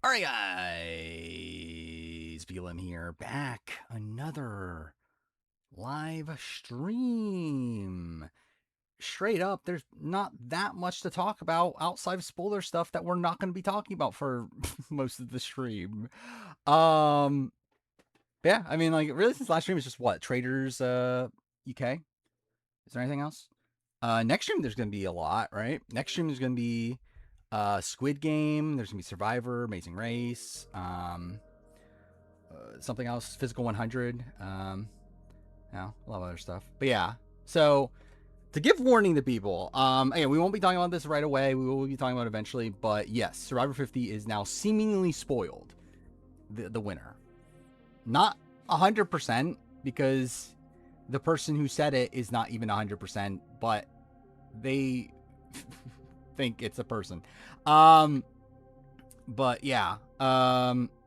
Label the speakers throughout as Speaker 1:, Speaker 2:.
Speaker 1: Alright guys, BLM here, back another live stream. Straight up, there's not that much to talk about outside of spoiler stuff that we're not going to be talking about for most of the stream. Yeah, I mean, like, really, since last stream is just what? Traders, UK? Is there anything else? Next stream, there's going to be a lot, right? Next stream, there's going to be Squid Game. There's gonna be Survivor, Amazing Race, something else, Physical 100. A lot of other stuff. But yeah, so to give warning to people, again, we won't be talking about this right away. We will be talking about it eventually. But yes, Survivor 50 is now seemingly spoiled. The winner, not 100% because the person who said it is not even 100%, but they think it's a person. But yeah.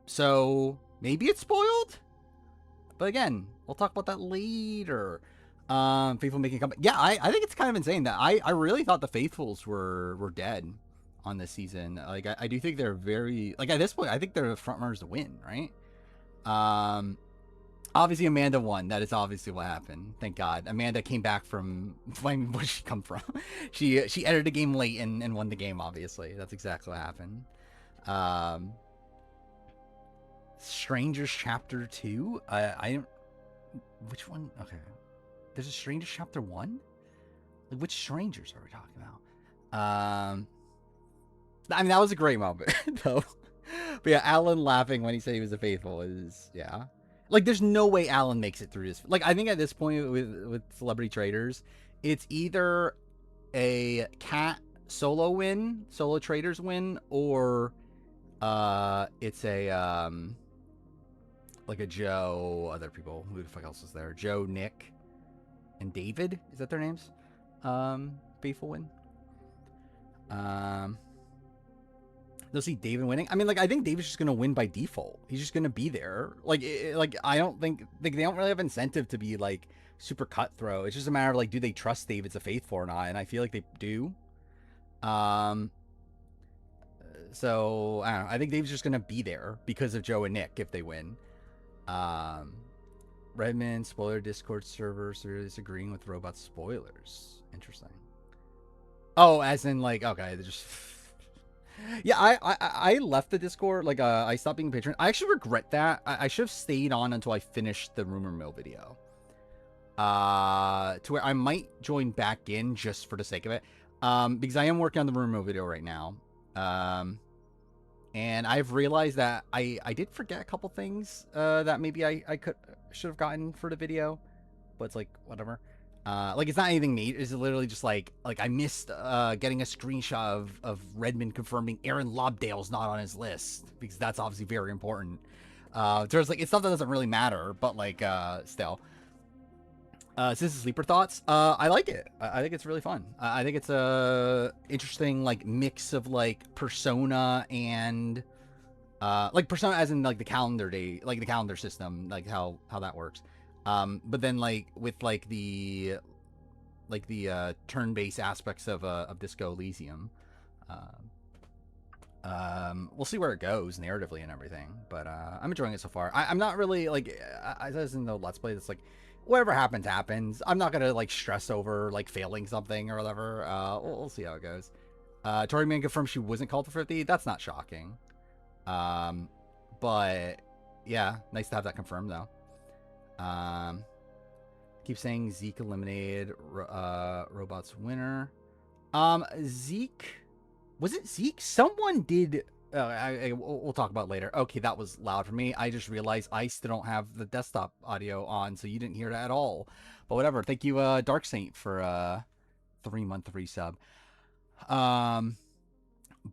Speaker 1: So maybe it's spoiled. But again, we'll talk about that later. Faithful making a comeback. Yeah, I think it's kind of insane that I really thought the Faithfuls were dead on this season. Like I do think they're very like at this point I think they're the front runners to win, right? Obviously Amanda won. That is obviously what happened. Thank God. Amanda came back from where did she come from? she entered the game late and won the game, obviously. That's exactly what happened. Strangers Chapter 2. I don't which one? Okay. There's a Strangers Chapter 1? Like which strangers are we talking about? I mean that was a great moment though. But yeah, Alan laughing when he said he was a faithful is yeah. Like there's no way Alan makes it through this. Like I think at this point with celebrity traders, it's either a cat solo traders win, or it's a like a Joe, other people, who the fuck else is there? Joe, Nick, and David, is that their names? Faithful win. They'll see David winning. I mean, like I think David's just gonna win by default. He's just gonna be there. Like I don't think like they don't really have incentive to be like super cutthroat. It's just a matter of like, do they trust David's a faithful or not? And I feel like they do. So I don't know. I think Dave's just gonna be there because of Joe and Nick if they win. Redmond spoiler Discord server severely disagreeing with robot spoilers. Interesting. Oh, as in like okay, they just yeah. I left the Discord. Like I stopped being a patron. I actually regret that. I should have stayed on until I finished the rumor mill video. To where I might join back in just for the sake of it. Because I am working on the rumor mill video right now. And I've realized that I did forget a couple things that maybe I should have gotten for the video, but it's like whatever. Like it's not anything neat. It's literally just like I missed getting a screenshot of Redmond confirming Aaron Lobdale's not on his list because that's obviously very important. There's like it's stuff that doesn't really matter, but like still. Since Sleeper Thoughts, I like it. I think it's really fun. I think it's a interesting like mix of like Persona and like Persona as in like the calendar day, like the calendar system, like how that works. But then like with like the turn-based aspects of Disco Elysium. We'll see where it goes narratively and everything, but I'm enjoying it so far. I'm not really like I said in the Let's Play. It's like whatever happens, happens. I'm not gonna like stress over like failing something or whatever. We'll see how it goes. Tori Man confirmed she wasn't called for 50. That's not shocking. But yeah, nice to have that confirmed though. Keep saying Zeke eliminated robots winner. Zeke, was it Zeke? Someone did. We'll talk about it later. Okay, that was loud for me. I just realized I still don't have the desktop audio on, so you didn't hear that at all. But whatever. Thank you, Dark Saint, for 3-month resub.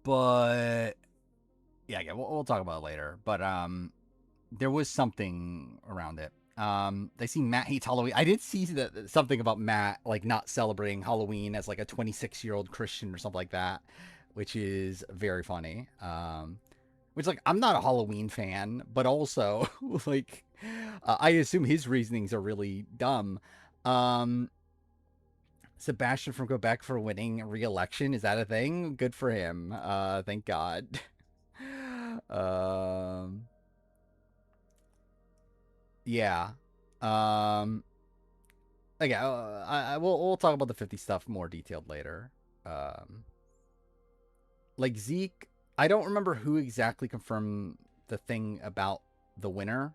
Speaker 1: But yeah, we'll talk about it later. But there was something around it. They see Matt hates Halloween. I did see that something about Matt like not celebrating Halloween as like a 26-year-old Christian or something like that, which is very funny. Which like I'm not a Halloween fan, but also like I assume his reasonings are really dumb. Sebastian from Quebec for winning re-election, is that a thing? Good for him. Thank God. Um, yeah. Um, okay. We'll talk about the 50 stuff more detailed later. Um, like Zeke, I don't remember who exactly confirmed the thing about the winner,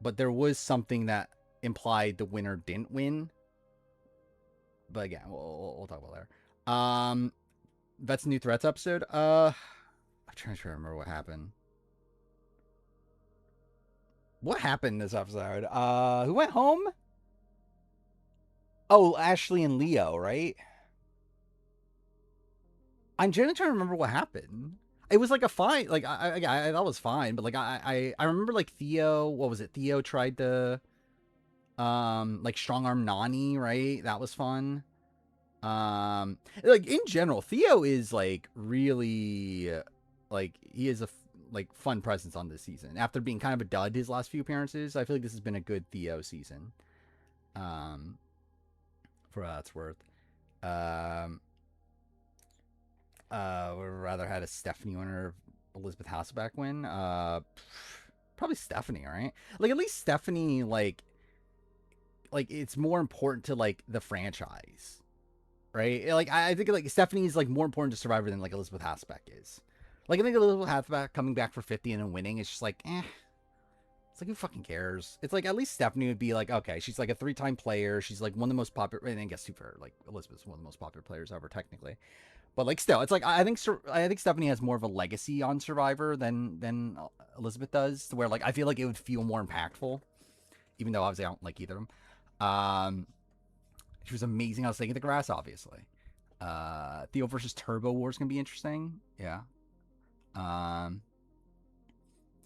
Speaker 1: but there was something that implied the winner didn't win. But again, we'll talk about later. That's new threats episode. I'm trying to remember what happened. What happened this episode? Who went home? Oh, Ashley and Leo, right? I'm generally trying to remember what happened. It was like a fine, like I thought it was fine, but like I remember like Theo, what was it? Theo tried to like strong arm Nani, right? That was fun. Like in general, Theo is like really like he is a like fun presence on this season. After being kind of a dud his last few appearances, I feel like this has been a good Theo season. Um, for what that's worth. Um, would rather had a Stephanie winner of Elizabeth Hasselbeck win. Probably Stephanie, right? Like at least Stephanie like it's more important to like the franchise, right? Like I think like Stephanie's like more important to Survivor than like Elizabeth Hasselbeck is. Like I think Elizabeth Hasselbeck coming back for 50 and then winning is just like It's like who fucking cares? It's like at least Stephanie would be like, okay, she's like a 3-time player. She's like one of the most popular. And I guess too fair, like Elizabeth's one of the most popular players ever technically. But like still, it's like I think Stephanie has more of a legacy on Survivor than Elizabeth does. To where like I feel like it would feel more impactful, even though obviously I don't like either of them. She was amazing. I was taking the grass, obviously. Theo versus Turbo War is gonna be interesting. Yeah. Um,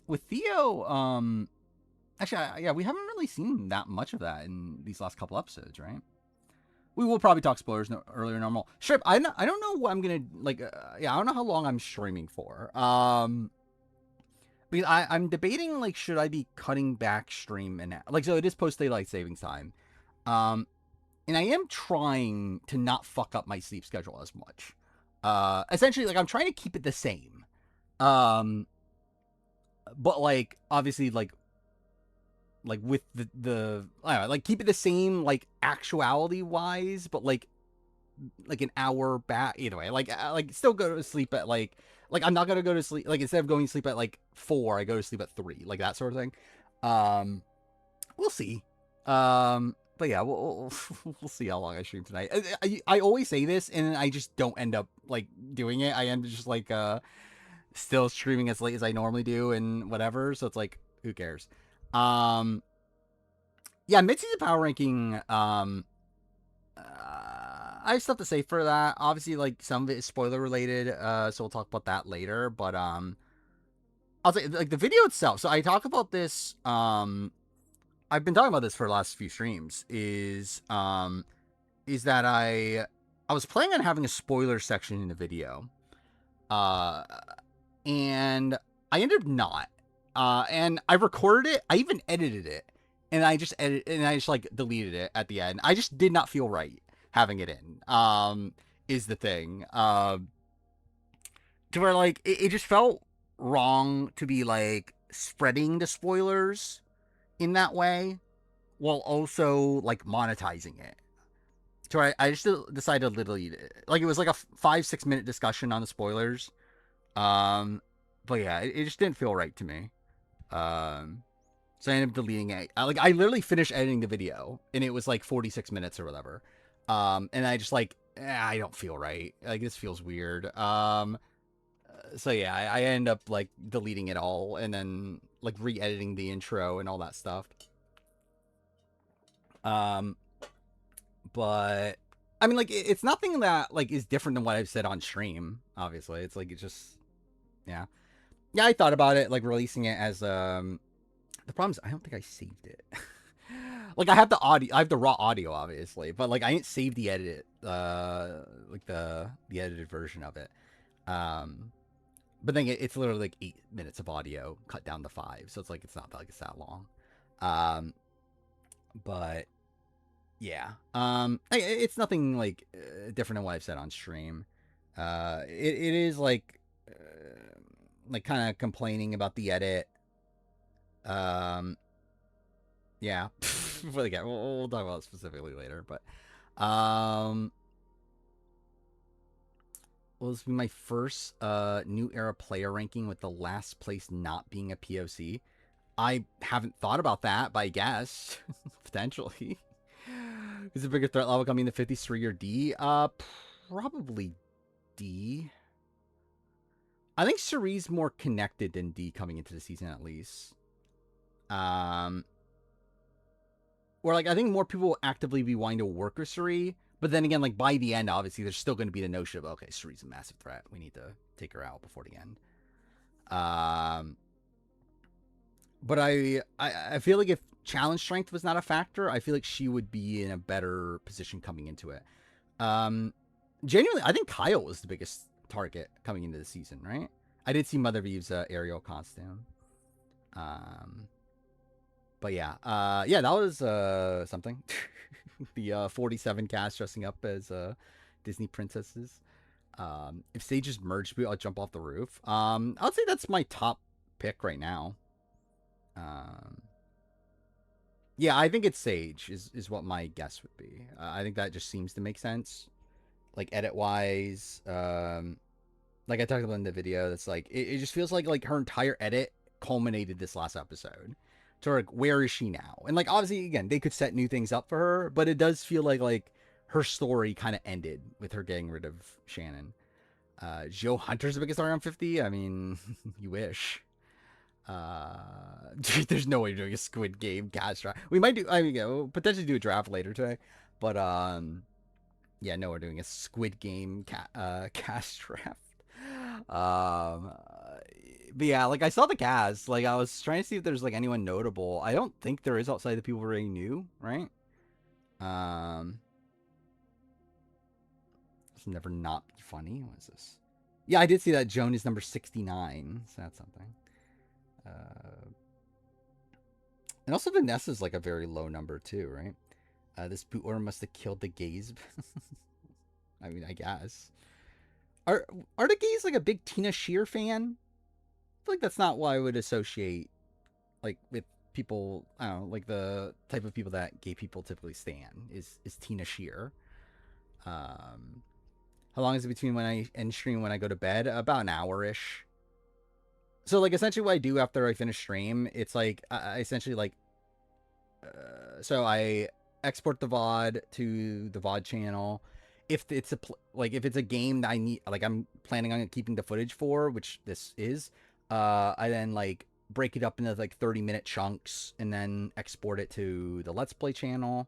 Speaker 1: with Theo, actually, yeah, we haven't really seen that much of that in these last couple episodes, right? We will probably talk spoilers earlier normal. Strip, I don't know what I'm gonna like. Yeah, I don't know how long I'm streaming for. Because I'm debating like should I be cutting back stream and like so it is post daylight savings time. Um, and I am trying to not fuck up my sleep schedule as much. Essentially, like I'm trying to keep it the same. Um, but like obviously like with the I don't know, like keep it the same like actuality wise, but like an hour back either way. Like still go to sleep at like I'm not gonna go to sleep like instead of going to sleep at like 4, I go to sleep at 3, like that sort of thing. Um, we'll see. But yeah, we'll see how long I stream tonight. I always say this and I just don't end up like doing it. I end up just like still streaming as late as I normally do and whatever. So it's like who cares? Um, yeah, mid-season power ranking. I have stuff to say for that. Obviously, like some of it is spoiler related, so we'll talk about that later. But I'll say like the video itself. So I talk about this. I've been talking about this for the last few streams. Is that I was planning on having a spoiler section in the video, uh, and I ended up not. And I recorded it. I even edited it, and I just like deleted it at the end. I just did not feel right having it in. Is the thing. To where like it just felt wrong to be like spreading the spoilers in that way while also like monetizing it. So I just decided to literally like it was like a 5-6 minute discussion on the spoilers. But yeah, it just didn't feel right to me. Um, so I ended up deleting it. I literally finished editing the video, and it was like 46 minutes or whatever. And I just like I don't feel right. Like this feels weird. So yeah, I end up like deleting it all, and then like re-editing the intro and all that stuff. Um, but I mean, like it's nothing that like is different than what I've said on stream. Obviously, it's like it's just yeah. Yeah, I thought about it, like releasing it as the problem is I don't think I saved it. Like I have the audio, I have the raw audio, obviously, but like I didn't save the edit, like the edited version of it. Um, but then it's literally like 8 minutes of audio cut down to 5, so it's like it's not like it's that long. Um, but yeah, it's nothing like different than what I've said on stream. It is like like kind of complaining about the edit. Um, yeah, we'll talk about it specifically later. But well, this will be my first new era player ranking with the last place not being a POC. I haven't thought about that, but I guess potentially. Is a bigger threat level coming to 53 or D? Probably D. I think Cerie's more connected than D coming into the season at least. Or like I think more people will actively be wanting to work with Cerie, but then again, like by the end, obviously there's still going to be the notion of okay, Cerie's a massive threat. We need to take her out before the end. But I feel like if challenge strength was not a factor, I feel like she would be in a better position coming into it. Genuinely, I think Kyle was the biggest target coming into the season, right? I did see Mother Vive's aerial costume. But yeah, yeah, that was something. The 47 cast dressing up as Disney princesses. If Sage's merged, I'll jump off the roof. I'll say that's my top pick right now. Yeah, I think it's Sage is what my guess would be. I think that just seems to make sense, like edit wise. Like I talked about in the video, that's like it just feels like her entire edit culminated this last episode. To like, where is she now? And like obviously, again, they could set new things up for her, but it does feel like her story kind of ended with her getting rid of Shannon. Joe Hunter's the biggest star on 50. I mean, you wish. Dude, there's no way you're doing a Squid Game cast draft. We might do. I mean, we'll potentially do a draft later today, but yeah, no, we're doing a Squid Game cast draft. But yeah, like I saw the cast. Like I was trying to see if there's like anyone notable. I don't think there is outside the people we already knew, right? It's never not funny. What is this? Yeah, I did see that Joan is number 69. So that's something. And also Vanessa's like a very low number too, right? This boot order must have killed the gays. I mean, I guess. Are the gays like a big Tina Shear fan? I feel like that's not what I would associate like with people. I don't know, like the type of people that gay people typically stan is Tina Shear. How long is it between when I end stream and when I go to bed? About an hour ish. So like essentially what I do after I finish stream, it's like I essentially like so I export the VOD to the VOD channel. If it's if it's a game that I need, like I'm planning on keeping the footage for, which this is, I then like break it up into like 30-minute chunks and then export it to the Let's Play channel.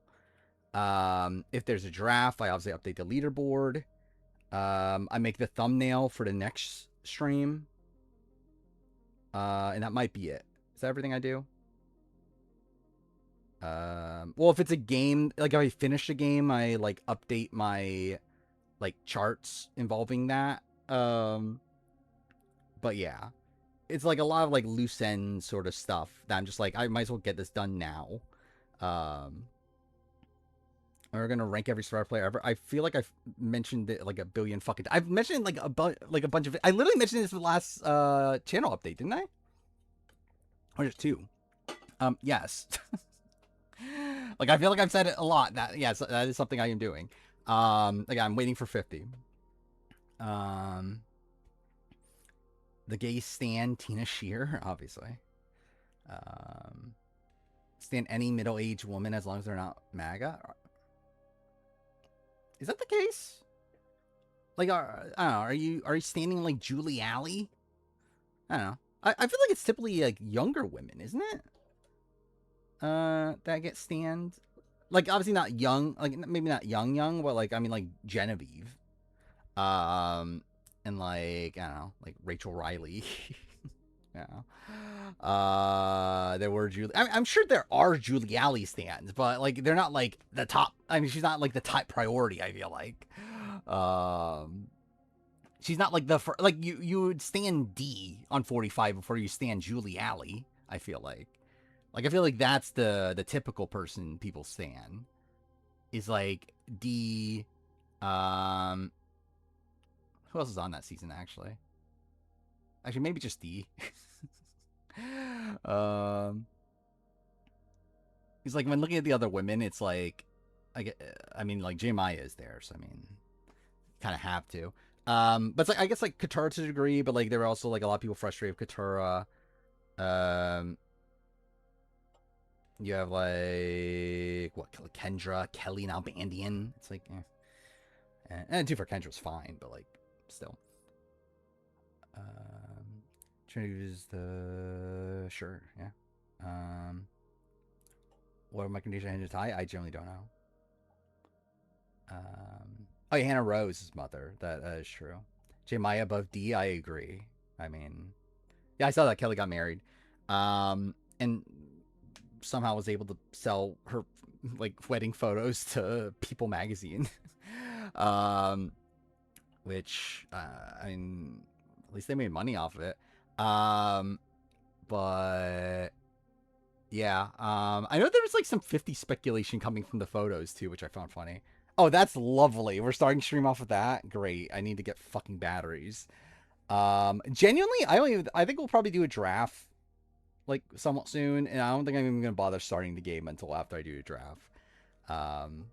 Speaker 1: If there's a draft, I obviously update the leaderboard. I make the thumbnail for the next stream. And that might be it. Is that everything I do? Well, if it's a game, like if I finish a game, I like update my like charts involving that. But yeah, it's like a lot of like loose end sort of stuff that I'm just like, I might as well get this done now. We're gonna rank every star player ever. I feel like I've mentioned it like a billion fucking. I've mentioned like a bunch of. I literally mentioned this in the last channel update, didn't I? Or just two? Yes. Like I feel like I've said it a lot. That yes, that is something I am doing. Like I'm waiting for 50. The gay stan Tina Shear, obviously. Stan any middle-aged woman as long as they're not MAGA. Is that the case? Like, I don't know. Are you standing like Julie Alley? I don't know. I feel like it's typically like younger women, isn't it? That get stand. Like obviously not young, like maybe not young, but like I mean like Genevieve. And like I don't know, like Rachel Riley. Yeah. There were Julie. I'm sure there are Julie Alley stands, but like they're not like the top. I mean, she's not like the top priority. I feel like. She's not like the like you would stand D on 45 before you stand Julie Alley. I feel like. Like I feel like that's the typical person people stand. Is like D. Who else is on that season actually? Actually, maybe just D. um, he's like when looking at the other women, it's like, I mean, like J Maya is there, so I mean, kind of have to. But it's like I guess like Katara to a degree, but like there were also like a lot of people frustrated with Katara. Um, you have like what Kendra, Kelly now Bandian. It's like, and two for Kendra's fine, but like still. Choose the sure, yeah. What are my conditions to tie? I generally don't know. Oh, yeah, Hannah Rose's mother. That is true. J Maya above D. I agree. I mean, yeah, I saw that Kelly got married, and somehow was able to sell her like wedding photos to People magazine. um, which I mean, at least they made money off of it. But yeah, I know there was like some 50 speculation coming from the photos too, which I found funny. Oh, that's lovely. We're starting to stream off of that. Great. I need to get fucking batteries. Genuinely, I think we'll probably do a draft like somewhat soon, and I don't think I'm even gonna bother starting the game until after I do a draft. Um,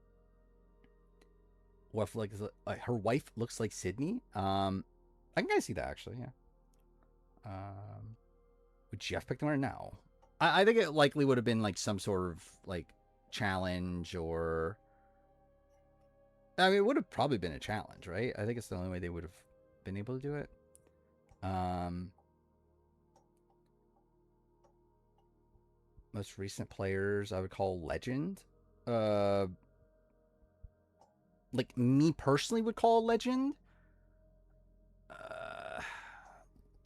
Speaker 1: what if, like her wife looks like Sydney? I can kind of see that actually. Yeah. Would Jeff pick the winner? No. I think it likely would have been like some sort of like challenge or. I mean, it would have probably been a challenge, right? I think it's the only way they would have been able to do it. Most recent players I would call legend. Like me personally would call a legend.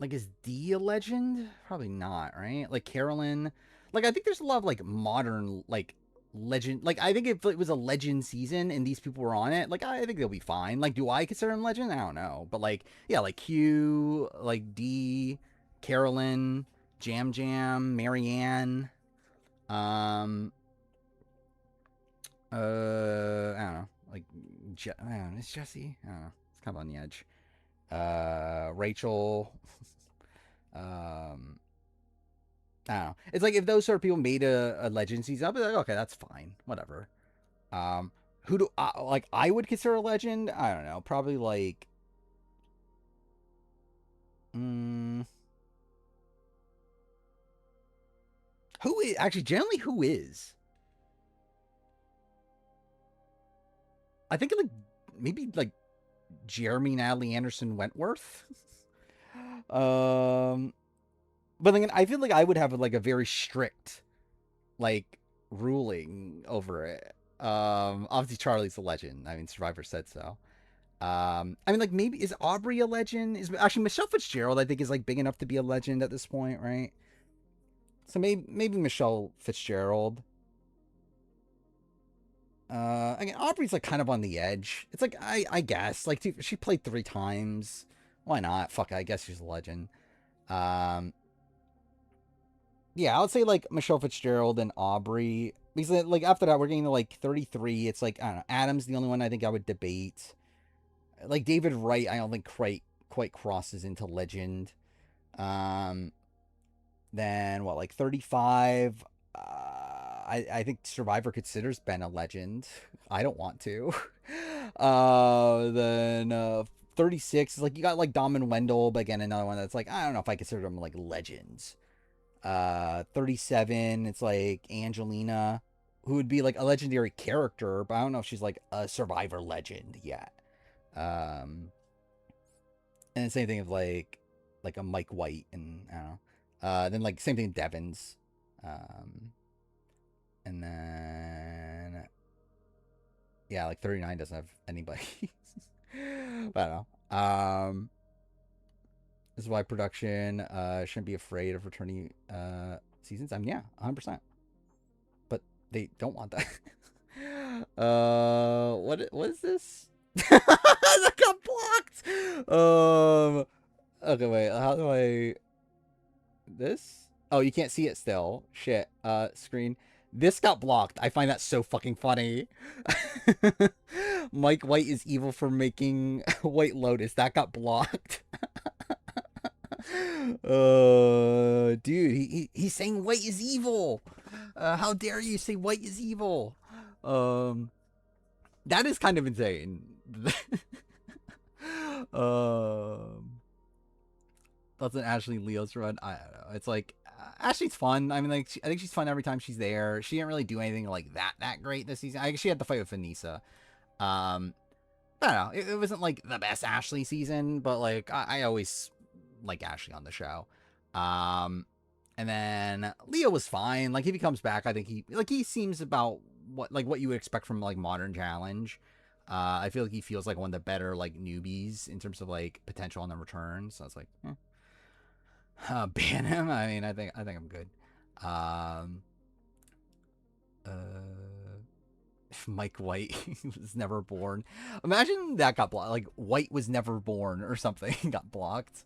Speaker 1: Like is D a legend? Probably not, right? Like Carolyn. Like I think there's a lot of like modern like legend. Like I think if it was a legend season and these people were on it, like I think they'll be fine. Like do I consider them legend? I don't know, but like yeah, like Q, like D, Carolyn, Jam Jam, Marianne. Um, I don't know. Like, I don't know. Is Jesse? I don't know. It's kind of on the edge. Rachel. um, I don't know. It's like if those sort of people made a legend season, I'll be like, okay, that's fine, whatever. Um, who do like I would consider a legend? I don't know. Probably like, mm, who is actually generally who is? I think like maybe like Jeremy Natalie Anderson Wentworth. um, but then I feel like I would have like a very strict like ruling over it. Obviously Charlie's a legend. I mean, Survivor said so. I mean, like maybe is Aubrey a legend? Is actually Michelle Fitzgerald? I think is like big enough to be a legend at this point, right? So maybe Michelle Fitzgerald. Again, Aubrey's like kind of on the edge. It's like I guess like she played 3 times. Why not? Fuck, I guess she's a legend. Um, yeah, I would say like Michelle Fitzgerald and Aubrey. Because like after that, we're getting to like 33. It's like I don't know. Adam's the only one I think I would debate. Like David Wright, I don't think quite crosses into legend. Um, then what? Like 35. I think Survivor considers Ben a legend. I don't want to. Then 36 is like you got like Dom and Wendell, but again another one that's like I don't know if I consider them like legends. 37 it's like Angelina, who would be like a legendary character, but I don't know if she's like a Survivor legend yet. um and the same thing of like a Mike White, and I don't know. Then like same thing Devins. And then yeah, like 39 doesn't have anybody. But I don't know. This is why production shouldn't be afraid of returning seasons. I mean, yeah, 100%. But they don't want that. What is this? That got blocked. Okay, wait. How do I this? Oh, you can't see it still. Shit. Screen. This got blocked. I find that so fucking funny. Mike White is evil for making White Lotus. That got blocked. Dude, he's saying white is evil. How dare you say white is evil? Um, that is kind of insane. um, that's an Ashley Leo's run. I don't know. It's like Ashley's fun. I mean, like I think she's fun every time she's there. She didn't really do anything like that great this season. I guess she had the fight with Anissa. Um, I don't know. It wasn't like the best Ashley season, but like I always like Ashley on the show. Um, and then Leo was fine. Like if he comes back, I think he seems about what you would expect from like Modern Challenge. I feel like he feels like one of the better like newbies in terms of like potential on the return. So I was like, ban him. I mean, I think I'm good. Um, if Mike White was never born, imagine that got blocked. Like White was never born or something got blocked.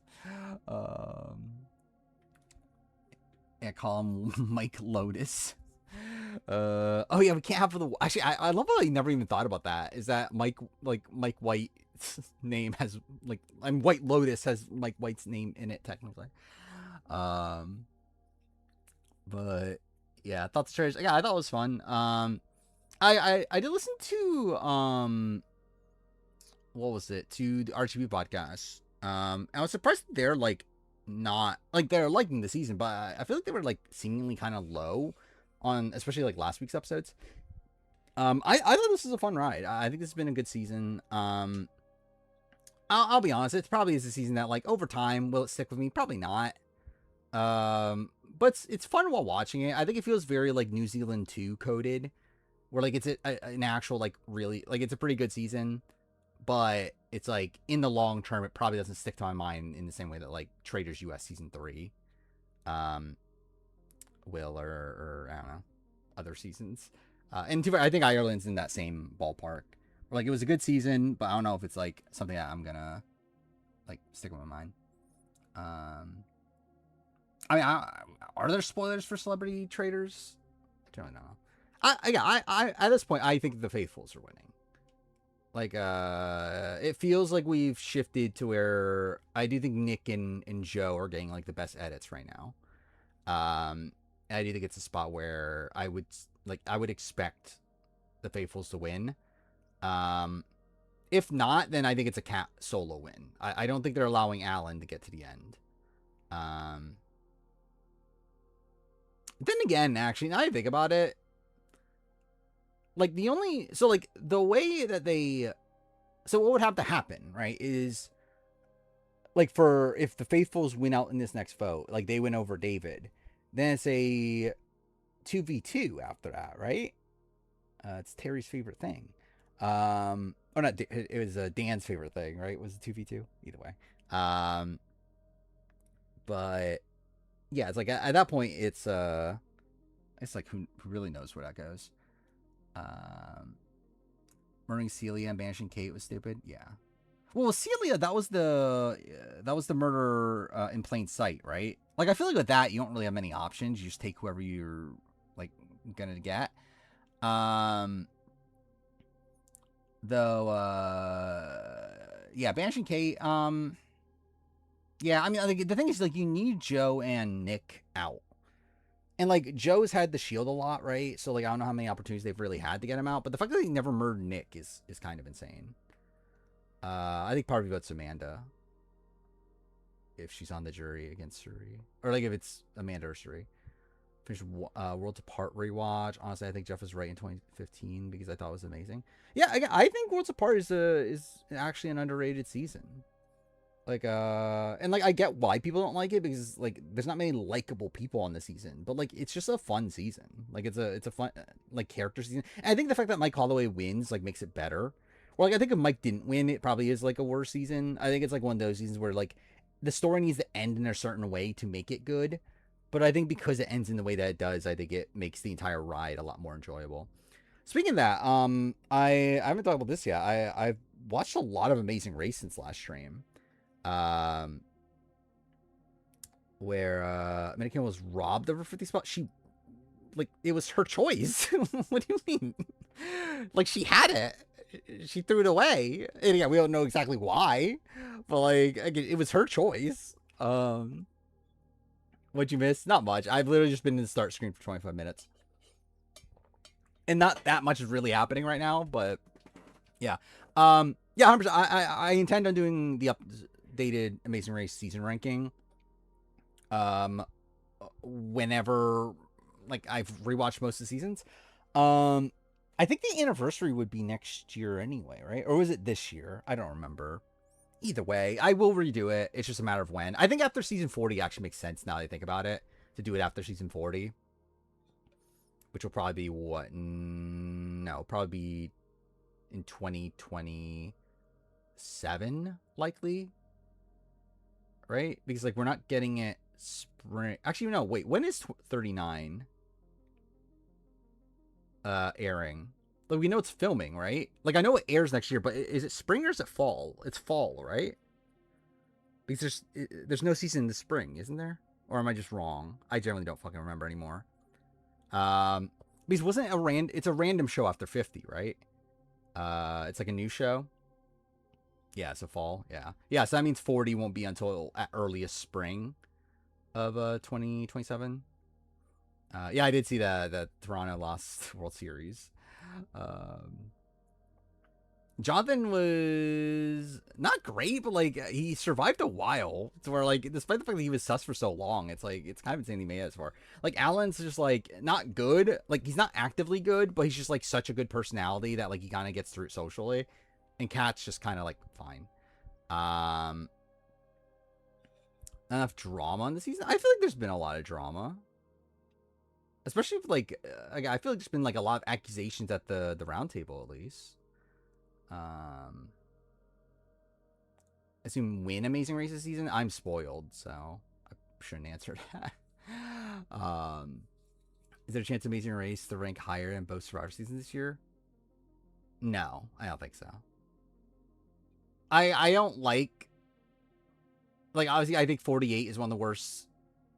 Speaker 1: Yeah, call him Mike Lotus. Oh yeah, we can't have the. Actually, I love how I never even thought about that. Is that Mike White's name has like White Lotus has Mike White's name in it technically. But yeah, thoughts trailers. Yeah, I thought it was fun. I did listen to what was it, to the RTB podcast. I was surprised they're like not like they're liking the season, but I feel like they were like seemingly kind of low on especially like last week's episodes. I thought this was a fun ride. I think this has been a good season. I'll be honest, it probably is a season that like over time will it stick with me? Probably not. But it's fun while watching it. I think it feels very like New Zealand 2 coded, where like it's an actual like really like it's a pretty good season, but it's like in the long term it probably doesn't stick to my mind in the same way that like Traders US season 3 will or I don't know other seasons. And I think Ireland's in that same ballpark. Where, like it was a good season, but I don't know if it's like something that I'm gonna like stick with my mind. I mean, are there spoilers for Celebrity Traders? I don't know. I at this point I think the faithfuls are winning. Like it feels like we've shifted to where I do think Nick and Joe are getting like the best edits right now. And I do think it's a spot where I would expect the faithfuls to win. If not, then I think it's a Cat solo win. I don't think they're allowing Alan to get to the end. Then again, actually, now I think about it, like the way that what would have to happen, right, is like for if the faithfuls win out in this next vote, like they win over David, then it's a 2v2 after that, right? It's Terry's favorite thing. Or not, it was Dan's favorite thing, right? Was it 2v2? Either way. But yeah, it's like at that point, it's like who really knows where that goes. Murdering Celia and banishing Kate was stupid. Yeah. Well, Celia, that was the murder in plain sight, right? Like I feel like with that, you don't really have many options. You just take whoever you're like gonna get. Yeah, banishing Kate. Yeah, I mean, I think the thing is, like, you need Joe and Nick out. And, like, Joe's had the shield a lot, right? So, like, I don't know how many opportunities they've really had to get him out. But the fact that he never murdered Nick is kind of insane. I think part of it's Amanda. If she's on the jury against Suri. Or, like, if it's Amanda or Suri. Finished Worlds Apart rewatch. Honestly, I think Jeff was right in 2015 because I thought it was amazing. Yeah, I think Worlds Apart is actually an underrated season. Like and like I get why people don't like it because like there's not many likable people on the season, but like it's just a fun season. Like it's a fun like character season. And I think the fact that Mike Holloway wins like makes it better. Or like I think if Mike didn't win, it probably is like a worse season. I think it's like one of those seasons where like the story needs to end in a certain way to make it good. But I think because it ends in the way that it does, I think it makes the entire ride a lot more enjoyable. Speaking of that, I haven't talked about this yet. I've watched a lot of Amazing Race since last stream. Where Medicaid was robbed of her 50 spot. She, like, it was her choice. What do you mean? Like, she had it. She threw it away. And yeah, we don't know exactly why. But, like, again, it was her choice. Um, what'd you miss? Not much. I've literally just been in the start screen for 25 minutes, and not that much is really happening right now. But yeah, yeah, 100%. I intend on doing the updated Amazing Race season ranking. Um, whenever like I've rewatched most of the seasons. Um, I think the anniversary would be next year anyway, right? Or was it this year? I don't remember. Either way, I will redo it. It's just a matter of when. I think after season 40 actually makes sense now that I think about it to do it after season 40, which will probably be what? No, probably be in 2027, likely, right? Because like we're not getting it spring. Actually, no, wait. When is 39 airing? Like we know it's filming, right? Like I know it airs next year, but is it spring or is it fall? It's fall, right? Because there's no season in the spring, isn't there? Or am I just wrong? I generally don't fucking remember anymore. Because wasn't it it's a random show after 50, right? It's like a new show. Yeah, it's a fall. Yeah, yeah. So that means 40 won't be until at earliest spring of 2027. Yeah, I did see that Toronto lost World Series. Um, Jonathan was not great, but like he survived a while. To where like, despite the fact that he was sus for so long, it's like it's kind of insane he made it as far. Like Allen's just like not good. Like he's not actively good, but he's just like such a good personality that like he kind of gets through it socially. And Cat's just kind of like fine. Um, Enough drama in the season. I feel like there's been a lot of drama, especially if, like I feel like there's been like a lot of accusations at the round table at least. Um, I assume win Amazing Race this season. I'm spoiled, so I shouldn't answer that. Is there a chance Amazing Race to rank higher in both Survivor seasons this year? No, I don't think so. I don't like obviously I think 48 is one of the worst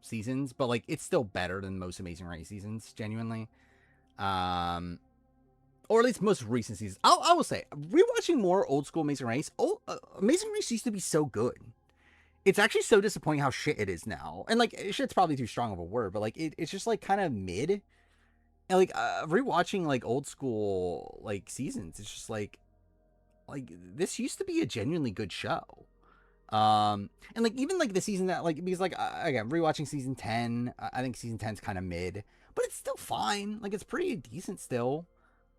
Speaker 1: seasons, but like it's still better than most Amazing Race seasons, genuinely. Or at least most recent seasons. I will say, rewatching more old school Amazing Race, Amazing Race used to be so good. It's actually so disappointing how shit it is now. And like shit's probably too strong of a word, but like it's just like kind of mid. And like rewatching like old school like seasons, it's just like this used to be a genuinely good show. And like even like the season that like because like again rewatching season 10, I think season 10's kind of mid, but it's still fine. Like it's pretty decent still.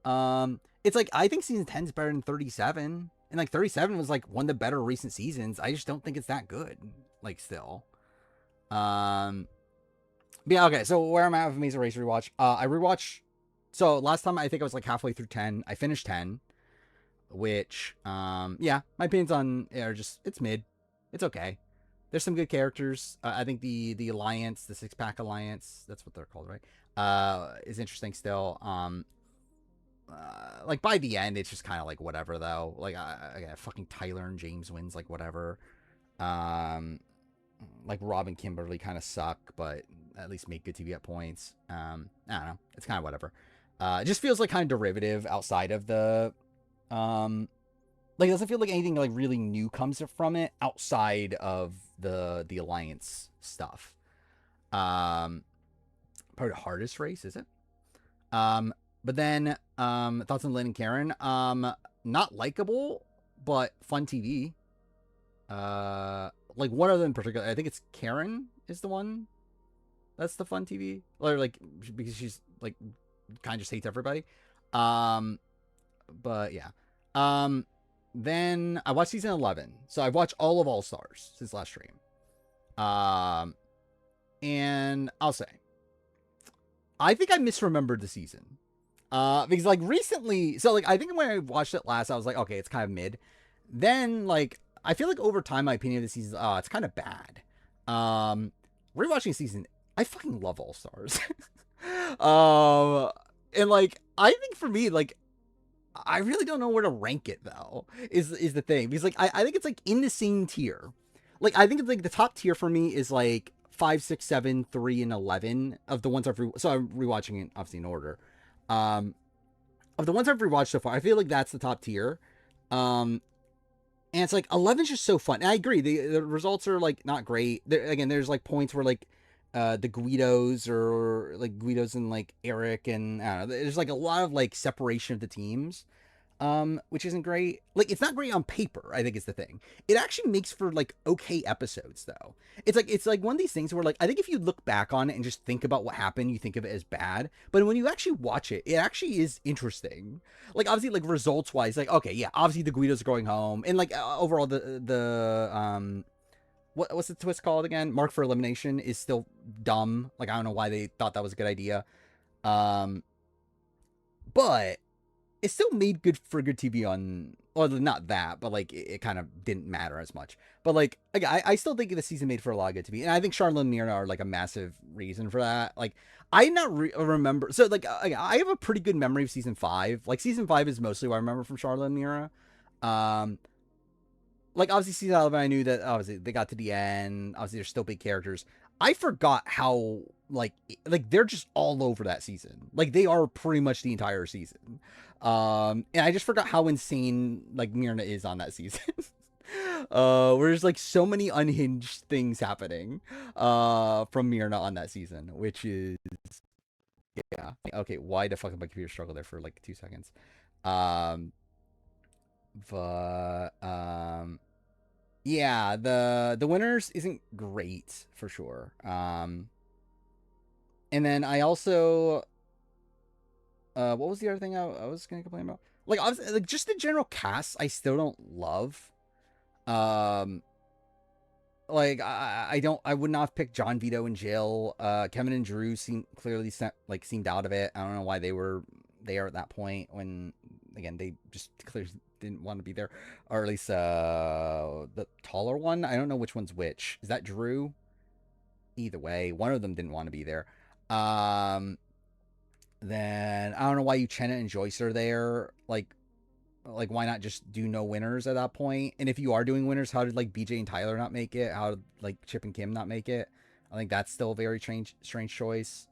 Speaker 1: It's like I think season 10 is better than 37, and like 37 was like one of the better recent seasons. I just don't think it's that good. Like still. Um, but yeah, okay. So where am I with Amazing Race rewatch? I rewatched. So last time I think I was like halfway through 10. I finished 10, which yeah, my opinions on it are just it's mid. It's okay. There's some good characters. I think the alliance, the six pack alliance, that's what they're called, right? Is interesting still. Like by the end, it's just kind of like whatever though. Like I fucking Tyler and James wins, like whatever. Um, like Rob and Kimberly kind of suck, but at least make good TV at points. I don't know. It's kind of whatever. It just feels like kind of derivative outside of the like it doesn't feel like anything like really new comes from it outside of the alliance stuff. Um, Probably the hardest race, is it? Um, but then thoughts on Lynn and Karen. Not likable, but fun TV. Like one of them in particular, I think it's Karen is the one that's the fun TV, or like because she's like kind of just hates everybody. Um, but yeah. Um, then I watched season 11, so I've watched all of All Stars since last stream. And I'll say, I think I misremembered the season. Because like recently, so like I think when I watched it last, I was like, okay, it's kind of mid. Then like I feel like over time, my opinion of the season, it's kind of bad. Rewatching season, I fucking love All Stars. And like I think for me, like I really don't know where to rank it though. Is the thing because like I think it's like in the same tier. Like I think it's like the top tier for me is like 5, 6, 7, 3, and 11 of the ones so I'm rewatching it obviously in order. Of the ones I've rewatched so far, I feel like that's the top tier. Um, And it's like 11's just so fun. And I agree. The results are like not great. Again, there's like points where like the Guidos or like Guidos and like Eric and I don't know. There's like a lot of like separation of the teams, which isn't great. Like it's not great on paper, I think is the thing. It actually makes for like okay episodes though. It's like one of these things where like I think if you look back on it and just think about what happened, you think of it as bad. But when you actually watch it, it actually is interesting. Like obviously like results wise, like okay, yeah, obviously the Guidos are going home. And like overall the what's the twist called again? Mark for elimination is still dumb. Like I don't know why they thought that was a good idea. Um but it still made good for good TV on. Well, not that, but like it kind of didn't matter as much. But like, I still think the season made for a lot of good TV, and I think Charlotte and Mira are like a massive reason for that. Like, I not remember. So like, I have a pretty good memory of season 5. Like, season 5 is mostly what I remember from Charlotte and Mira. Um, like obviously season 11, I knew that obviously they got to the end. Obviously, they're still big characters. I forgot how like they're just all over that season. Like they are pretty much the entire season. And I just forgot how insane like Myrna is on that season. Where there's like so many unhinged things happening from Myrna on that season, which is yeah. Okay, why the fuck did my computer struggle there for like 2 seconds? Um but yeah, the winners isn't great for sure. And then I also what was the other thing I was gonna complain about? Like obviously, like just the general cast, I still don't love. Um, like I would not have picked John Vito and Jill. Kevin and Drew seemed out of it. I don't know why they were there at that point when again they just clearly didn't want to be there, or at least the taller one. I don't know which one's which. Is that Drew? Either way, one of them didn't want to be there. Then I don't know why Uchenna and Joyce are there. Like why not just do no winners at that point? And if you are doing winners, how did like BJ and Tyler not make it? How did like Chip and Kim not make it? I think that's still a very strange choice.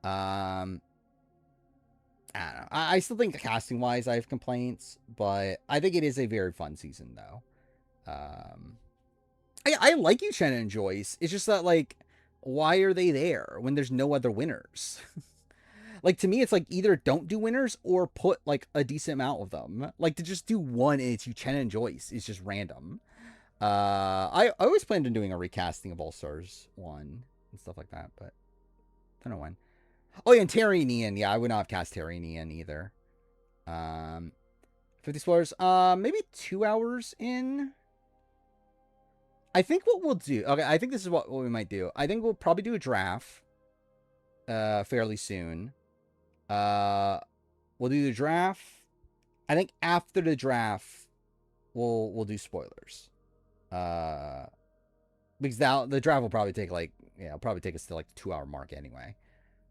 Speaker 1: I don't know. I still think casting wise I have complaints, but I think it is a very fun season though. I like Uchenna and Joyce. It's just that like why are they there when there's no other winners? Like to me, it's like either don't do winners or put like a decent amount of them. Like to just do one and it's Uchenna and Joyce is just random. I always planned on doing a recasting of All Stars 1 and stuff like that, but I don't know when. Oh yeah, and Terry and Ian. Yeah, I would not have cast Terry and Ian either. 50 spoilers. Maybe 2 hours in. I think what we'll do. Okay, I think this is what we might do. I think we'll probably do a draft. Fairly soon. We'll do the draft. I think after the draft, we'll do spoilers. Because the draft will probably take like it'll probably take us to like the 2 hour mark anyway.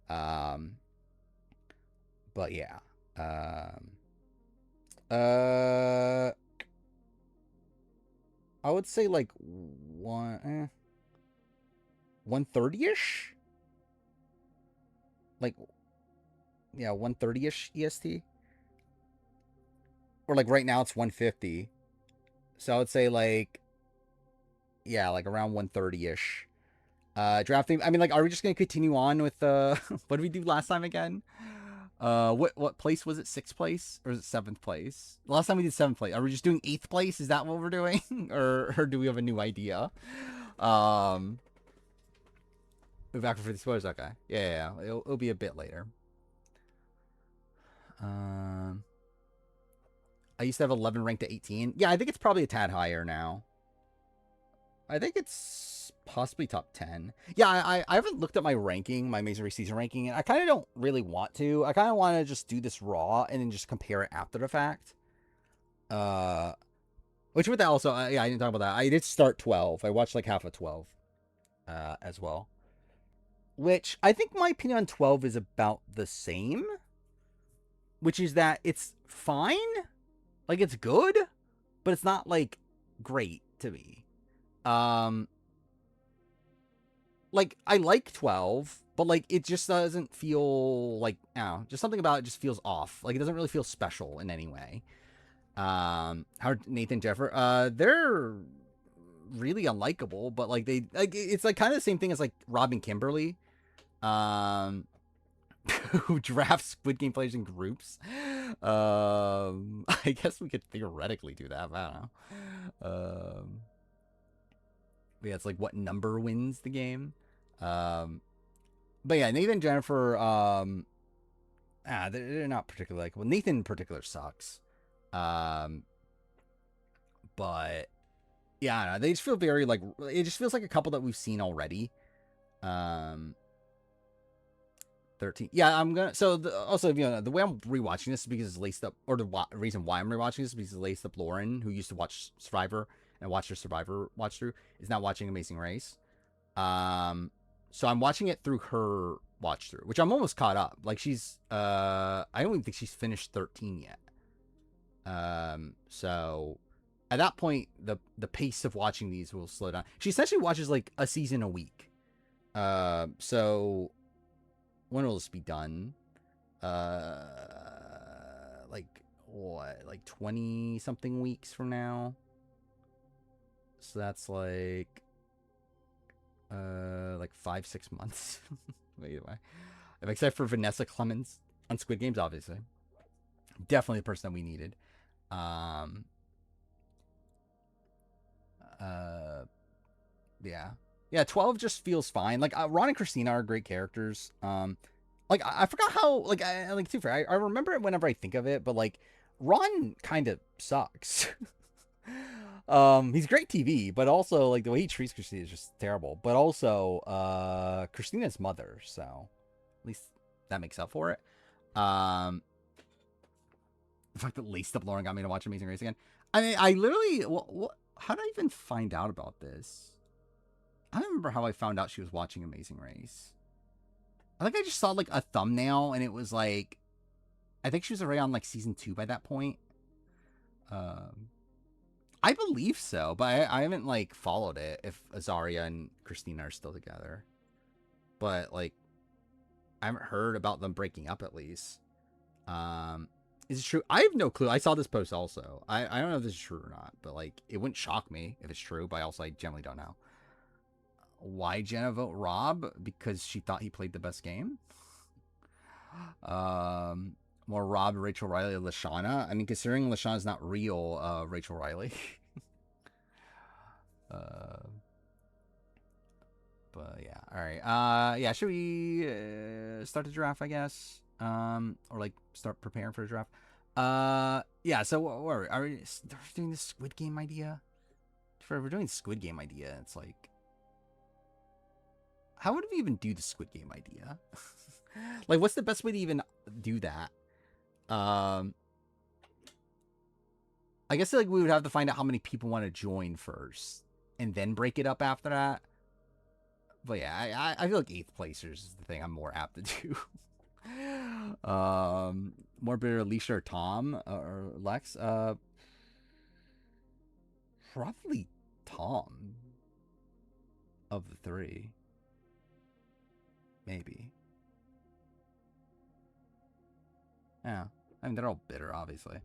Speaker 1: But yeah. I would say like 1:30ish. Like yeah, 1:30ish EST. Or like right now it's 1:50. So I would say like yeah, like around 1:30ish. Drafting. I mean, like, are we just gonna continue on with what did we do last time again? What place was it? 6th place or is it 7th place? Last time we did 7th place. Are we just doing 8th place? Is that what we're doing, or do we have a new idea? Move back for the spoilers. Okay, yeah. It'll be a bit later. I used to have 11 ranked to 18. Yeah, I think it's probably a tad higher now. I think it's possibly top 10. Yeah, I haven't looked at my ranking, my Amazing Race season ranking, and I kind of don't really want to. I kind of want to just do this raw and then just compare it after the fact. Which with that also, yeah, I didn't talk about that. I did start 12. I watched like half of 12 as well. Which I think my opinion on 12 is about the same. Which is that it's fine. Like, it's good, but it's not, like, great to me. Like, I like 12, but, like, it just doesn't feel, like, I don't know, just something about it just feels off. Like, it doesn't really feel special in any way. How Nathan Jeffer, they're really unlikable, but like they like it's like kind of the same thing as like Robin Kimberly, um, who drafts Squid Game players in groups. I guess we could theoretically do that, but I don't know. But yeah, it's like what number wins the game. Um, but yeah, Nathan Jennifer, they're not particularly likable. Nathan in particular sucks. Um, but yeah, I don't know, they just feel very like it just feels like a couple that we've seen already. Um, 13. Yeah, I'm gonna. So also, the way I'm rewatching this is because it's laced up, or the reason why I'm rewatching this is because it's laced up Lauren, who used to watch Survivor and watch her Survivor watch through, is now watching Amazing Race. Um, so I'm watching it through her watch through, which I'm almost caught up. Like she's, I don't even think she's finished 13 yet. So at that point, the pace of watching these will slow down. She essentially watches like a season a week. So when will this be done? Like what, like 20 something weeks from now. So that's like 5-6 months. Either way, except for Vanessa Clemens on Squid Games, obviously, definitely the person that we needed. Um, uh, yeah, yeah. 12 just feels fine. Like Ron and Christina are great characters. Like I forgot how like too fair. I remember it whenever I think of it, but like Ron kind of sucks. He's great TV, but also like the way he treats Christina is just terrible. But also, Christina's mother, so at least that makes up for it. Um, the fact that laced up Lauren got me to watch Amazing Race again. I mean, I literally, how did I even find out about this? I don't remember how I found out she was watching Amazing Race. I think I just saw like a thumbnail and it was like, I think she was already on like season 2 by that point. I believe so, but I haven't like followed it if Azaria and Christina are still together. But like, I haven't heard about them breaking up at least. Is it true? I have no clue. I saw this post also. I don't know if this is true or not, but like, it wouldn't shock me if it's true, but I generally don't know. Why Jenna vote Rob? Because she thought he played the best game? More Rob, Rachel Riley, Lashana. I mean, considering Lashana's not real, Rachel Riley. But yeah, all right. Yeah, should we start the draft? I guess, or like start preparing for the draft. Yeah. So what are we doing this Squid Game idea? If we're doing Squid Game idea, it's like, how would we even do the Squid Game idea? Like, what's the best way to even do that? I guess like we would have to find out how many people want to join first, and then break it up after that. But yeah, I feel like 8th placers is the thing I'm more apt to do. More bitter Alicia or Tom or Lex. Probably Tom of the 3. Maybe. Yeah. I mean, they're all bitter, obviously.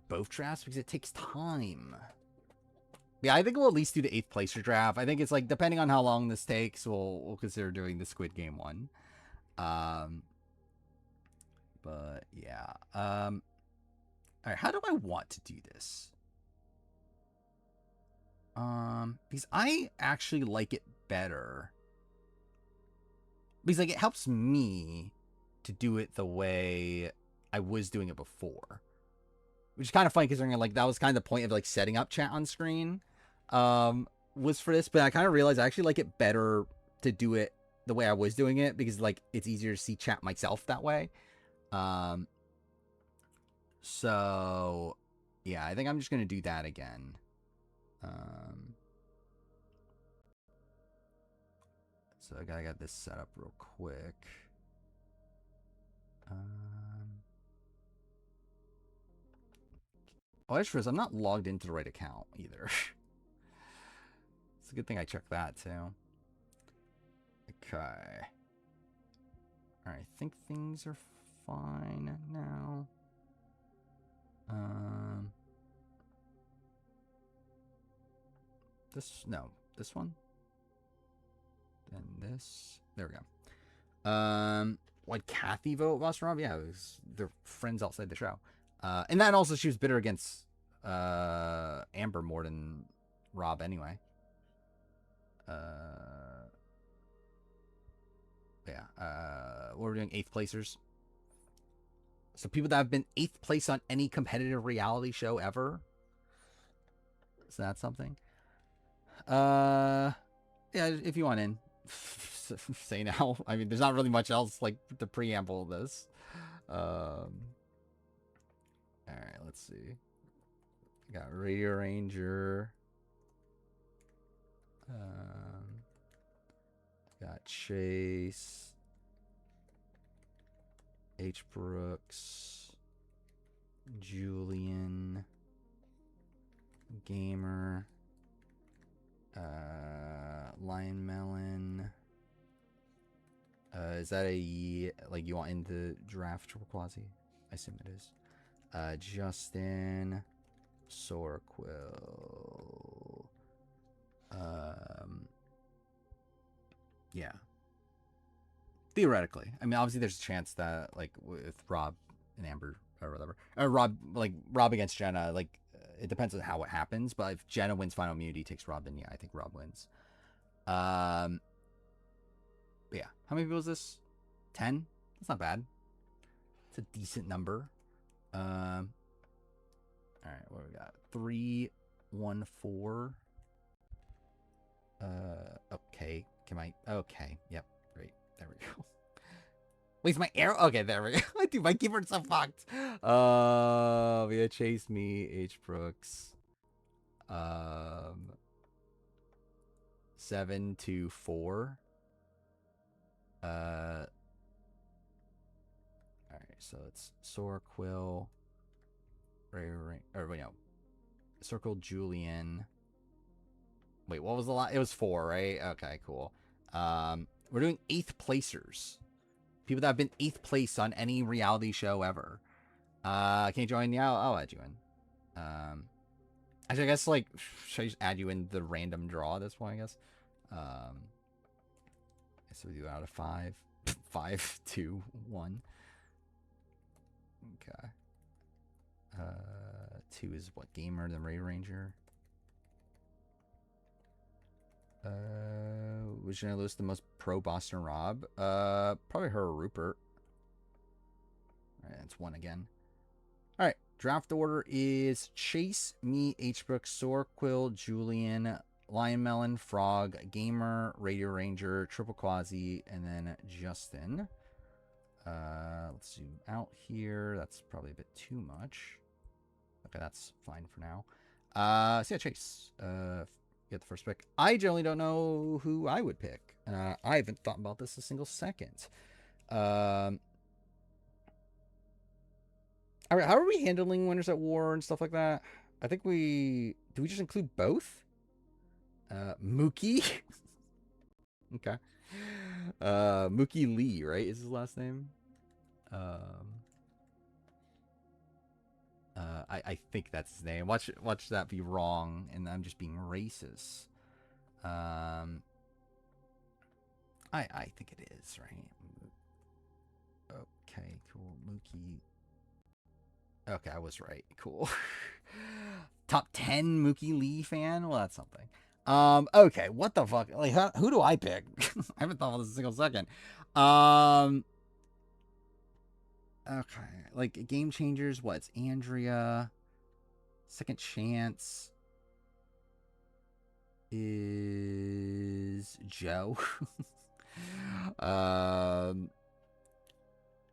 Speaker 1: Both drafts because it takes time. Yeah, I think we'll at least do the 8th placer draft. I think it's like, depending on how long this takes, we'll consider doing the Squid Game one. But yeah. All right, how do I want to do this? Because I actually like it better. Because like it helps me to do it the way I was doing it before. Which is kind of funny considering like that was kind of the point of like setting up chat on screen. Was for this, but I kind of realized I actually like it better to do it the way I was doing it because like it's easier to see chat myself that way. So yeah, I think I'm just gonna do that again. So I gotta get this set up real quick. Oh, I just realized I'm not logged into the right account either. It's a good thing I checked that too. Okay. Alright, I think things are fine now. This one. Then this. There we go. Why'd Kathy vote Boston Rob? Yeah, it was their friends outside the show. And then also she was bitter against Amber more than Rob anyway. Yeah. What we're doing, 8th placers. So people that have been 8th place on any competitive reality show ever. Is that something? Yeah, if you want in, say now. I mean, there's not really much else like the preamble of this. All right, let's see. Got Radio Ranger. Got Chase. H. Brooks. Julian. Gamer. Lion Melon. Is that a like you want in the draft Triple Quasi? I assume it is. Justin. Sorquill. Yeah. Theoretically, I mean, obviously, there's a chance that like with Rob and Amber or whatever, or Rob against Jenna, like it depends on how it happens. But if Jenna wins final immunity, takes Rob, then yeah, I think Rob wins. But yeah, how many people is this? 10. That's not bad. It's a decent number. All right, what do we got? 3, 1, 4. Okay. Can I? Okay. Yep. Great. There we go. Wait, my arrow? Okay, there we go. Dude, my keyboard's so fucked. Yeah, Chase Me, H. Brooks. 7 to 4. Alright, so it's Sorquill. Or wait, no. Circle Julian. Wait, what was the last? It was 4, right? Okay, cool. We're doing 8th placers. People that have been 8th place on any reality show ever. Can you join? Yeah, I'll add you in. Actually, I guess, like, should I just add you in the random draw at this point, I guess? So we do out of 5. 5, 2, 1. Okay. 2 is what? Gamer, then Ray Ranger. Which gonna list the most pro Boston Rob? Probably her or Rupert. Alright, that's 1 again. Alright, draft order is Chase, me, H. Brooks, Sorquill, Julian, Lion Melon, Frog, Gamer, Radio Ranger, Triple Quasi, and then Justin. Let's zoom out here. That's probably a bit too much. Okay, that's fine for now. So yeah, Chase. Get the first pick. I generally don't know who I would pick. I haven't thought about this a single second. How are we handling Winners at War and stuff like that? I think do we just include both? Mookie? Okay. Mookie Lee, right? Is his last name? I think that's his name. Watch that be wrong, and I'm just being racist. I think it is, right? Okay, cool. Mookie. Okay, I was right. Cool. Top 10 Mookie Lee fan? Well, that's something. Okay, what the fuck? Like, who do I pick? I haven't thought about this a single second. Okay, like Game Changers. What? It's Andrea. Second Chance is Joe.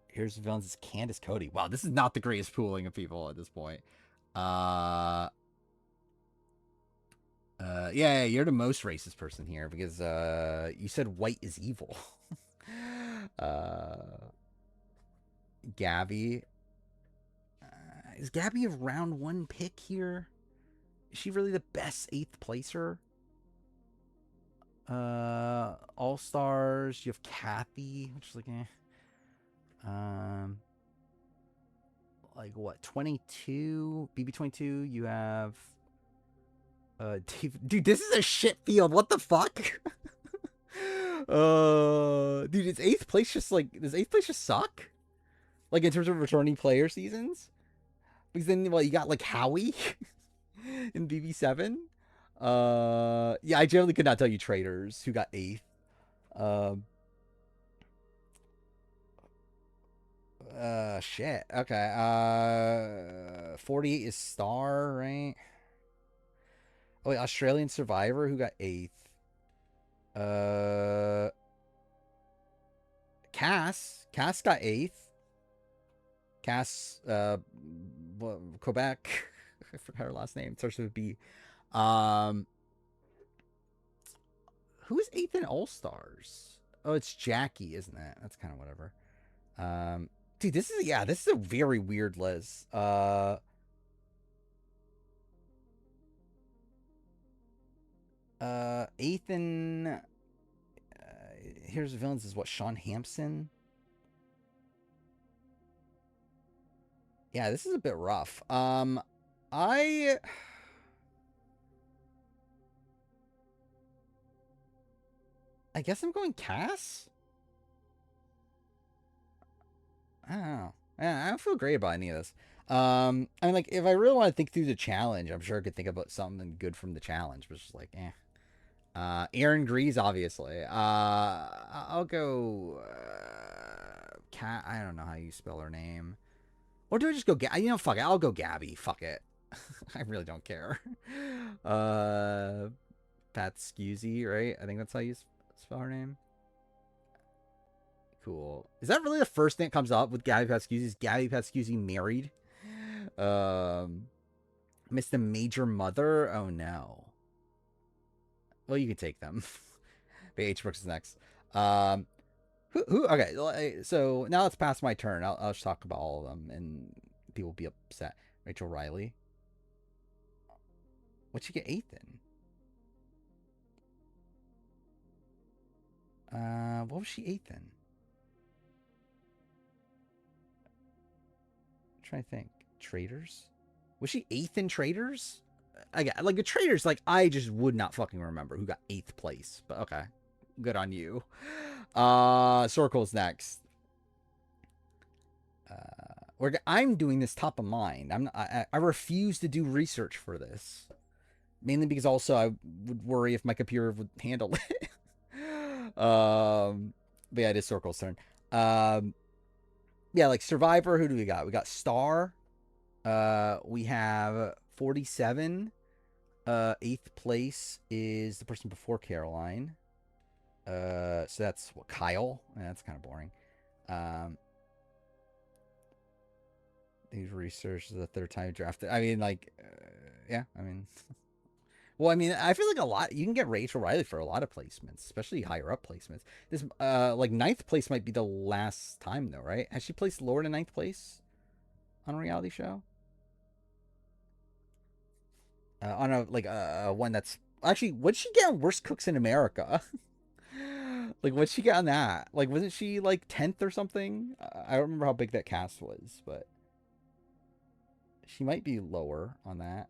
Speaker 1: Here's the villains. It's Candace Cody. Wow, this is not the greatest pooling of people at this point. Yeah, you're the most racist person here because you said white is evil. Gabby. Is Gabby a round 1 pick here? Is she really the best 8th placer? All Stars. You have Kathy, which is like, like what 22 BB22. You have dude, this is a shit field. What the fuck? Dude, is eighth place just like does eighth place just suck? Like in terms of returning player seasons? Because then, well, you got like Howie in BB7. Yeah, I generally could not tell you traders who got eighth. Um, shit. Okay. 48 is Star, right? Oh, wait, Australian Survivor who got eighth. Uh, Cass got eighth. Cass, Quebec. I forgot her last name. It starts with a B. Um, who is eighth in All Stars? Oh, it's Jackie, isn't it? That's kind of whatever. Dude, this is a very weird list. Eighth in Here's the Villains is what, Sean Hampson? Yeah, this is a bit rough. I I guess I'm going Cass. I don't know. I don't feel great about any of this. I mean, like, if I really want to think through the challenge, I'm sure I could think about something good from the challenge, but it's just like, eh. Aaron Grease, obviously. I'll go. Cat. I don't know how you spell her name. Or do I just go? Fuck it. I'll go Gabby. Fuck it. I really don't care. Pat Scusy, right? I think that's how you spell her name. Cool. Is that really the first thing that comes up with Gabby Pascuzzi? Is Gabby Pascuzzi married? Missed the Major Mother? Oh no. Well, you can take them. But H. Brooks is next. Who? Okay, so now let's pass my turn. I'll just talk about all of them, and people will be upset. Rachel Riley. What'd she get eighth in? What was she eighth in? I'm trying to think. Traders? Was she eighth in Traders? I got like the Traders. Like I just would not fucking remember who got eighth place. But okay, good on you. Circle's next. I'm doing this top of mind. I refuse to do research for this, mainly because also I would worry if my computer would handle it. But yeah, it is Circle's turn. Yeah, like Survivor. Who do we got? We got Star. We have 47. Eighth place is the person before Caroline. So that's what, Kyle. Yeah, that's kind of boring. These research is the third time drafted. I mean, like, yeah. I mean, well, I mean, I feel like you can get Rachel Riley for a lot of placements, especially higher up placements. This, like ninth place might be the last time though, right? Has she placed lower than ninth place on a reality show? On a like one that's actually, what'd she get on Worst Cooks in America? Like, what'd she get on that? Like, wasn't she like 10th or something? I don't remember how big that cast was, but she might be lower on that.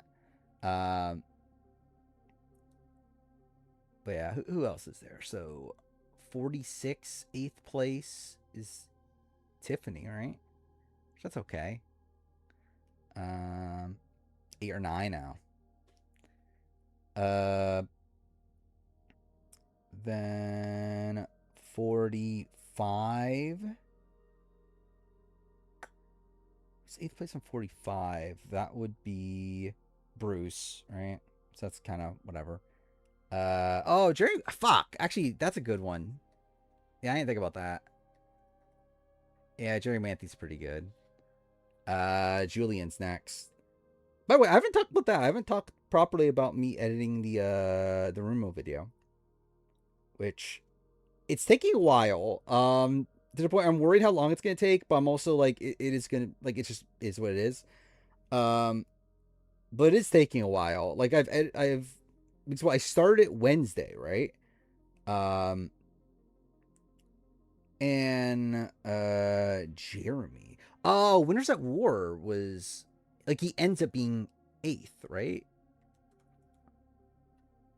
Speaker 1: But yeah, who else is there? So 46, eighth place is Tiffany, right? That's okay. 8 or 9 now. Then 45. It's eighth place on 45. That would be Bruce, right? So that's kind of whatever. Oh, Jerry. Fuck. Actually, that's a good one. Yeah, I didn't think about that. Yeah, Jerry Manthi's pretty good. Julian's next. By the way, I haven't talked about that. I haven't talked properly about me editing the Rumo video, which it's taking a while. To the point I'm worried how long it's gonna take, but I'm also like it is gonna like it just is what it is. But it's taking a while. Like because I started it Wednesday, right? And Jeremy. Oh, Winners at War was like he ends up being 8th, right?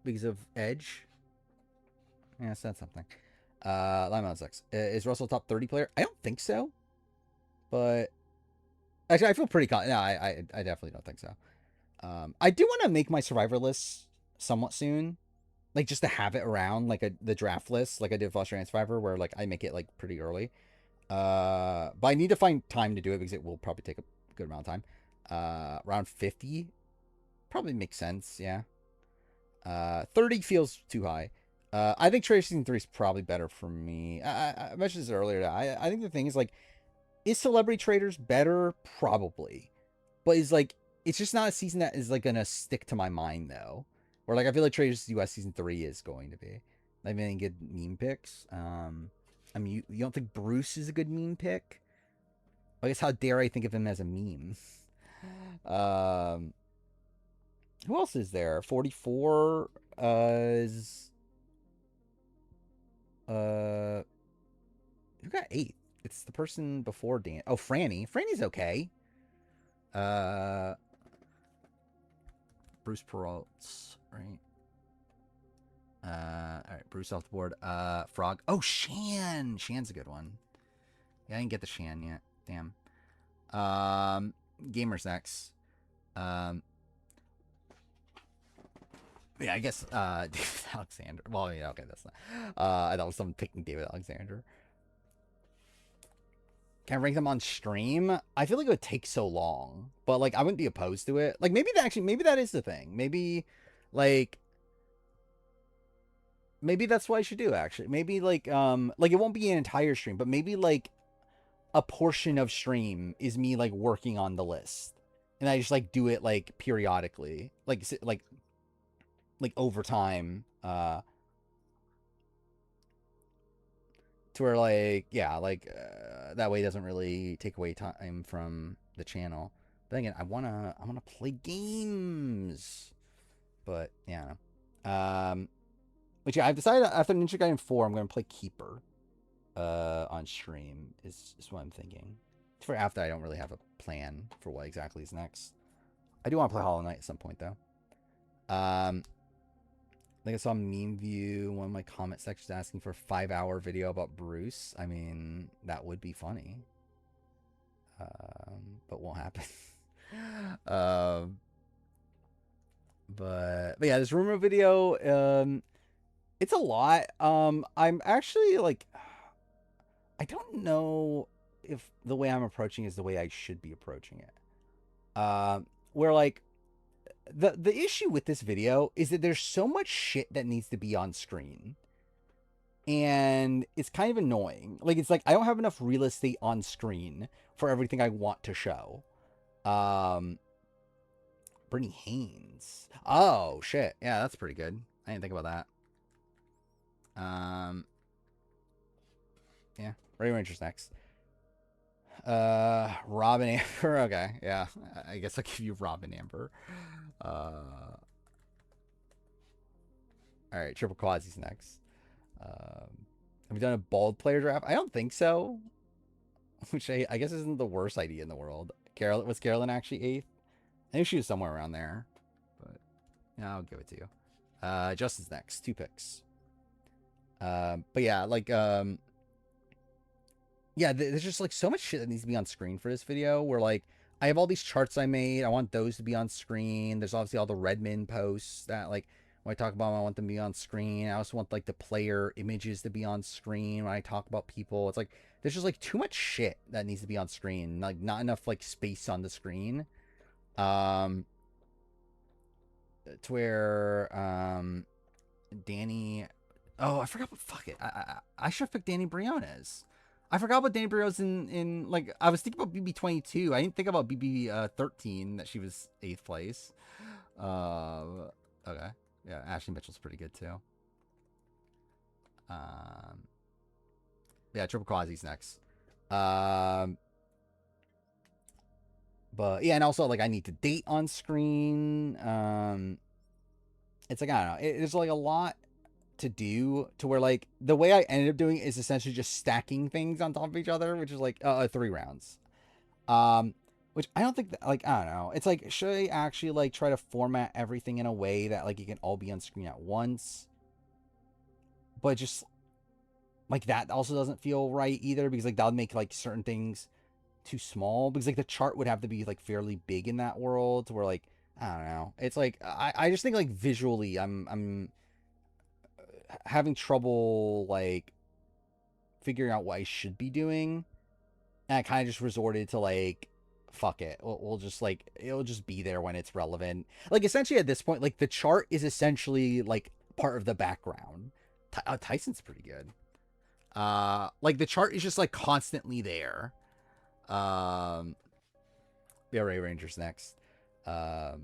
Speaker 1: Because of Edge. Yeah, that's something. Lime 6. Is Russell a top 30 player? I don't think so. But actually, I feel pretty confident. No, I definitely don't think so. I do want to make my survivor list somewhat soon, like just to have it around, like the draft list, like I did for Australian Survivor, where like I make it like pretty early. But I need to find time to do it because it will probably take a good amount of time. Around 50 probably makes sense. Yeah. 30 feels too high. I think Trader Season 3 is probably better for me. I mentioned this earlier. I think the thing is like, is Celebrity Traders better? Probably. But is like, it's just not a season that is like gonna stick to my mind though. Or like I feel like Traders US season 3 is going to be. I mean, good meme picks. I mean, you don't think Bruce is a good meme pick? I guess how dare I think of him as a meme? Um, who else is there? 44 is who got 8th? It's the person before Dan. Oh, Franny. Franny's okay. Uh, Bruce Peralt's right. All right, Bruce off the board. Frog. Oh, Shan. Shan's a good one. Yeah, I didn't get the Shan yet. Damn. Gamers next. Um, yeah, I guess David Alexander. Well, yeah, okay, that's not. I thought it was someone picking David Alexander. Can I rank them on stream? I feel like it would take so long, but like I wouldn't be opposed to it. Like maybe that is the thing. Like maybe that's what I should do. Actually, maybe like it won't be an entire stream, but maybe like a portion of stream is me like working on the list, and I just like do it like periodically, like over time. To where like yeah like that way it doesn't really take away time from the channel. But again, I wanna play games, but yeah. But yeah, I've decided after Ninja Gaiden 4 I'm gonna play Keeper on stream is what I'm thinking. For after, I don't really have a plan for what exactly is next. I do want to play Hollow Knight at some point though. I think I saw Meme View, one of my comment sections asking for a 5-hour video about Bruce. I mean, that would be funny. But won't happen. But yeah, this rumor video, it's a lot. I'm actually like, I don't know if the way I'm approaching is the way I should be approaching it. Where like the issue with this video is that there's so much shit that needs to be on screen. And it's kind of annoying. Like it's like I don't have enough real estate on screen for everything I want to show. Brittany Haynes. Oh shit. Yeah, that's pretty good. I didn't think about that. Yeah. Ray Ranger's next. Robin Amber. Okay, yeah. I guess I'll give you Robin Amber. All right, Triple Quasi's next. Have we done a bald player draft? I don't think so. Which I guess isn't the worst idea in the world. Was Carolyn actually 8th? I think she was somewhere around there. But yeah, I'll give it to you. Justin's next. 2 picks. But yeah, like yeah, there's just like so much shit that needs to be on screen for this video where like I have all these charts I made. I want those to be on screen. There's obviously all the Redmond posts that like when I talk about them, I want them to be on screen. I also want like the player images to be on screen when I talk about people. It's like there's just like too much shit that needs to be on screen. Like not enough like space on the screen. To where Danny. Oh, I forgot. Fuck it. I should have picked Danny Briones. I forgot about Danny Briones in like I was thinking about BB22. I didn't think about BB 13 that she was 8th place. Okay. Yeah, Ashley Mitchell's pretty good too. Yeah, Triple Quasi's next. But yeah, and also like I need to date on screen. It's like I don't know. There's like a lot to do to where like the way I ended up doing it is essentially just stacking things on top of each other, which is like 3 rounds. Um, which I don't think that, like, I don't know. It's like, should I actually like try to format everything in a way that like it can all be on screen at once? But just like that also doesn't feel right either, because like that would make like certain things too small, because like the chart would have to be like fairly big in that world to where like, I don't know. It's like I just think like visually I'm having trouble like figuring out what I should be doing. And I kind of just resorted to like, fuck it. We'll just like, it'll just be there when it's relevant. Like essentially at this point, like the chart is essentially like part of the background. Tyson's pretty good. Like the chart is just like constantly there. Um, yeah, Ray Ranger's next. Um,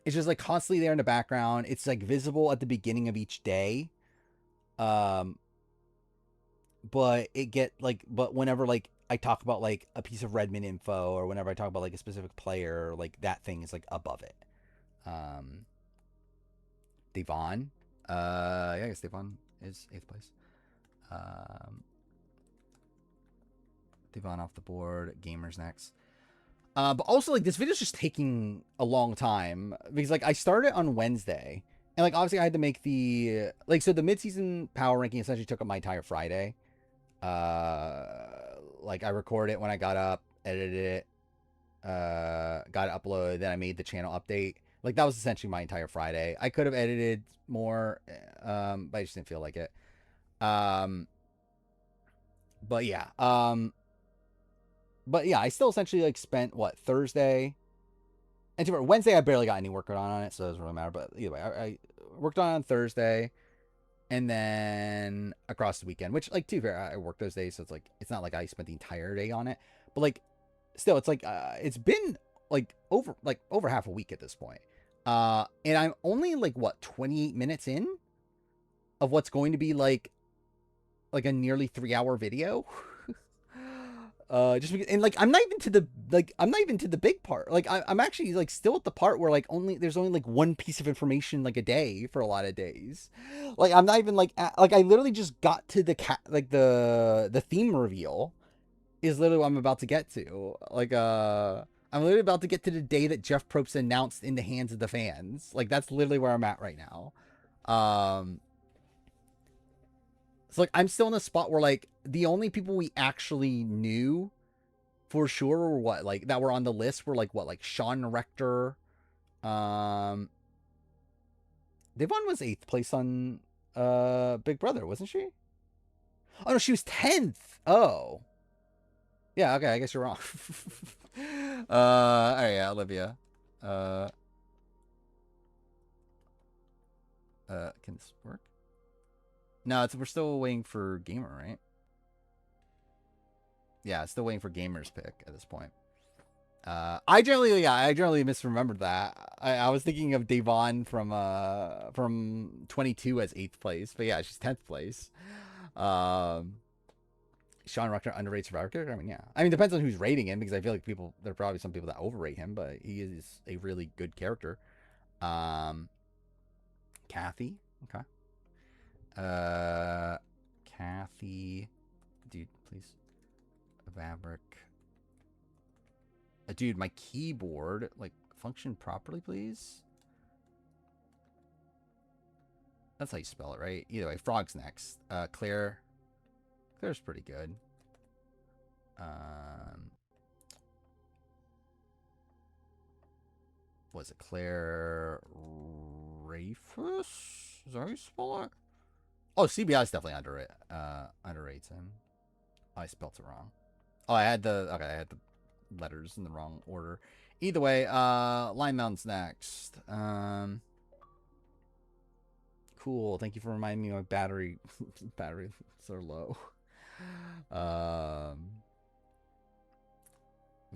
Speaker 1: it's just like constantly there in the background. It's like visible at the beginning of each day. Um, but it get like, but whenever like I talk about like a piece of Redmond info, or whenever I talk about like a specific player, like that thing is like above it. Um, Devon, yeah, I guess Devon is 8th place. Um, Devon off the board. Gamers next. But also like this video's just taking a long time, because like I started on Wednesday, and like obviously I had to make the like, so the midseason power ranking essentially took up my entire Friday. Uh, like I recorded it when I got up, edited it, got it uploaded, then I made the channel update. Like that was essentially my entire Friday. I could have edited more, but I just didn't feel like it. Um, but yeah, I still essentially like spent what, Thursday and Wednesday I barely got any work on it, so it doesn't really matter. But either way, I worked on Thursday, and then across the weekend, which like, to be fair, I worked those days, so it's like it's not like I spent the entire day on it. But like still, it's like it's been like over half a week at this point. And I'm only like what, 28 minutes in of what's going to be like a nearly 3-hour video. Just because, and like I'm not even to the big part. Like I'm actually like still at the part where like there's only like one piece of information like a day for a lot of days. Like I'm not even like like I literally just got to the like the theme reveal is literally what I'm about to get to. Like I'm literally about to get to the day that Jeff Probst announced In the Hands of the Fans. Like that's literally where I'm at right now. Um so like I'm still in a spot where like the only people we actually knew for sure were what, like that were on the list were like what, like Sean Rector. Um Devon was 8th place on Big Brother, wasn't she? Oh no, she was 10th. Oh. Yeah, okay, I guess you're wrong. All right, yeah, Olivia. Uh can this work? No, we're still waiting for Gamer, right? Yeah, still waiting for Gamer's pick at this point. I generally misremembered that. I was thinking of Devon from 22 as 8th place, but yeah, she's 10th place. Um, Sean Rucker underrates Survivor character. I mean, yeah. I mean, depends on who's rating him, because I feel like there are probably some people that overrate him, but he is a really good character. Um, Kathy, okay. Uh, Kathy, dude, please. Fabric. Dude, my keyboard, like, function properly, please. That's how you spell it, right? Either way, Frog's next. Claire. Claire's pretty good. Um, was it Claire Rafus? Is that how you spell it? Oh, CBI's definitely underrates him. Oh, I spelled it wrong. Oh, I had the letters in the wrong order. Either way, Line Mountain's next. Cool. Thank you for reminding me my batteries are low. Um,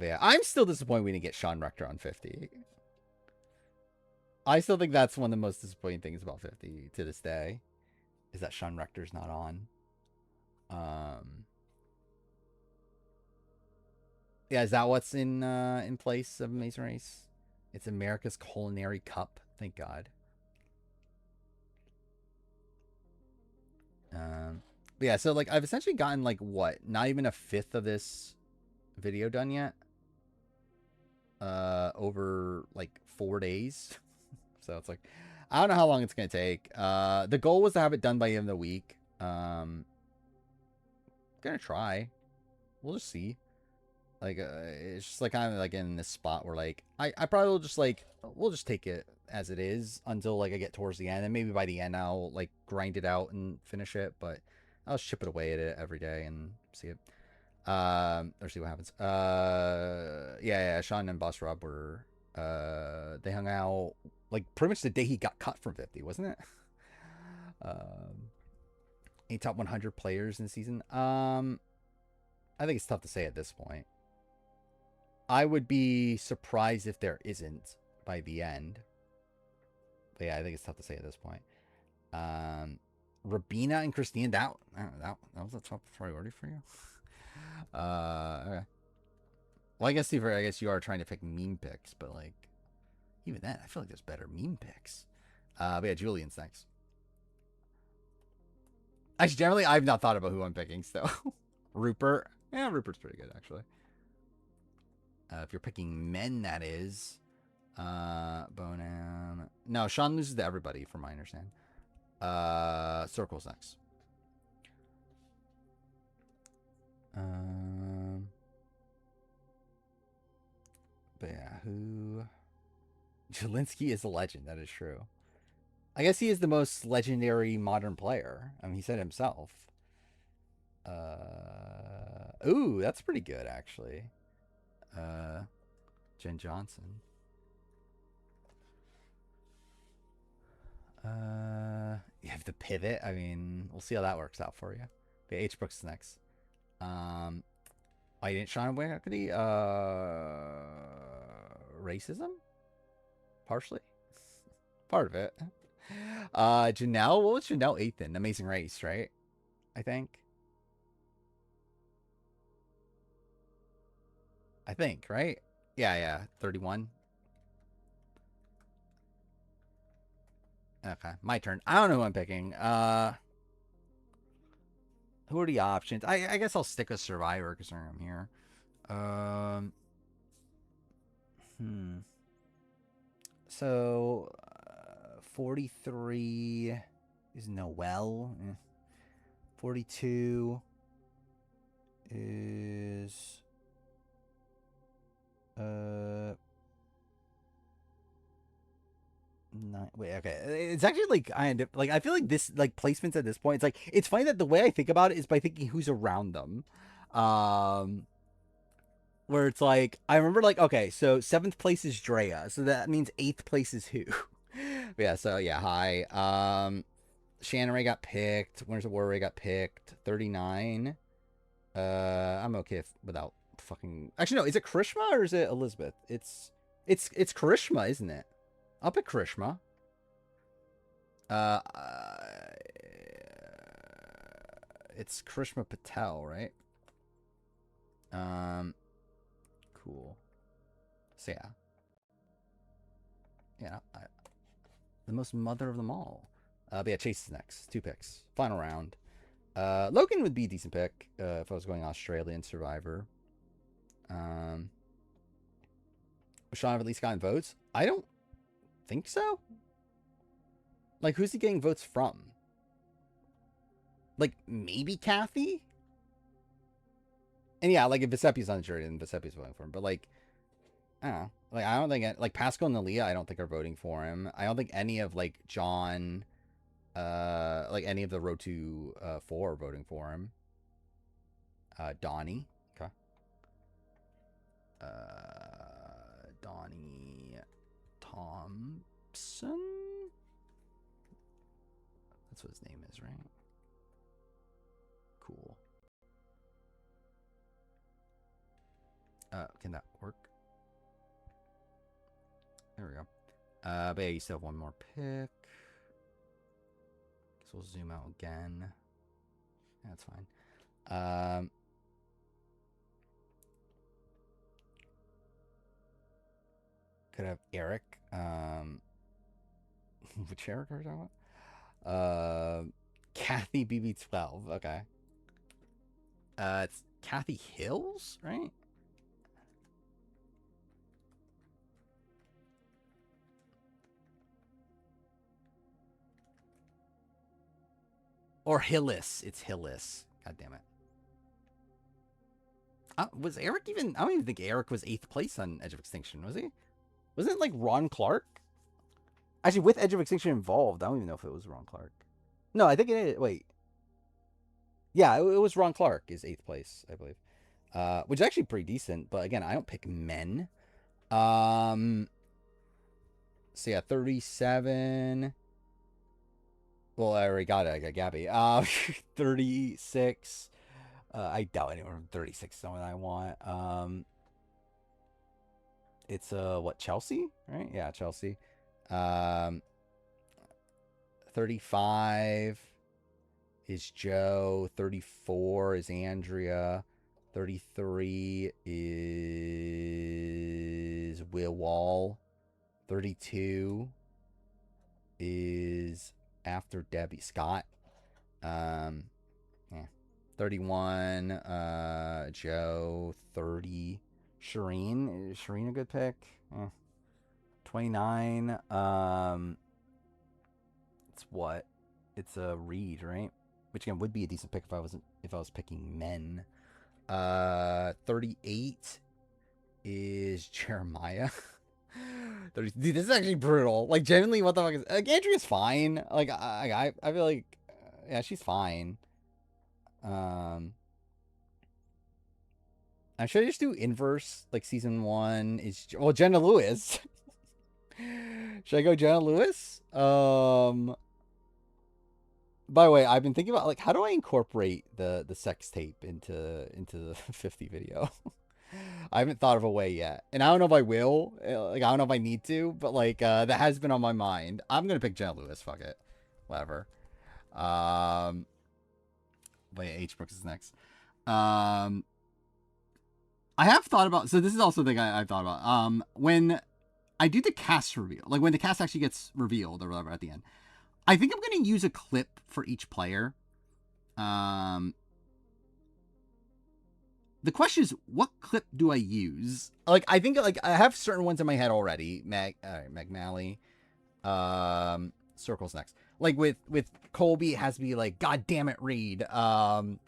Speaker 1: yeah, I'm still disappointed we didn't get Sean Rector on 50. I still think that's one of the most disappointing things about 50 to this day, is that Sean Rector's not on. Yeah, is that what's in place of Amazing Race? It's America's Culinary Cup. Thank God. Um, yeah, so like I've essentially gotten like what, not even a fifth of this video done yet. Over like 4 days. So it's like, I don't know how long it's gonna take. The goal was to have it done by the end of the week. Gonna try. We'll just see. Like, it's just like kind of like in this spot where like I probably will just like we'll just take it as it is until like I get towards the end, and maybe by the end I'll like grind it out and finish it. But I'll chip it away at it every day and see it. Or see what happens. Yeah. Sean and Boss Rob were they hung out like pretty much the day he got cut from 50, wasn't it? Um, Any top 100 players in the season. I think it's tough to say at this point. I would be surprised if there isn't by the end. But yeah, I think it's tough to say at this point. Rabina and Christine, that was a top priority for you. Okay. Well, I guess you are trying to pick meme picks, but like even then, I feel like there's better meme picks. But yeah, Julian's next. Actually, generally, I've not thought about who I'm picking. So, Rupert. Yeah, Rupert's pretty good actually. If you're picking men, that is. Bonham. No, Sean loses to everybody, from my understanding. Circle's next. But yeah, who? Jelinski is a legend. That is true. I guess he is the most legendary modern player. I mean, he said himself. Ooh, that's pretty good actually. Jen Johnson. You have to pivot. I mean, we'll see how that works out for you. The H Brooks is next. I didn't Sean away equity. Racism, partially, part of it. Janelle, what was Janelle 8th in? Amazing Race, right? I think, right? Yeah, 31. Okay, my turn. I don't know who I'm picking. Who are the options? I guess I'll stick with Survivor because I'm here. So 43 is Noel. 42 is wait, okay. It's actually like I feel like this like placements at this point. It's like it's funny that the way I think about it is by thinking who's around them. Where it's like I remember like okay, so 7th place is Drea, so that means 8th place is who? Yeah, so yeah, hi. Shannon Ray got picked. Winners of War Ray got picked. 39. I'm okay without fucking. Actually, no. Is it Karishma or is it Elizabeth? It's Karishma, isn't it? I'll pick Karishma. It's Karishma Patel, right? Cool. So yeah, the most mother of them all. But yeah, Chase is next. 2 picks. Final round. Logan would be a decent pick if I was going Australian Survivor. Sean have at least gotten votes? I don't think so. Like, who's he getting votes from? Like, maybe Kathy? And yeah, like, if Viseppi's on the jury, then Viseppi's voting for him. But, like, I don't know. Like, I don't think, like, Pascal and Nalia, I don't think are voting for him. I don't think any of, like, John, like, any of the Road to 4 are voting for him. Donnie. Okay. Donnie Thompson? That's what his name is, right? Cool. Can that work? There we go. But yeah, you still have one more pick. So we'll zoom out again. Yeah, that's fine. Could have Eric. Which Eric are we talking about? Kathy BB12. Okay. It's Kathy Hills, right? Or Hillis. It's Hillis. God damn it. Was Eric even... I don't even think Eric was 8th place on Edge of Extinction, was he? Wasn't it like Ron Clark? Actually, with Edge of Extinction involved, I don't even know if it was Ron Clark. No, I think it is. Wait. Yeah, it was Ron Clark is 8th place, I believe. Which is actually pretty decent. But again, I don't pick men. So yeah, 37. Well, I already got it. I got Gabby. 36. I doubt anyone from 36 is someone I want. It's what, Chelsea, right? Yeah, Chelsea. 35 is Joe. 34 is Andrea. 33 is Will Wall. 32 is after Debbie Scott. Yeah. 31 Joe. 30 Shireen. Is Shireen a good pick? 29 it's what? It's a Reed, right? Which again would be a decent pick if I was picking men. 38 is Jeremiah. 30, dude, this is actually brutal. Like, genuinely, what the fuck is... Like, Andrea's fine. Like, I feel like... yeah, she's fine. Should I just do inverse? Like, season 1 is... Well, Jenna Lewis. Should I go Jenna Lewis? By the way, I've been thinking about, like, how do I incorporate the sex tape into the 50 video? I haven't thought of a way yet. And I don't know if I will. Like, I don't know if I need to. But, like, that has been on my mind. I'm going to pick Jenna Lewis. Fuck it. Whatever. But yeah, H. Brooks is next. I have thought about... So this is also the thing I've thought about. When I do the cast reveal, like when the cast actually gets revealed or whatever at the end, I think I'm going to use a clip for each player. The question is, what clip do I use? Like, I think, like, I have certain ones in my head already. Meg Malley. Circle's next. Like, with Colby, it has to be, like, God damn it, Reed. And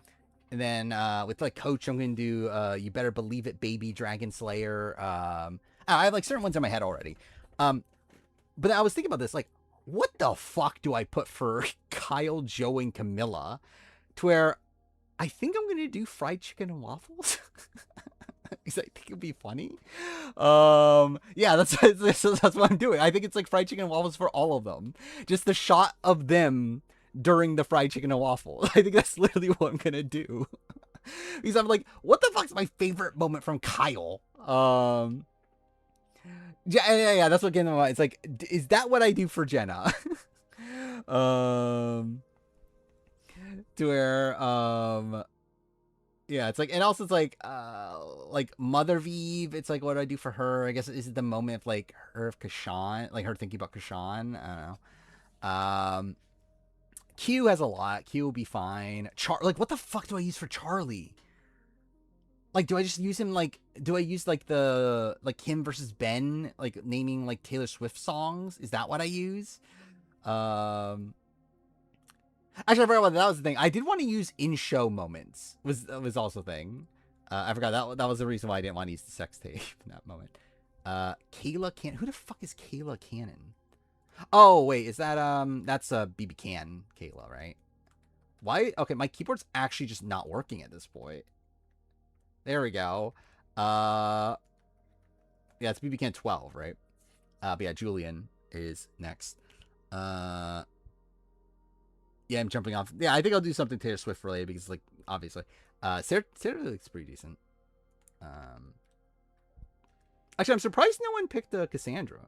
Speaker 1: then, with, like, Coach, I'm going to do, You Better Believe It, Baby, Dragon Slayer. I have, like, certain ones in my head already. But I was thinking about this, like, what the fuck do I put for Kyle, Joe, and Camilla? To where I think I'm going to do fried chicken and waffles. Because I think it'd be funny. Yeah, that's what I'm doing. I think it's like fried chicken and waffles for all of them. Just the shot of them during the fried chicken and waffles. I think that's literally what I'm going to do. Because I'm like, what the fuck's my favorite moment from Kyle? Yeah, that's what came to mind. It's like, is that what I do for Jenna? To where, yeah, it's like, and also it's like Mother Vive, it's like, what do I do for her? I guess, is it the moment of, like, her of Kashan, like her thinking about Kashan? I don't know. Q has a lot. Q will be fine. Like, what the fuck do I use for Charlie? Like, do I just use him, like, do I use, like, the, like, him versus Ben, like, naming, like, Taylor Swift songs? Is that what I use? Actually, I forgot what that was the thing. I did want to use in-show moments. Was also a thing. I forgot that was the reason why I didn't want to use the sex tape in that moment. Kayla Cannon. Who the fuck is Kayla Cannon? Oh, wait, is that, that's BB Can Kayla, right? Why? Okay, my keyboard's actually just not working at this point. There we go. Yeah, it's BB Can 12, right? But yeah, Julian is next. Yeah, I'm jumping off. Yeah, I think I'll do something Taylor Swift related because, like, obviously. Sarah looks pretty decent. Actually, I'm surprised no one picked Cassandra.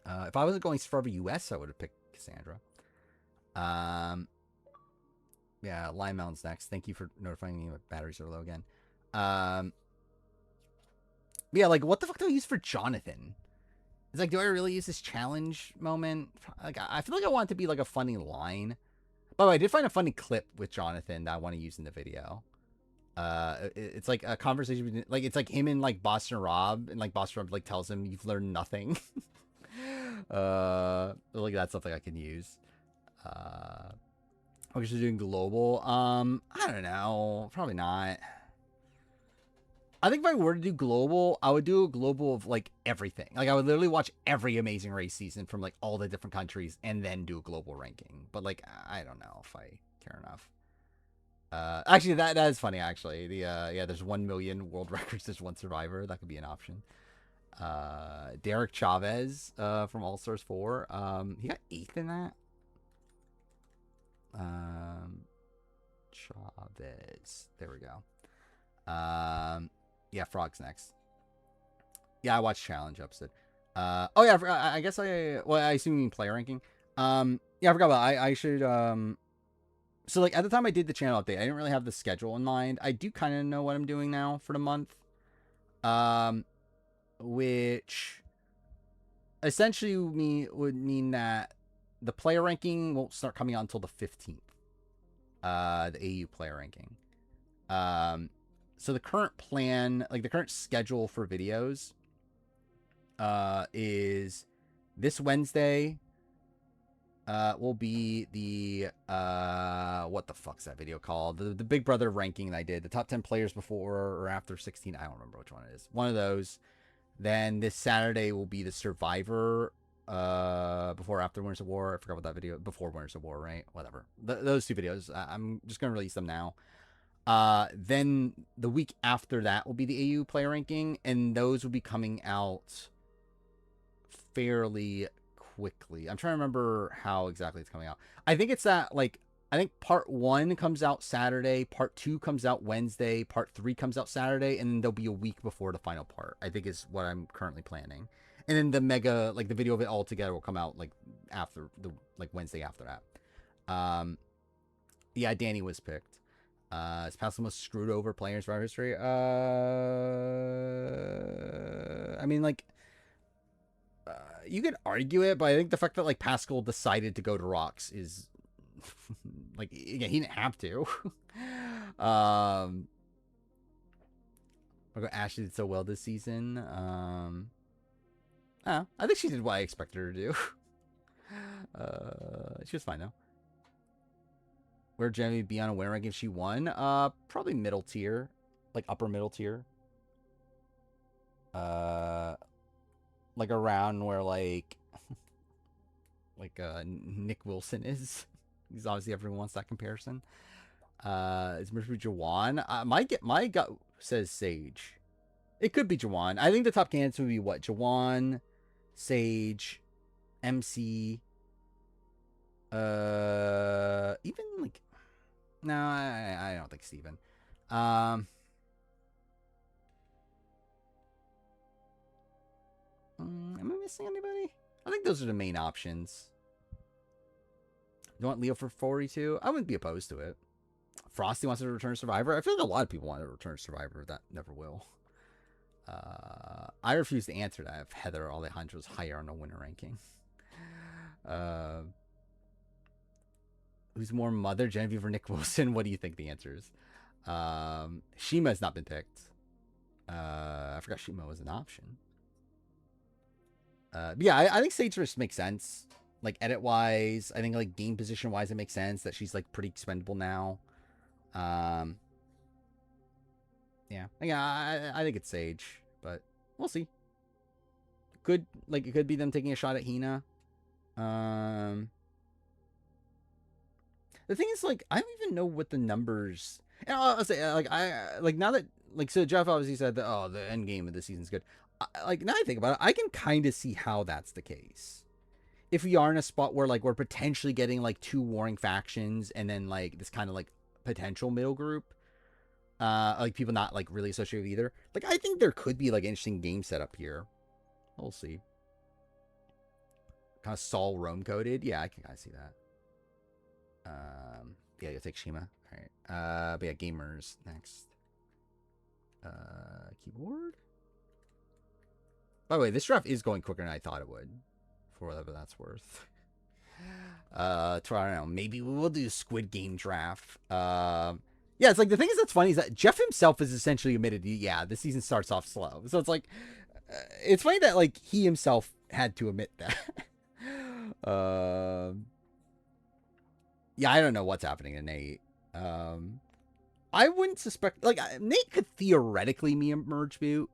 Speaker 1: If I wasn't going Forever US, I would have picked Cassandra. Yeah, Lime Mountain's next. Thank you for notifying me when batteries are low again. Yeah, like, what the fuck do I use for Jonathan? It's like, do I really use this challenge moment? Like, I feel like I want it to be, like, a funny line. By the way, I did find a funny clip with Jonathan that I want to use in the video. It's like a conversation between, like, it's like him and, like, Boston Rob, and, like, Boston Rob, like, tells him, you've learned nothing. Like that's something I can use. I was just doing global. I don't know. Probably not. I think if I were to do global, I would do a global of like everything. Like I would literally watch every Amazing Race season from like all the different countries and then do a global ranking. But like I don't know if I care enough. Actually, that is funny. Actually, yeah, there's 1 million world records. There's one survivor. That could be an option. Derek Chavez from All Stars 4. He got 8th in that. Chavez. There we go. Yeah, Frog's next. Yeah, I watched Challenge episode. Oh yeah, I guess I assume you mean player ranking. Yeah, I forgot about I should so like at the time I did the channel update, I didn't really have the schedule in mind. I do kind of know what I'm doing now for the month. Which essentially would mean that the player ranking won't start coming out until the 15th. The AU player ranking. So the current plan, like the current schedule for videos, is this Wednesday. Will be the what the fuck's that video called? The Big Brother ranking that I did. The top 10 players before or after 16. I don't remember which one it is. One of those. Then this Saturday will be the Survivor before after Winners of War. I forgot what that video before Winners of War, right? Whatever. Those two videos. I'm just gonna release them now. Then the week after that will be the AU player ranking, and those will be coming out fairly quickly. I'm trying to remember how exactly it's coming out. I think it's that like I think part 1 comes out Saturday, part 2 comes out Wednesday, part 3 comes out Saturday, and then there'll be a week before the final part. I think is what I'm currently planning. And then the mega like the video of it all together will come out like after the like Wednesday after that. Yeah, Danny was picked. Is past the most screwed over players in our history? I mean, like, you could argue it, but I think the fact that like Pascal decided to go to Rocks is like, again, he didn't have to. Ashley did so well this season. I think she did what I expected her to do. She was fine though. Where Jenny be on a win rank if she won? Probably middle tier, like upper middle tier. Like around where like Nick Wilson is. He's obviously everyone wants that comparison. Is Mr. Jawan? My gut says Sage. It could be Jawan. I think the top candidates would be what? Jawan, Sage, MC. Even like, no, I don't think Steven. Am I missing anybody? I think those are the main options. You want Leo for 42? I wouldn't be opposed to it. Frosty wants to return Survivor. I feel like a lot of people want to return Survivor. That never will. I refuse to answer that if Heather Alejandro's higher on the winner ranking. Who's more mother, Genevieve or Nick Wilson? What do you think the answer is? Shima has not been picked. I forgot Shima was an option. Yeah, I think Sage just makes sense. Like edit wise, I think like game position wise, it makes sense that she's like pretty expendable now. Yeah, I think it's Sage, but we'll see. Could like it could be them taking a shot at Hina. The thing is, like, I don't even know what the numbers. And I'll say, like, now that, like, so Jeff obviously said that, oh, the end game of the season's good. Like, now I think about it, I can kind of see how that's the case. If we are in a spot where, like, we're potentially getting, like, 2 warring factions and then, like, this kind of, like, potential middle group, like, people not, like, really associated with either. Like, I think there could be, like, an interesting game setup here. We'll see. Kind of Saul Rome coded. Yeah, I can kind of see that. Yeah, you'll take Shima. All right. But yeah, gamers next. Keyboard. By the way, this draft is going quicker than I thought it would, for whatever that's worth. I don't know. Maybe we will do Squid Game draft. Yeah, it's like the thing is that's funny is that Jeff himself has essentially admitted, yeah, the season starts off slow. So it's like, it's funny that like he himself had to admit that. Yeah, I don't know what's happening to Nate. Um, I wouldn't suspect like Nate could theoretically be a merge boot,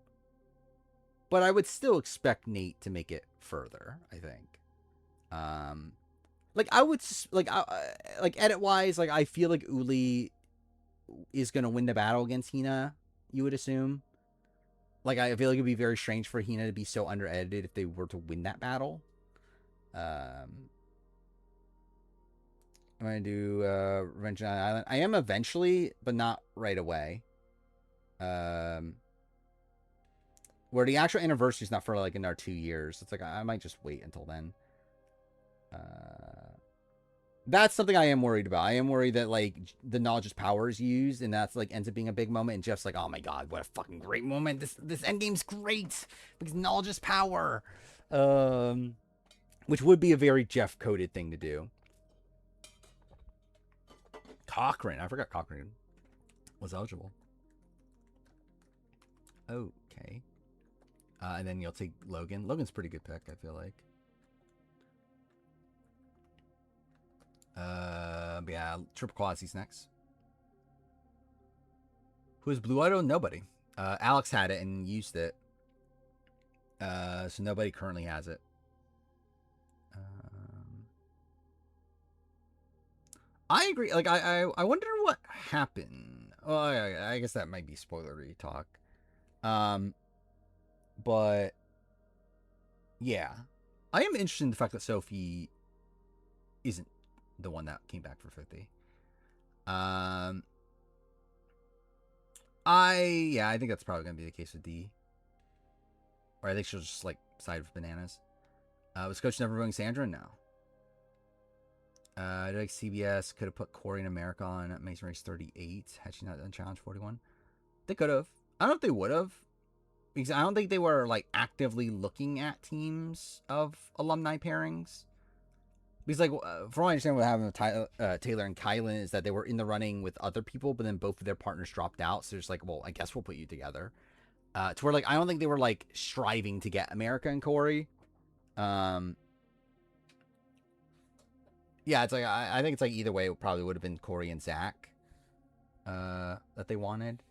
Speaker 1: but I would still expect Nate to make it further. I think. Um, like I would like edit wise, like I feel like Uli is gonna win the battle against Hina. You would assume. Like I feel like it'd be very strange for Hina to be so under edited if they were to win that battle. I'm gonna do Revenge on Island. I am eventually, but not right away. Um, where the actual anniversary is not for like another 2 years. It's like I might just wait until then. That's something I am worried about. I am worried that like the knowledge is power is used, and that's like ends up being a big moment. And Jeff's like, "Oh my god, what a fucking great moment! This endgame's great because knowledge is power," which would be a very Jeff coded thing to do. Cochrane, I forgot Cochrane was eligible. Okay, and then you'll take Logan. Logan's a pretty good pick, I feel like. But yeah, Triple Quasi's next. Who's Blue Idol? Nobody. Alex had it and used it. So nobody currently has it. I agree. Like I wonder what happened. Well, I guess that might be spoilery talk. But yeah, I am interested in the fact that Sophie isn't the one that came back for 50. I think that's probably gonna be the case with D. Or I think she'll just like side with bananas. Was Coach never voting Sandra? No. I like CBS could have put Corey in America on Amazing Race 38 had she not done Challenge 41. They could have. I don't know if they would have. Because I don't think they were like actively looking at teams of alumni pairings. Because like from what I understand, what happened with Taylor and Kylan is that they were in the running with other people, but then both of their partners dropped out. So it's like, well, I guess we'll put you together. To where like I don't think they were like striving to get America and Corey. Yeah, it's like I think it's like either way, it probably would have been Corey and Zach that they wanted.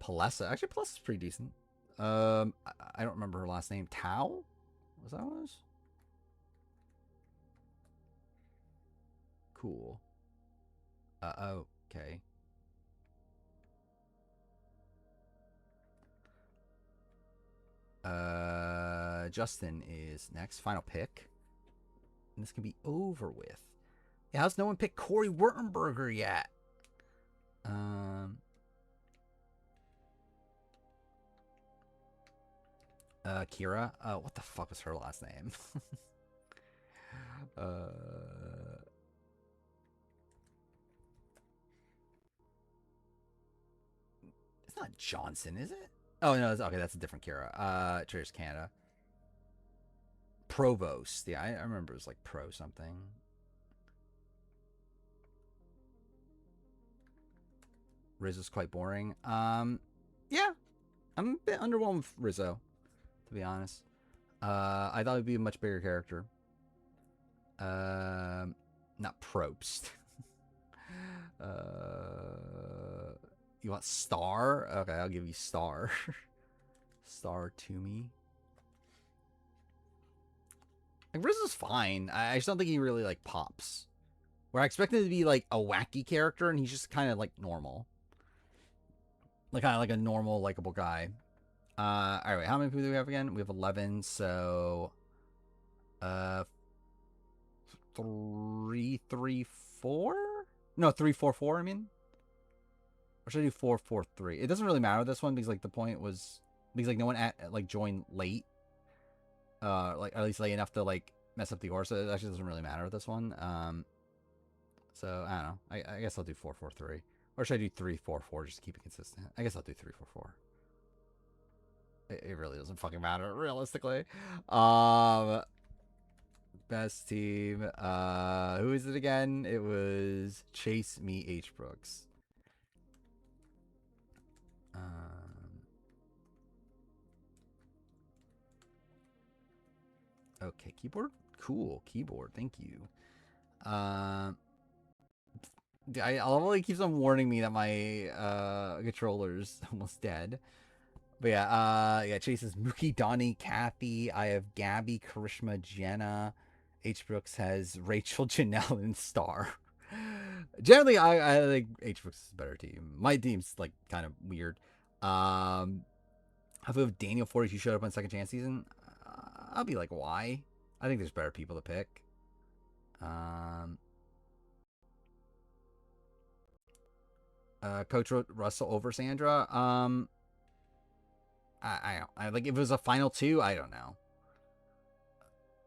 Speaker 1: Palessa, actually, Palessa's pretty decent. I don't remember her last name. Tao, was that what it was? Cool. Okay. Justin is next. Final pick. And this can be over with. Yeah, how's no one picked Corey Wurtenberger yet? Kira. What the fuck was her last name? It's not Johnson, is it? Oh no, okay, that's a different Kira. Traders Canada. Provost. Yeah, I remember it was like Pro something. Rizzo's quite boring. Yeah, I'm a bit underwhelmed with Rizzo, to be honest. I thought he'd be a much bigger character. Not Probst. You want Star? Okay, I'll give you Star. Star to me. Like Rizzo's fine. I just don't think he really like pops. Where I expect him to be like a wacky character, and he's just kind of like normal. Like kind of like a normal, likable guy. All right, how many people do we have again? We have 11. So, 3-3-4? No, 3-4-4. I mean, or should I do 4-4-3? It doesn't really matter this one because like the point was because like no one like joined late. Like at least late enough to like mess up the order. So it actually doesn't really matter with this one. So I don't know. I guess I'll do 4-4-3. Or should I do 3-4-4 just to keep it consistent? I guess I'll do 3-4-4. It really doesn't fucking matter, realistically. Best team. Who is it again? It was Chase Me H Brooks. Okay, keyboard. Cool keyboard. Thank you. Um, I only keeps on warning me that my controller's almost dead. But yeah, yeah. Chase is Mookie, Donnie, Kathy. I have Gabby, Karishma, Jenna. H. Brooks has Rachel, Janelle, and Star. Generally, I think H. Brooks is a better team. My team's like kind of weird. If Daniel 42 showed up on Second Chance season, I'll be like, why? I think there's better people to pick. Um, Coach Russell over Sandra. I don't. Like if it was a final two, I don't know.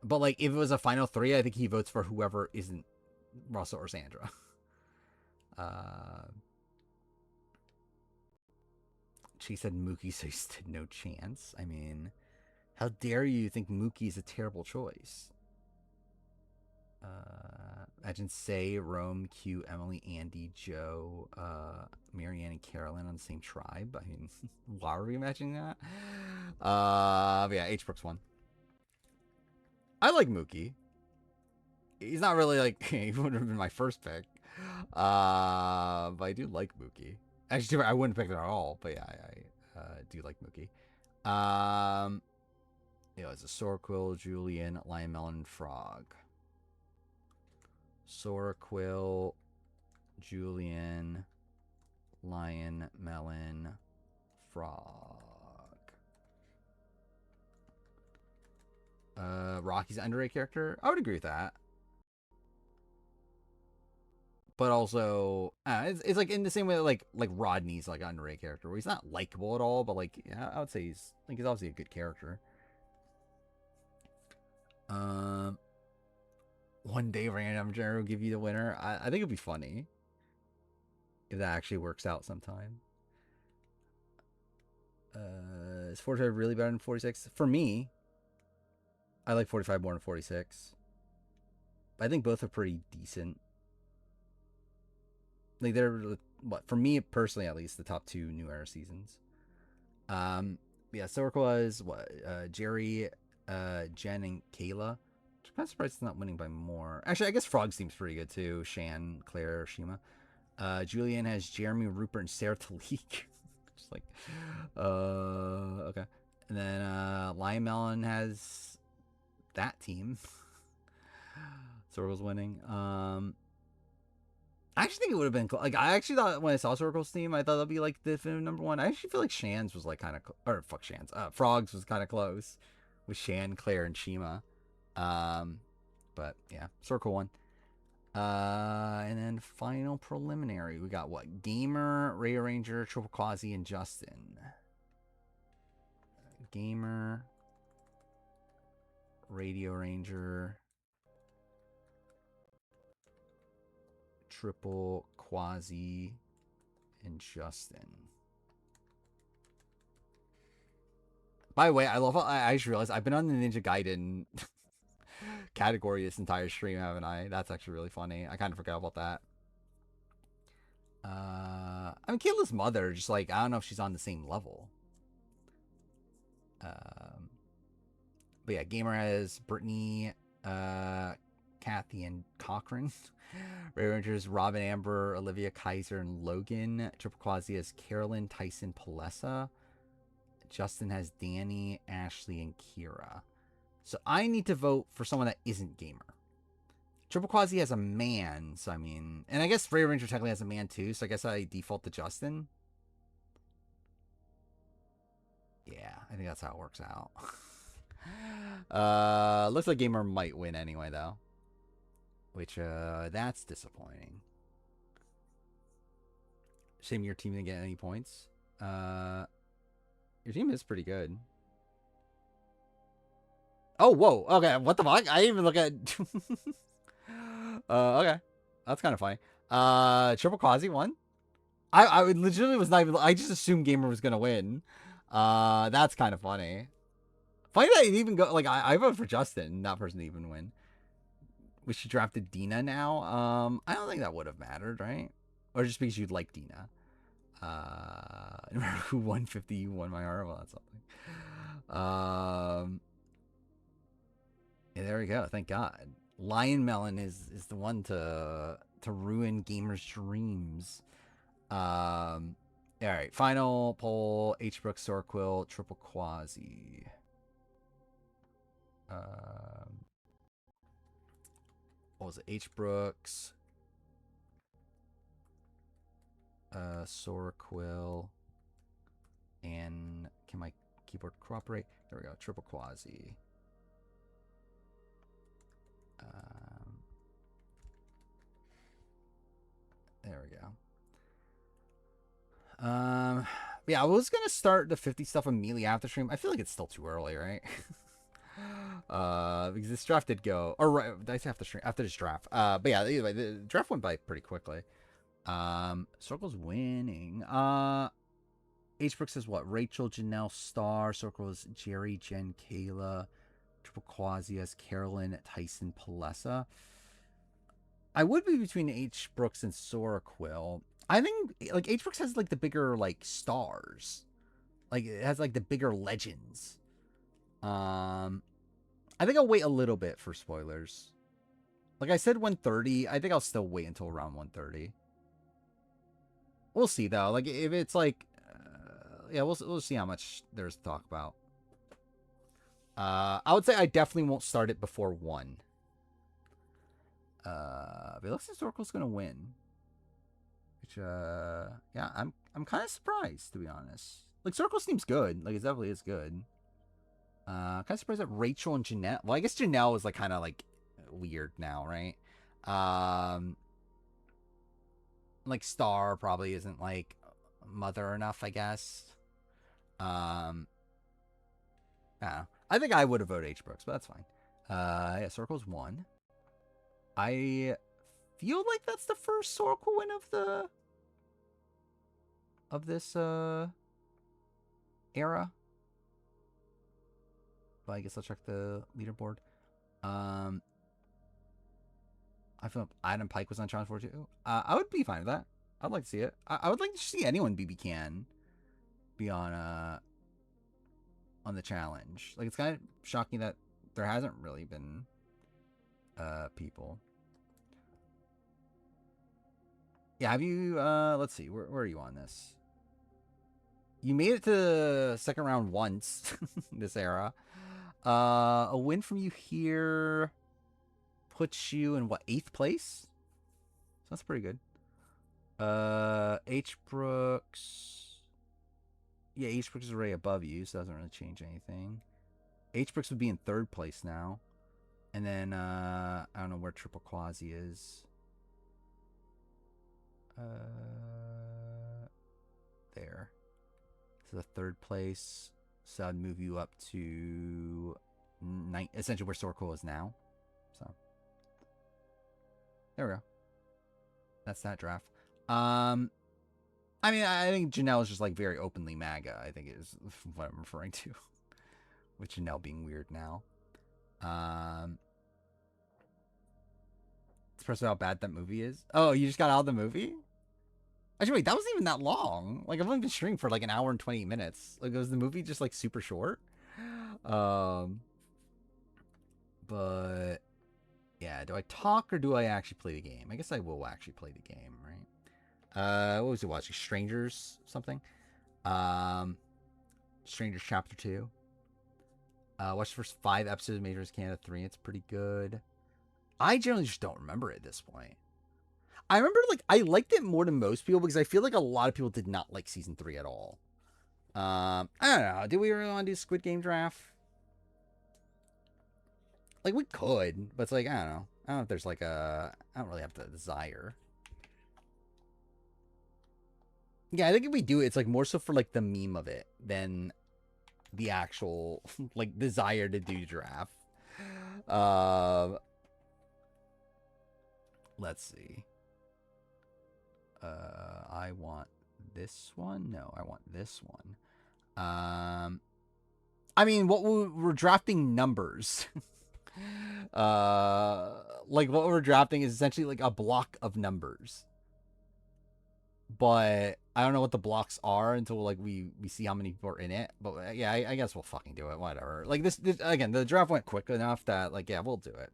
Speaker 1: But like if it was a final three, I think he votes for whoever isn't Russell or Sandra. Uh, she said Mookie, so he stood no chance. I mean, how dare you think Mookie is a terrible choice? Imagine Say, Rome, Q, Emily, Andy, Joe, Marianne, and Carolyn on the same tribe. I mean, why are we imagining that? But yeah, H. Brooks won. I like Mookie. He's not really like he would have been my first pick. But I do like Mookie. Actually, I wouldn't pick it at all. But yeah, I do like Mookie. It's a Sorquill, Julian, Lion Melon, Frog. Sorquill, Julian, Lion, Melon, Frog. Rocky's an underrated character. I would agree with that. But also, it's like in the same way that like Rodney's like an underrated character, where he's not likable at all, but like yeah, I would say he's obviously a good character. Um, one day random generator will give you the winner. I think it'd be funny if that actually works out sometime. Is 45 really better than 46? For me, I like 45 more than 46. I think both are pretty decent. Like they're what for me personally at least the top two New Era seasons. Yeah, Circle was what Jerry, Jen, and Kayla. I'm kind of surprised it's not winning by more. Actually, I guess Frog seems pretty good too. Shan, Claire, Shima. Julian has Jeremy, Rupert, and Sarah Talik. Just like, okay. And then Lion Melon has that team. Circle's winning. I actually think it would have been like I actually thought when I saw Circle's team, I thought that'd be like the definitive number one. I actually feel like Shan's was like kind of or fuck Shan's. Frogs was kind of close with Shan, Claire, and Shima. But yeah, Circle one. And then final preliminary, we got what? Gamer, Ray Ranger, Triple Quasi, and Justin. Gamer, Radio Ranger, Triple Quasi, and Justin. By the way, I love how I just realized I've been on the Ninja Gaiden category this entire stream, haven't I? That's actually really funny. I kind of forgot about that. I mean, Kayla's mother, just like, I don't know if she's on the same level. But yeah, Gamer has Brittany, Kathy, and Cochran. Ray Rangers, Robin, Amber, Olivia, Kaiser, and Logan. Triple Quasi has Carolyn, Tyson, Palessa. Justin has Danny, Ashley, and Kira. So I need to vote for someone that isn't Gamer. Triple Quasi has a man, so I mean, and I guess Ray Ranger technically has a man too, so I guess I default to Justin. Yeah, I think that's how it works out. Looks like Gamer might win anyway, though. Which, that's disappointing. Shame your team didn't get any points. Your team is pretty good. Oh, whoa. Okay, what the fuck? I didn't even look at... okay. That's kind of funny. Triple Quasi won. I legitimately was not even... I just assumed Gamer was going to win. That's kind of funny. Funny that it even go... Like, I voted for Justin. That person to even win. Wish you drafted Dina now. I don't think that would have mattered, right? Or just because you'd like Dina. No matter who won 50, you won my heart. Well, that's something. Yeah, there we go. Thank God. Lion Melon is the one to ruin gamers' dreams. All right. Final poll: H. Brooks, Sorquill, Triple Quasi. Um, what was it? H. Brooks, Sorquill, and can my keyboard cooperate? There we go. Triple Quasi. Um, there we go. Yeah, I was gonna start the 50 stuff immediately after stream. I feel like it's still too early, right? Because this draft did go, or right, I say after stream after this draft. But yeah, either way, the draft went by pretty quickly. Circle's winning. H Brooks says what? Rachel, Janelle, Star. Circle's Jerry, Jen, Kayla. Triple Quasi as Carolyn, Tyson, Palessa. I would be between H Brooks and Sora Quill. I think like H Brooks has like the bigger like stars. Like it has like the bigger legends. I think I'll wait a little bit for spoilers. Like I said 130, I think I'll still wait until around 130. We'll see though. Like if it's like yeah, we'll see how much there's to talk about. I would say I definitely won't start it before 1. But it looks like Zorkel's gonna win. Which yeah, I'm kind of surprised to be honest. Like Circle seems good. Like it definitely is good. Kind of surprised that Rachel and Jeanette. Well, I guess Janelle is like kind of like weird now, right? Like Star probably isn't like mother enough, I guess. I think I would have voted H Brooks, but that's fine. Yeah, Circle's 1. I feel like that's the first Circle win of this era. But I guess I'll check the leaderboard. I feel like Adam Pike was on Challenge 4 too. I would be fine with that. I'd like to see it. I would like to see anyone BB can be on the challenge. Like it's kind of shocking that there hasn't really been people. Yeah, have you let's see, where are you on this? You made it to the second round once this era. A win from you here puts you in what, 8th place? So that's pretty good. H Brooks. Yeah, H Brooks is already above you, so it doesn't really change anything. H Brooks would be in 3rd place now. And then I don't know where Triple Quasi is. There. So the 3rd place. So I'd move you up to essentially where Sorko is now. So there we go. That's that draft. I mean, I think Janelle is just like very openly MAGA. I think is what I'm referring to, with Janelle being weird now. Express how bad that movie is. Oh, you just got out of the movie? Actually, wait, that wasn't even that long. Like I've only been streaming for like an hour and 20 minutes. Like was the movie just like super short? But yeah, do I talk or do I actually play the game? I guess I will actually play the game, right? What was it watching? Strangers something? Strangers Chapter 2. Watched the first 5 episodes of Majors Canada 3. It's pretty good. I generally just don't remember it at this point. I remember like I liked it more than most people because I feel like a lot of people did not like season 3 at all. I don't know. Do we really want to do Squid Game draft? Like we could, but it's like I don't know. I don't know if there's like I don't really have the desire. Yeah, I think if we do it, it's like more so for like the meme of it than the actual like desire to do draft. Let's see. I want this one. No, I want this one. I mean, we're drafting numbers. Like what we're drafting is essentially like a block of numbers. but I don't know what the blocks are until like we see how many people are in it. But yeah, I guess we'll fucking do it. Whatever. Like this again, the draft went quick enough that like yeah, we'll do it.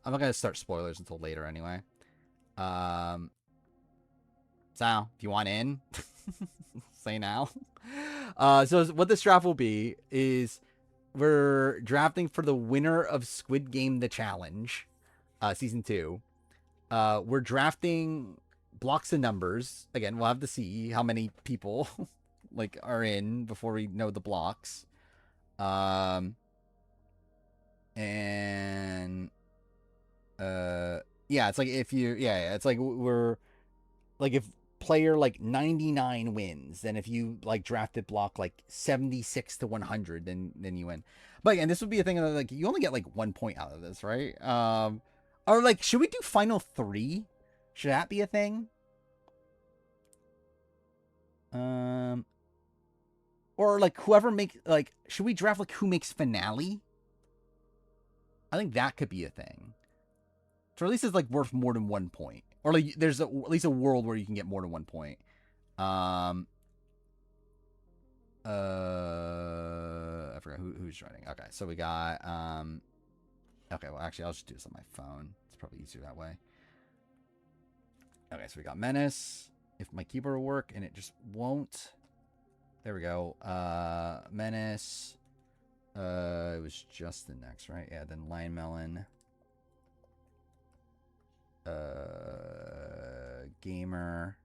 Speaker 1: I'm not gonna start spoilers until later anyway. Um, so if you want in, say now. So what this draft will be is we're drafting for the winner of Squid Game: The Challenge, season 2. We're drafting blocks of numbers. Again, we'll have to see how many people like are in before we know the blocks. Um, and yeah, it's like if you it's like we're like if player like 99 wins, then if you like drafted block like 76 to 100, then you win. But again, this would be a thing of like you only get like 1 point out of this, right? Or like should we do final 3? Should that be a thing? Or like whoever make like should we draft like who makes finale? I think that could be a thing. So at least it's like worth more than 1 point. Or like there's at least a world where you can get more than 1 point. I forgot who's joining. Okay, so we got okay, well actually I'll just do this on my phone. It's probably easier that way. Okay, so we got Menace. If my keyboard will work and it just won't. There we go. Menace. It was Justin next, right? Yeah, then Lion Melon. Gamer.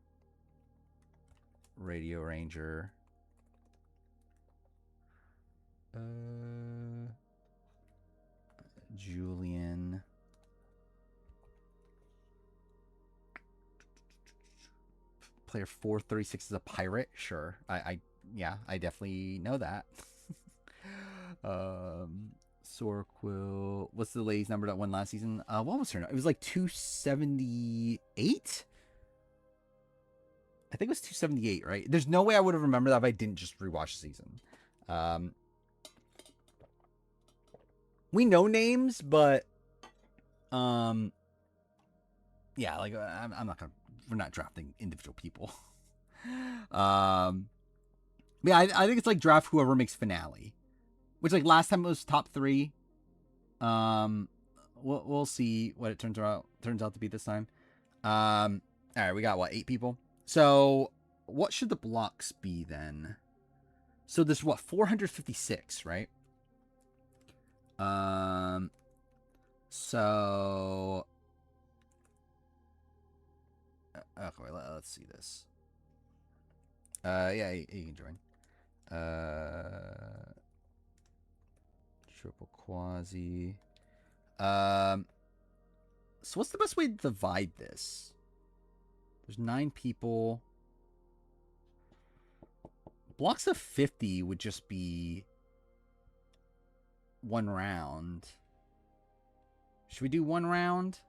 Speaker 1: Radio Ranger. Julian. Player 436 is a pirate. Sure. Yeah, I definitely know that. Sorquill. What's the lady's number that won last season? What was her number? It was like 278? I think it was 278, right? There's no way I would have remembered that if I didn't just rewatch the season. We know names, but yeah, like I'm not gonna. We're not drafting individual people. Yeah, I think it's like draft whoever makes finale, which like last time it was top 3. We'll see what it turns out to be this time. All right, we got what 8 people. So what should the blocks be then? So there's what 456, right? So okay, let's see this. Yeah, you can join. Triple quasi. So what's the best way to divide this? There's 9 people. Blocks of 50 would just be 1 round. Should we do 1 round?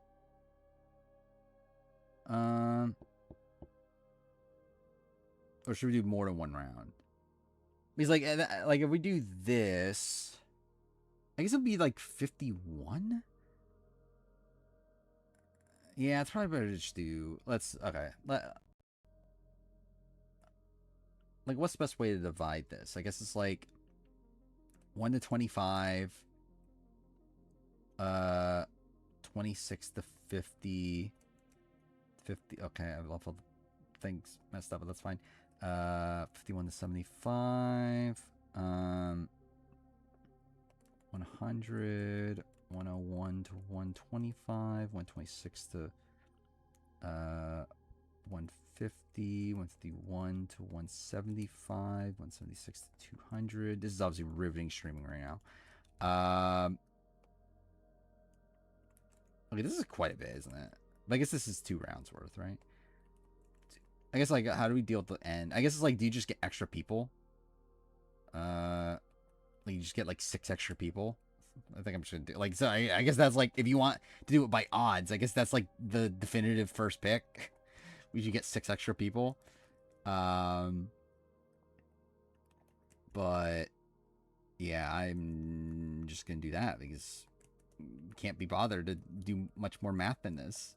Speaker 1: Or should we do more than 1 round? Because like if we do this, I guess it'd be like 51. Yeah, it's probably better to just do. Okay. Like, what's the best way to divide this? I guess it's like 1 to 25, 26 to 50, 50. Okay, I love all the things messed up, but that's fine. 51 to 75, 100, 101 to 125, 126 to 150, 151 to 175, 176 to 200. This is obviously riveting streaming right now. Okay, this is quite a bit, isn't it? But I guess this is 2 rounds worth, right? I guess, like, how do we deal with the end? I guess it's like, do you just get extra people? Like, you just get, like, 6 extra people? I think I'm just gonna do, like, so I guess that's, like, if you want to do it by odds, I guess that's, like, the definitive first pick. We should get 6 extra people. But, yeah, I'm just gonna do that, because can't be bothered to do much more math than this.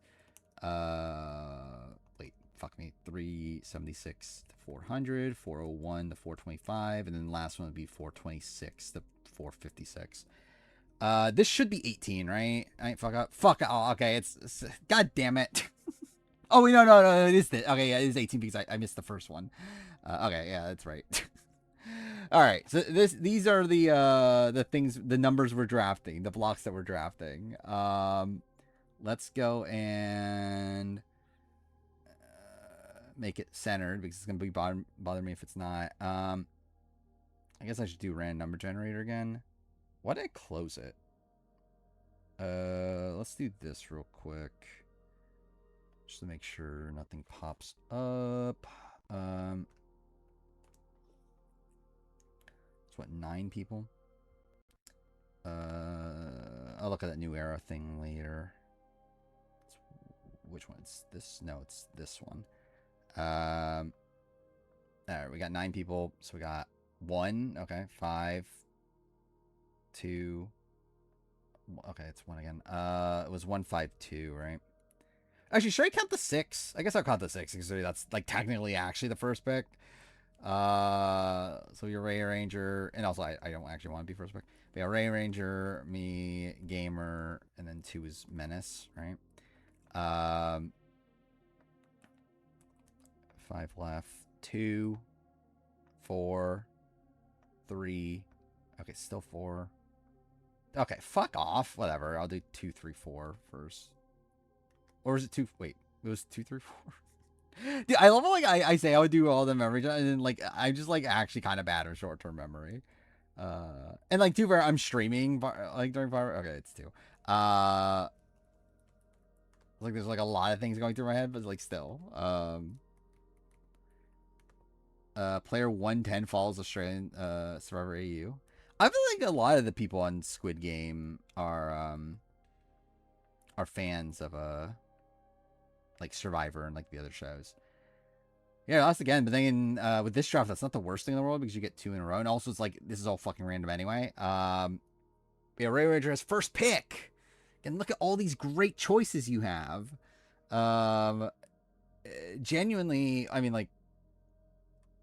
Speaker 1: Wait, fuck me, 376 to 400, 401 to 425, and then the last one would be 426 to 456. This should be 18, right? I ain't fuck up. Fuck. Oh, okay. It's God damn it. Oh, wait, no. It is this. Okay, yeah, it is 18 because I missed the first one. Okay, yeah, that's right. All right. So these are the things, the numbers we're drafting, the blocks that we're drafting. Let's go and make it centered because it's gonna be bother me if it's not. I guess I should do random number generator again. Why did I close it? Let's do this real quick. Just to make sure nothing pops up. It's what, 9 people? I'll look at that new era thing later. Which one's this? No, it's this one. Alright, we got 9 people. So we got 1. Okay, 5, 2. Okay, it's 1 again. It was 152, right? Actually, should I count the 6? I guess I'll count the 6 because that's like technically actually the first pick. So your Ray Ranger, and also I don't actually want to be first pick. But yeah, Ray Ranger, me, Gamer, and then 2 is Menace, right? 5 left. 2, 4, 3. Okay, still 4. Okay, fuck off. Whatever. I'll do 2, 3, 4 first. Or is it 2? Wait, it was 2, 3, 4. Dude, I love how, like, I say I would do all the memory, and then, like, I'm just, like, actually kind of bad at short-term memory. And, like, I'm streaming, like, during fire. Okay, it's 2. Like, there's, like, a lot of things going through my head, but, like, still. Player 110 follows Australian, Survivor AU. I feel like a lot of the people on Squid Game are fans of, like Survivor and like the other shows. Yeah, lost again, but then with this draft, that's not the worst thing in the world because you get 2 in a row, and also it's like this is all fucking random anyway. Yeah, Ray Ranger has first pick, and look at all these great choices you have. Genuinely, I mean, like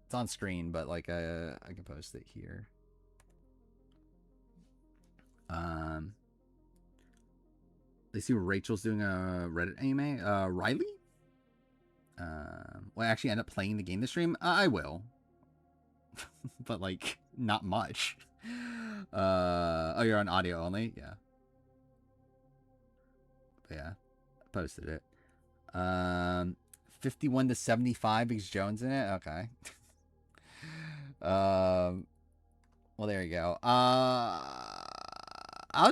Speaker 1: it's on screen, but like I can post it here. They see Rachel's doing a Reddit anime. Riley. Will I actually end up playing the game this stream? I will. But, like, not much. Oh, you're on audio only? Yeah. But yeah. I posted it. 51 to 75 because Jones in it? Okay. Well, there you go. I'll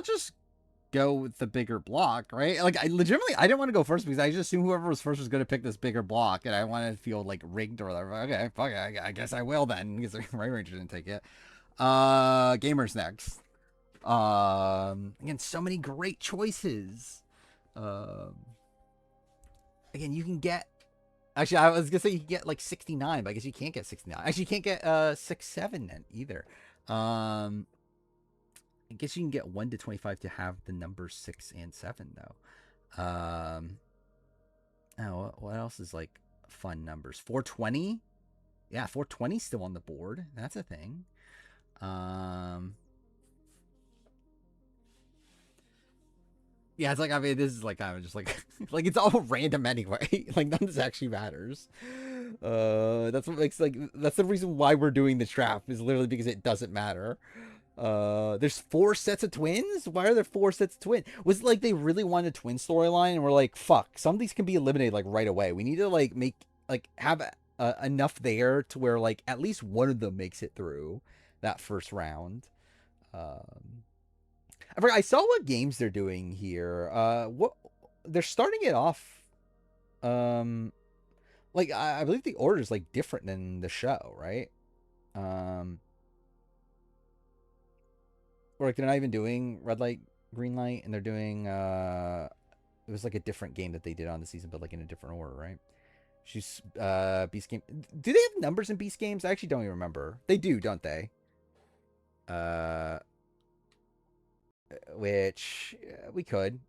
Speaker 1: just go with the bigger block, right? Like, I didn't want to go first because I just assumed whoever was first was going to pick this bigger block, and I wanted to feel like rigged or whatever. Okay, fuck it. I guess I will then because the Ray Ranger didn't take it. Gamer's next. Again, so many great choices. Again, you can get. Actually, I was gonna say you can get like 69, but I guess you can't get 69. Actually, you can't get 6-7 then either. I guess you can get 1 to 25 to have the numbers 6 and 7 though. Oh, what else is like fun numbers? 420. Yeah, 420 still on the board. That's a thing. Yeah, it's like, I mean, this is like kind of just like like it's all random anyway. Like none of this actually matters. That's what makes like that's the reason why we're doing this draft is literally because it doesn't matter. There's 4 sets of twins. Why are there 4 sets of twins? Was it like they really wanted a twin storyline and we're like, fuck, some of these can be eliminated like right away. We need to like make like have enough there to where like at least one of them makes it through that first round. I saw what games they're doing here. What they're starting it off. Like I believe the order is like different than the show, right? Or like they're not even doing red light, green light, and they're doing it was like a different game that they did on the season, but like in a different order, right? She's Beast game. Do they have numbers in Beast games? I actually don't even remember. They do, don't they? Which we could.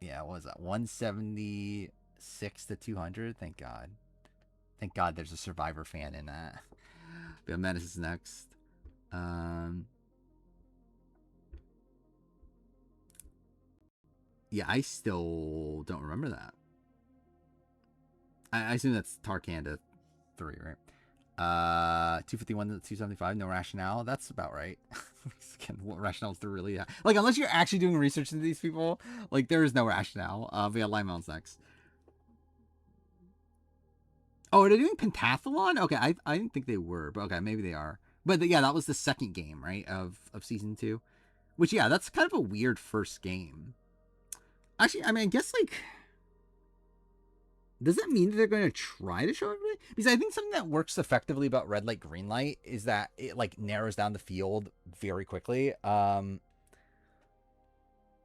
Speaker 1: Yeah, what was that? 176 to 200. Thank God. Thank God there's a Survivor fan in that. But Menace is next. Yeah, I still don't remember that. I assume that's Tarkanda 3, right? 251 to 275, no rationale. That's about right. What rationale is there really? Like, unless you're actually doing research into these people, like, there is no rationale. We got Lime Mountains next. Oh, are they doing pentathlon? Okay, I didn't think they were, but okay, maybe they are. But yeah, that was the second game, right, of season 2. Which, yeah, that's kind of a weird first game. Actually, I mean, I guess, like, does that mean that they're going to try to show everybody? Because I think something that works effectively about red light, green light is that it, like, narrows down the field very quickly.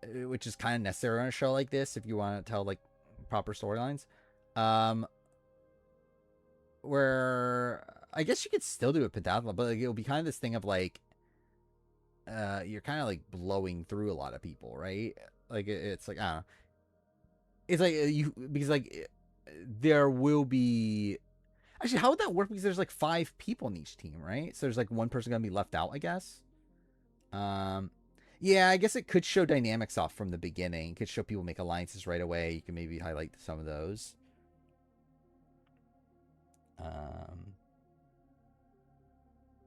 Speaker 1: Which is kind of necessary on a show like this if you want to tell, like, proper storylines. Where I guess you could still do a pentathlon, but like, it'll be kind of this thing of, like, you're kind of, like, blowing through a lot of people, right? Like, it's like, I don't know. It's like, because, like, there will be, actually, how would that work? Because there's, like, 5 people in each team, right? So there's, like, one person gonna be left out, I guess. Yeah, I guess it could show dynamics off from the beginning. It could show people make alliances right away. You can maybe highlight some of those.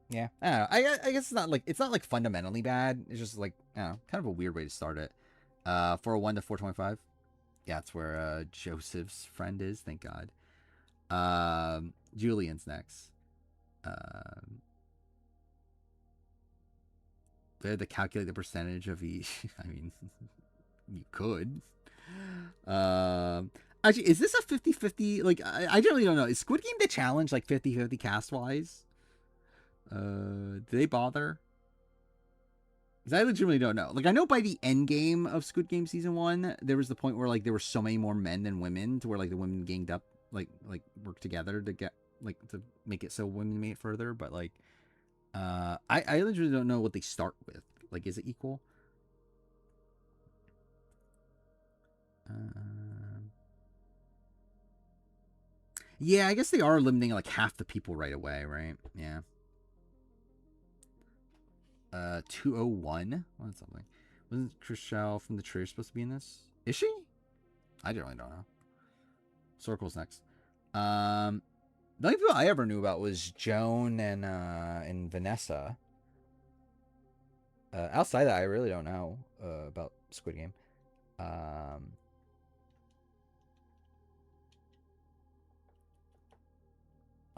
Speaker 1: Yeah, I don't know. I guess it's not like fundamentally bad. It's just, like, I don't know, kind of a weird way to start it. 401 to 425. Yeah, that's where Joseph's friend is. Thank God. Julian's next. They had to calculate the percentage of each. I mean, you could. Actually, is this a 50-50? Like, I generally don't know. Is Squid Game the challenge, like, 50-50 cast wise? Do they bother? Because I legitimately don't know. Like, I know by the end game of Squid Game season 1, there was the point where, like, there were so many more men than women, to where, like, the women ganged up, like worked together to get, like, to make it so women made it further. But, like, I literally don't know what they start with. Like, is it equal? Yeah, I guess they are eliminating, like, half the people right away, right? Yeah. 201. What's something? Wasn't Trishelle from the Trader supposed to be in this? Is she? I generally don't know. Circle's next. The only people I ever knew about was Joan and Vanessa. Outside that, I really don't know about Squid Game. I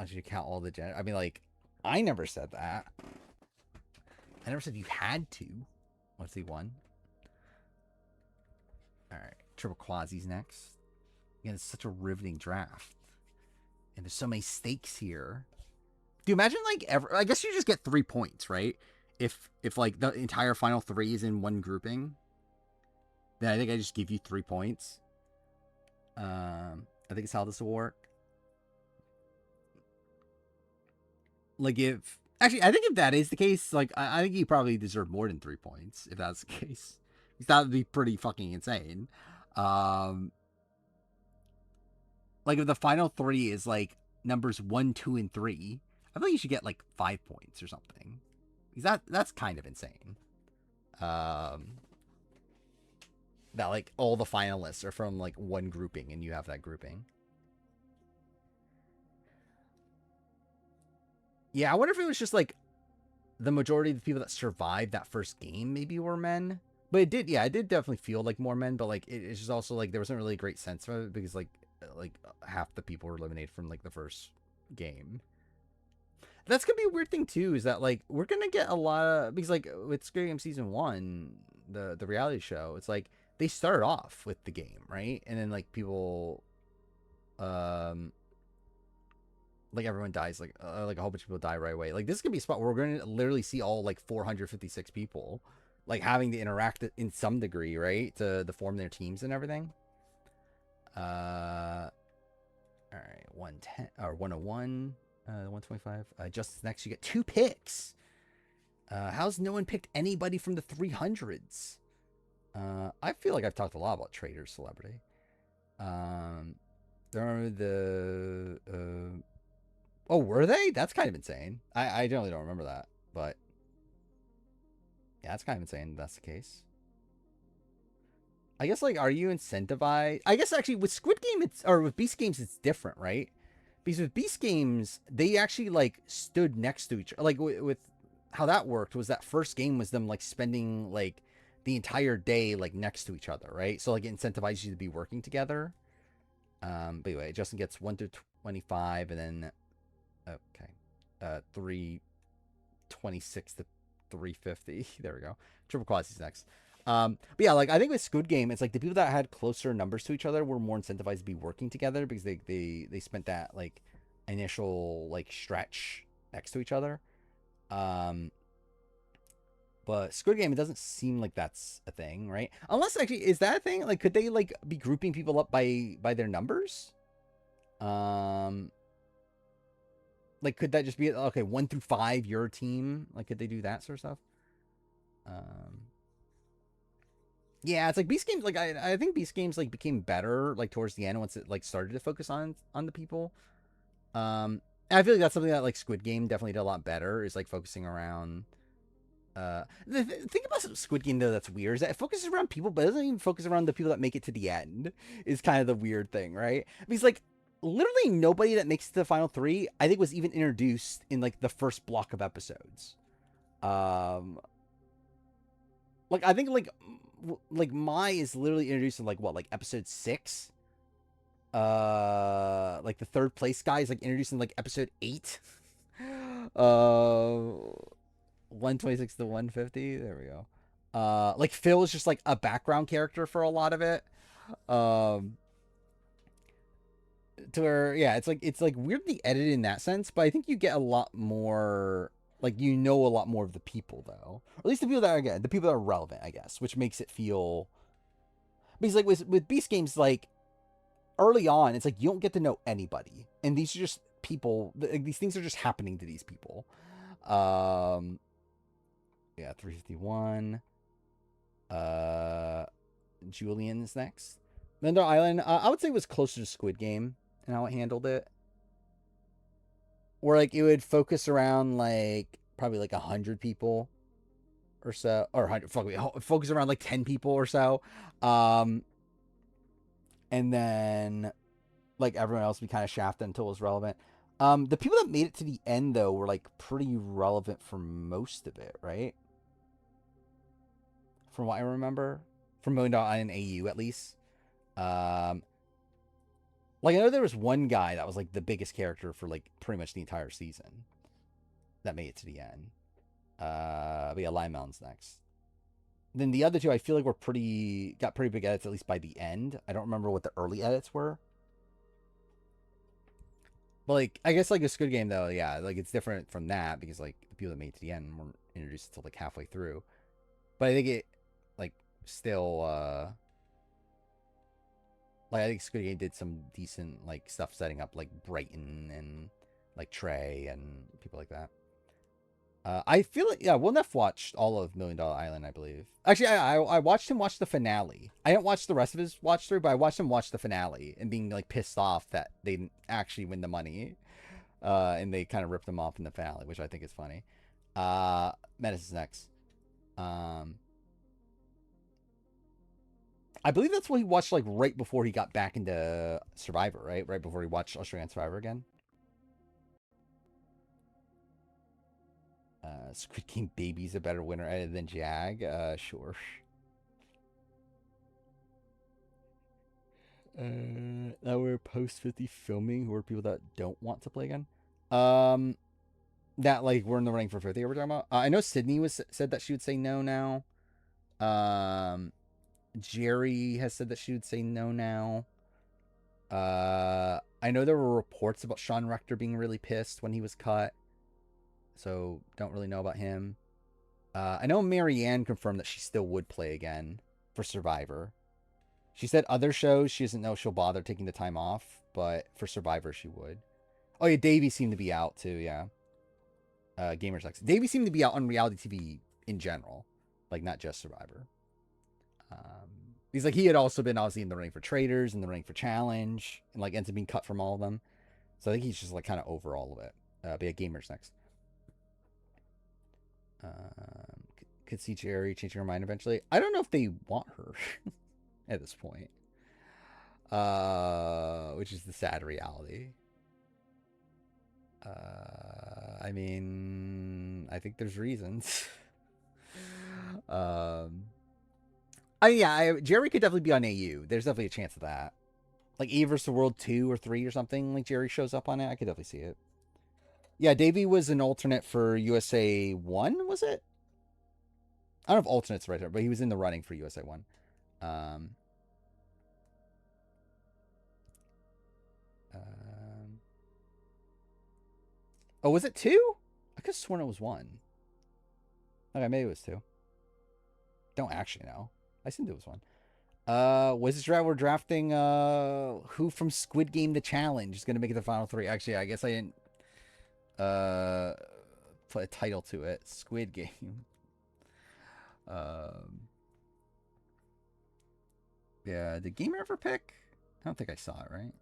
Speaker 1: should count all the gender. I mean, like, I never said that. I never said you had to. Let's see, 1. All right, Triple Quasi's next. Again, it's such a riveting draft, and there's so many stakes here. Do you imagine, like, I guess you just get 3 points, right? If like the entire final 3 is in one grouping, then I think I just give you 3 points. I think it's how this will work. Like, if actually, I think if that is the case, like, I think you probably deserve more than 3 points if that's the case. Because that would be pretty fucking insane. Like, if the final 3 is, like, numbers 1, 2, and 3, I feel like you should get, like, 5 points or something. Because that's kind of insane. That, like, all the finalists are from, like, one grouping and you have that grouping. Yeah, I wonder if it was just, like, the majority of the people that survived that first game maybe were men. But it did definitely feel like more men, but, like, it's just also, like, there wasn't really a great sense of it because, like half the people were eliminated from, like, the first game. That's gonna be a weird thing too, is that, like, we're gonna get a lot of, because, like, with Squid Game season 1, the reality show, it's like they started off with the game, right? And then, like, people like, everyone dies, like a whole bunch of people die right away. Like, this is gonna be a spot where we're gonna literally see all, like, 456 people, like, having to interact in some degree, right, to form their teams and everything. All right, 110 or 101, 125. Just next, you get 2 picks. How's no one picked anybody from the 300s? I feel like I've talked a lot about Trader's Celebrity. Um, remember the oh, were they? That's kind of insane. I generally don't remember that, but yeah, that's kind of insane. That's the case. I guess like, are you incentivized? I guess actually with Squid Game, it's or with Beast Games, it's different, right? Because with Beast Games, they actually like stood next to each. Like with how that worked was that first game was them like spending like the entire day like next to each other, right? So like it incentivizes you to be working together. But anyway, Justin gets 1 through 25, and then okay, 326 to 350. There we go. Triple Quasi's next. But yeah, like I think with Squid Game, it's like the people that had closer numbers to each other were more incentivized to be working together because they spent that like initial like stretch next to each other. Um, but Squid Game, it doesn't seem like that's a thing, right? Unless actually, is that a thing? Like, could they like be grouping people up by their numbers? Um, like, could that just be okay? 1 through 5, your team. Like, could they do that sort of stuff? Um, yeah, it's like Beast Games. Like, I think Beast Games like became better like towards the end once it like started to focus on the people. And I feel like that's something that like Squid Game definitely did a lot better. Is like focusing around the thing about Squid Game though that's weird is that it focuses around people, but it doesn't even focus around the people that make it to the end. Is kind of the weird thing, right? Because like literally nobody that makes it to the final three, I think, was even introduced in like the first block of episodes. Um, like I think like Mai is literally introduced in like what like episode 6. Like the third place guy is like introduced in like episode 8. 126 to 150. There we go. Like Phil is just like a background character for a lot of it. Um, to where yeah, it's like weirdly edited in that sense, but I think you get a lot more. Like you know a lot more of the people though, or at least the people that are again the people that are relevant, I guess, which makes it feel because like with Beast Games like early on, it's like you don't get to know anybody, and these are just people. Like, these things are just happening to these people. Um, yeah, 351. Uh, Julian's next. Mendo Island, I would say was closer to Squid Game and how it handled it. Where like it would focus around like probably like 100 people or so, or 100. Fuck me, focus around like 10 people or so. Um, and then like everyone else would be kind of shafted until it was relevant. The people that made it to the end though were like pretty relevant for most of it, right? From what I remember, from Million Dollar Island AU at least. Um, like I know there was one guy that was like the biggest character for like pretty much the entire season that made it to the end. But yeah, Lime Mountain's next. Then the other two, I feel like were got pretty big edits at least by the end. I don't remember what the early edits were. But like, I guess like a Squid Game though, yeah, like it's different from that because like the people that made it to the end weren't introduced until like halfway through. But I think it like still like I think Squid Game did some decent like stuff setting up like Brighton and like Trey and people like that. I feel like yeah, Will Neff watched all of Million Dollar Island, I believe. Actually, I watched him watch the finale. I didn't watch the rest of his watch through, but I watched him watch the finale and being like pissed off that they didn't actually win the money. And they kind of ripped them off in the finale, which I think is funny. Menace is next. Um, I believe that's what he watched like right before he got back into Survivor, right? Right before he watched Australian Survivor again. Squid Game Baby's a better winner edited than Jag. Sure. Now we're post 50 filming. Who are people that don't want to play again? Um, that like we're in the running for 50. We're talking about. I know Sydney was said that she would say no now. Um, Jerry has said that she would say no now. I know there were reports about Sean Rector being really pissed when he was cut, so don't really know about him. I know Marianne confirmed that she still would play again for Survivor. She said other shows she doesn't know if she'll bother taking the time off, but for Survivor she would. Oh yeah, Davey seemed to be out too. Yeah, Gamers X. Davey seemed to be out on reality TV in general, like not just Survivor. He's like he had also been obviously in the running for traders and the running for challenge, and like ends up being cut from all of them. So I think he's just like kind of over all of it. But yeah, gamers next. Could see Jerry changing her mind eventually. I don't know if they want her at this point, which is the sad reality. I mean, I think there's reasons. Jerry could definitely be on AU. There's definitely a chance of that. Like E vs. the World 2 or 3 or something, like Jerry shows up on it. I could definitely see it. Yeah, Davey was an alternate for USA 1, was it? I don't know if alternate's right there, but he was in the running for USA 1. Um, oh, was it 2? I could have sworn it was 1. Okay, maybe it was 2. Don't actually know. I think it was 1. Was this draft? We're drafting who from Squid Game the Challenge is going to make it the final 3. Actually, I guess I didn't put a title to it. Squid Game. Yeah, did Gamer ever pick? I don't think I saw it, right?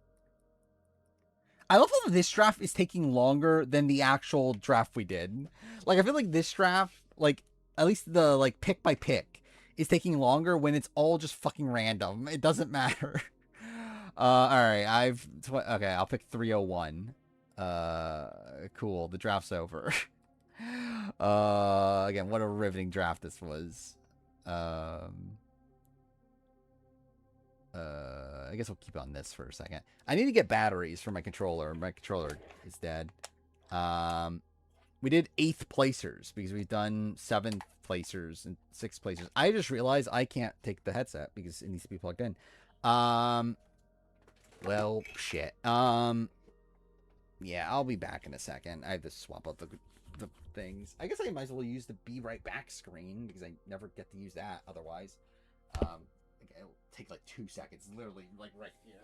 Speaker 1: I love how this draft is taking longer than the actual draft we did. Like, I feel like this draft, like, at least the, like, pick by pick is taking longer when it's all just fucking random. It doesn't matter. Alright, okay, I'll pick 301. Cool, the draft's over. Again, what a riveting draft this was. I guess we'll keep on this for a second. I need to get batteries for my controller. My controller is dead. We did 8th placers because we've done 7th placers and 6th placers. I just realized I can't take the headset because it needs to be plugged in. Well, shit. Yeah, I'll be back in a second. I have to swap out the things. I guess I might as well use the be right back screen because I never get to use that otherwise. It'll take like 2 seconds, literally, like right here.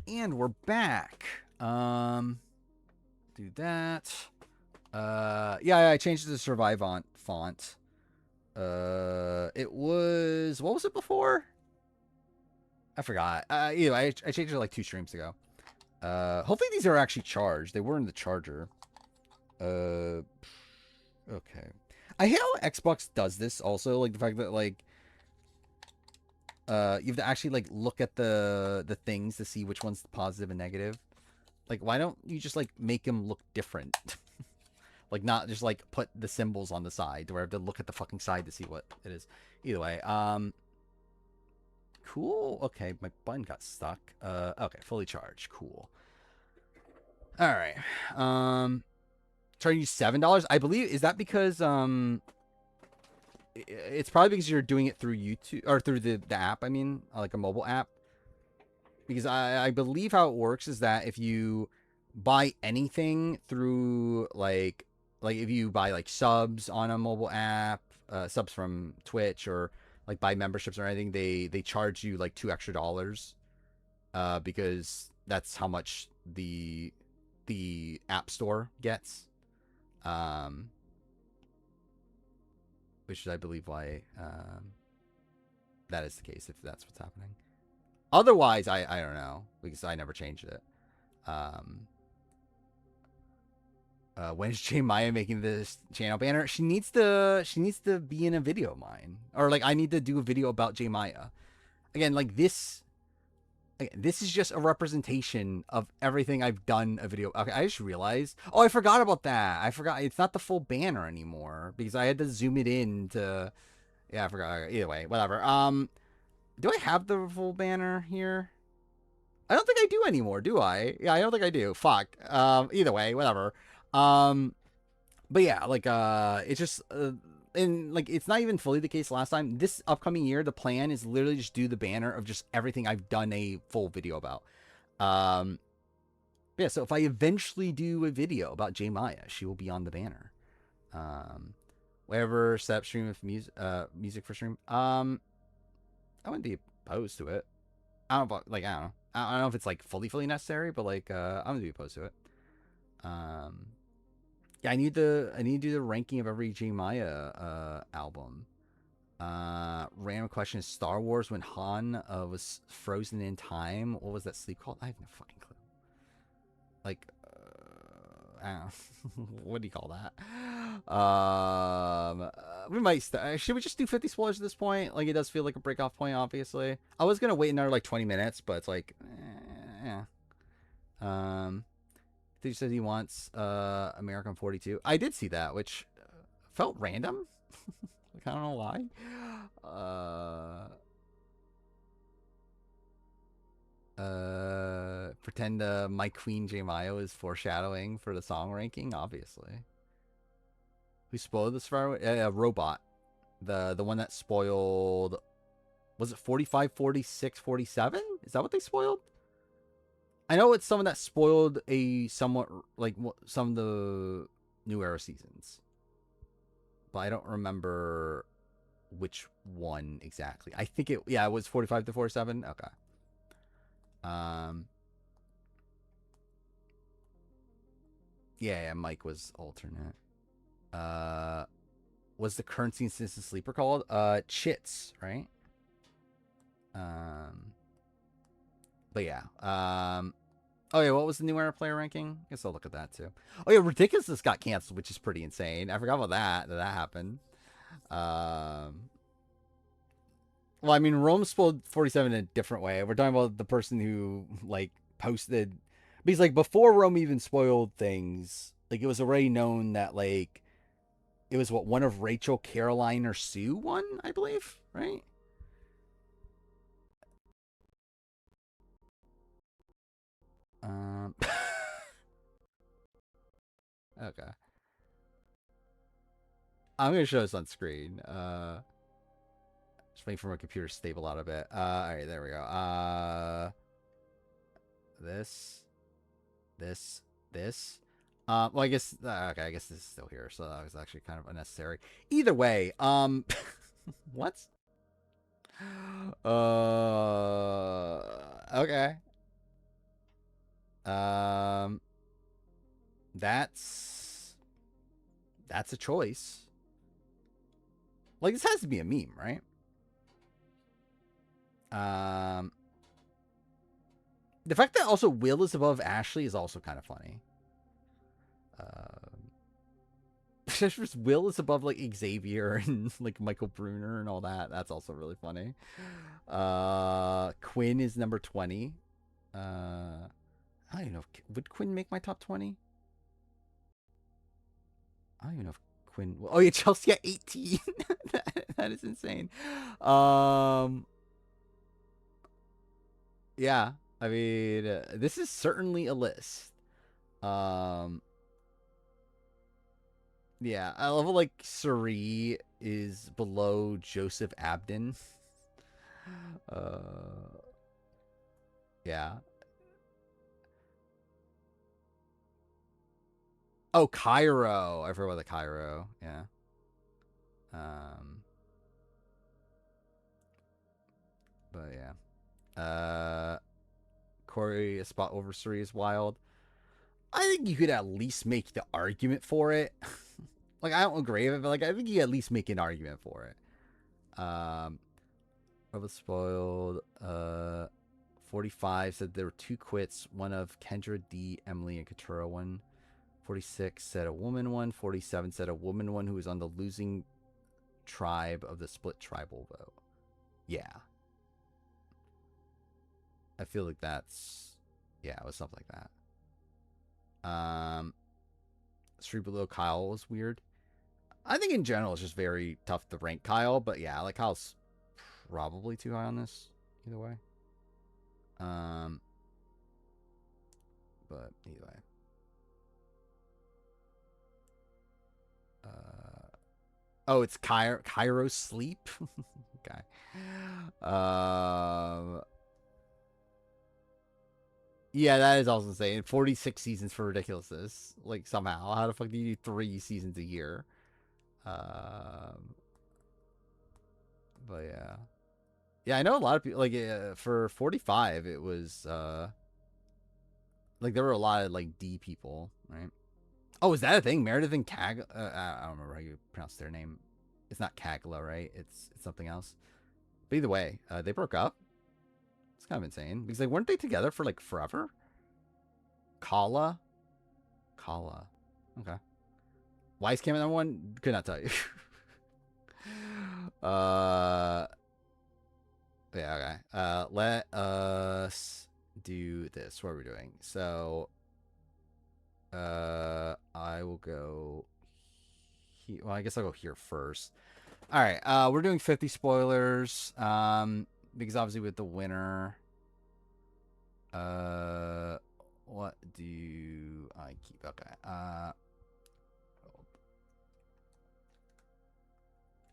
Speaker 1: And we're back. Do that. Yeah, I changed it to Survivant font. It was, what was it before? I forgot. I changed it like 2 streams ago. Hopefully these are actually charged. They were in the charger. Okay. I hate how Xbox does this also, like the fact that like you have to actually like look at the things to see which one's positive and negative. Like, why don't you just like make them look different? Like, not just like put the symbols on the side where I have to look at the fucking side to see what it is. Either way, cool. Okay, my button got stuck. Okay, fully charged. Cool. All right. Charging you $7. I believe, is that because it's probably because you're doing it through YouTube or through the app. I mean, like a mobile app. Because I believe how it works is that if you buy anything through like if you buy like subs on a mobile app, subs from Twitch or like buy memberships or anything, they charge you like $2 extra, because that's how much the app store gets. Which is I believe why that is the case, if that's what's happening. Otherwise, I don't know, because I never changed it. When is J Maya making this channel banner? She needs to be in a video of mine, or like I need to do a video about J Maya. Again, like this is just a representation of everything I've done a video. Okay, I just realized. Oh, I forgot about that. I forgot it's not the full banner anymore because I had to zoom it in to. Yeah, I forgot. Either way, whatever. Do I have the full banner here? I don't think I do anymore, do I? Yeah, I don't think I do. Fuck. Either way, whatever. But yeah, like, it's just, and like, it's not even fully the case last time. This upcoming year, the plan is literally just do the banner of just everything I've done a full video about. But yeah, so if I eventually do a video about J Maya, she will be on the banner. Um, whatever setup stream of music for stream. I wouldn't be opposed to it. I don't know, I don't know. I don't know if it's like fully necessary, but like I'm gonna be opposed to it. Um, yeah, I need to do the ranking of every J Maya album. Random question is Star Wars when Han was frozen in time. What was that sleep called? I have no fucking clue. Like, I don't know. What do you call that? We might should we just do 50 spoilers at this point? Like, it does feel like a break off point. Obviously, I was gonna wait another like 20 minutes, but it's like, yeah. He says he wants American 42. I did see that, which felt random. Like, I don't know why. Pretend My Queen J Mayo is foreshadowing for the song ranking, obviously. Who spoiled this for Robot. The one that spoiled, was it 45, 46, 47? Is that what they spoiled? I know it's someone that spoiled a somewhat like some of the New Era seasons, but I don't remember which one exactly. I think it was 45 to 47. Okay. Yeah, Mike was alternate. Was the currency instant sleeper called? Chits, right? But yeah. Oh yeah, what was the New Era player ranking? Guess I'll look at that too. Oh yeah, Ridiculousness got canceled, which is pretty insane. I forgot about that happened. Well, I mean, Rome spoiled 47 in a different way. We're talking about the person who like posted, because like before Rome even spoiled things, like it was already known that like it was one of Rachel, Caroline, or Sue won, I believe, right? Um, okay. I'm gonna show this on screen. Just waiting for my computer to stable out a bit. All right, there we go. This, this. Well, I guess okay. I guess this is still here, so that was actually kind of unnecessary. Either way, what? Okay. Um, that's a choice. Like, this has to be a meme, right? The fact that also Will is above Ashley is also kind of funny. Will is above like Xavier and like Michael Bruner and all that. That's also really funny. Quinn is number 20. I don't even know. Would Quinn make my top 20? I don't even know if Quinn. Oh yeah, Chelsea at 18. That is insane. Yeah. I mean, this is certainly a list. Um, yeah, I love like Suri is below Joseph Abden. Uh, yeah. Oh, Cairo. I forgot about the Cairo. Yeah. Um, but yeah. Corey, a spot over Suri is wild. I think you could at least make the argument for it. Like, I don't agree with it, but like I think you at least make an argument for it. I was spoiled. 45 said there were two quits, one of Kendra D, Emily, and Katura one. 46 said a woman one. 47 said a woman one who was on the losing tribe of the split tribal vote. Yeah. I feel like that's, yeah, it was something like that. Street Below Kyle was weird. I think in general it's just very tough to rank Kyle, but yeah, like Kyle's probably too high on this either way. But either way. Oh, it's Cairo Sleep. Okay. Yeah, that is also insane. 46 seasons for ridiculousness. Like, somehow. How the fuck do you do 3 seasons a year? Um, but yeah. Yeah, I know a lot of people, like, for 45, it was, like, there were a lot of, like, D people, right? Oh, is that a thing? Meredith and Cag? I don't remember how you pronounce their name. It's not Cagla, right? It's something else. But either way, they broke up. It's kind of insane because like weren't they together for like forever? Kala, Kala. Okay. Why is Cam one? Could not tell you. uh, yeah. Okay. Let us do this. What are we doing? So, I will go. Well, I guess I'll go here first. All right. We're doing 50 spoilers. Because obviously with the winner. What do I keep? Okay.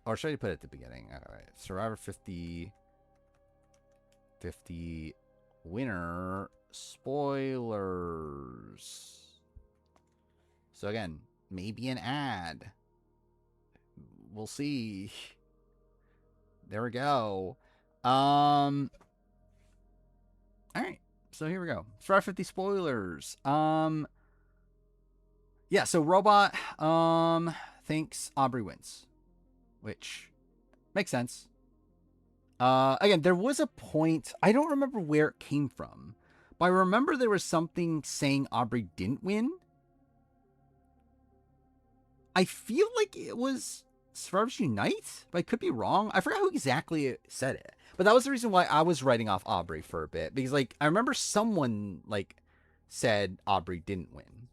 Speaker 1: Or should I put it at the beginning? All right. Survivor 50 winner spoilers. So again, maybe an ad. We'll see. There we go. All right. So here we go. Survivor 50 spoilers. Yeah, so Robot thinks Aubrey wins, which makes sense. Again, there was a point, I don't remember where it came from, but I remember there was something saying Aubrey didn't win. I feel like it was Survivors Unite, but I could be wrong. I forgot who exactly said it. But that was the reason why I was writing off Aubrey for a bit. Because, like, I remember someone, like, said Aubrey didn't win.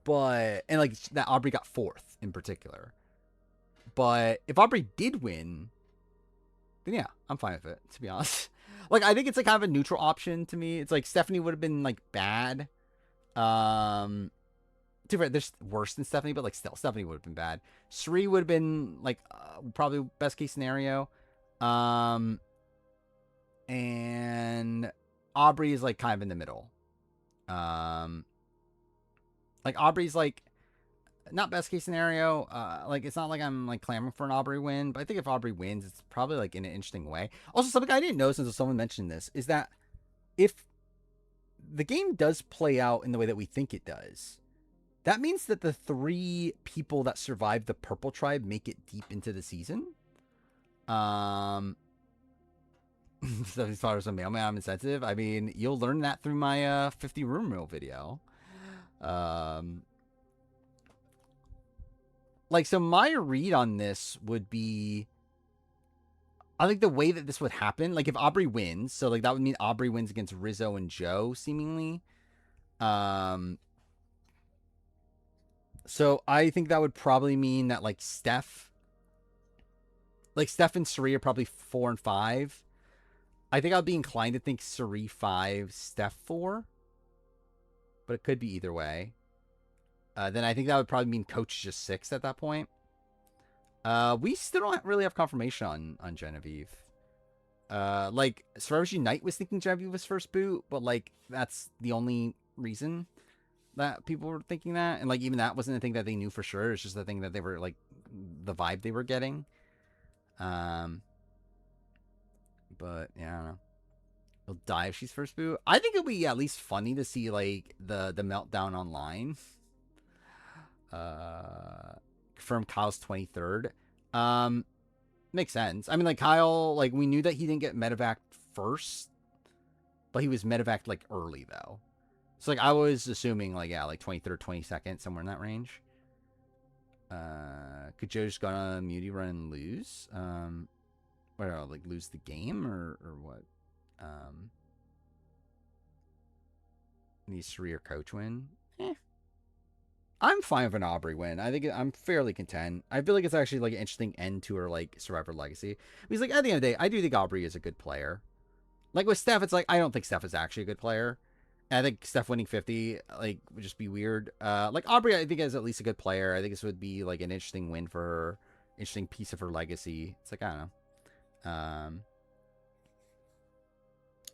Speaker 1: But, and, like, that Aubrey got 4th in particular. But if Aubrey did win, then yeah, I'm fine with it, to be honest. Like, I think it's, like, kind of a neutral option to me. It's like Stephanie would have been, like, bad. There's worse than Stephanie, but like still, Stephanie would have been bad. Sri would have been like probably best case scenario. And Aubrey is like kind of in the middle. Like Aubrey's like not best case scenario. Like it's not like I'm like clamoring for an Aubrey win, but I think if Aubrey wins, it's probably like in an interesting way. Also, something I didn't know since someone mentioned this is that if the game does play out in the way that we think it does, that means that the 3 people that survive the Purple Tribe make it deep into the season. So as far as a mailman, I'm insensitive. I mean, you'll learn that through my 50 room mill video. Like, so my read on this would be, I think the way that this would happen, like if Aubrey wins, so like that would mean Aubrey wins against Rizzo and Joe, seemingly. So I think that would probably mean that like Steph and Suri are probably 4 and 5. I think I'd be inclined to think Suri 5, Steph 4. But it could be either way. Then I think that would probably mean Coach just 6 at that point. We still don't really have confirmation on Genevieve. Like, Survivors Unite was thinking Genevieve was first boot, but like that's the only reason that people were thinking that. And like even that wasn't a thing that they knew for sure. It's just the thing that they were like the vibe they were getting. But yeah, I don't know. He'll die if she's first boot. I think it'll be at least funny to see like the meltdown online. From Kyle's 23rd. Makes sense. I mean, like Kyle, like we knew that he didn't get medevac first, but he was medevac like early though. So like I was assuming like yeah, like 23rd, 22nd, somewhere in that range. Could Joe just go on a muty run and lose? What, like lose the game or what? Needs Sri or Coach win? I'm fine with an Aubrey win. I think I'm fairly content. I feel like it's actually like an interesting end to her like Survivor legacy. Because like at the end of the day, I do think Aubrey is a good player. Like with Steph, it's like I don't think Steph is actually a good player. And I think Steph winning 50 like would just be weird. Like Aubrey, I think is at least a good player. I think this would be like an interesting win for her, interesting piece of her legacy. It's like I don't know.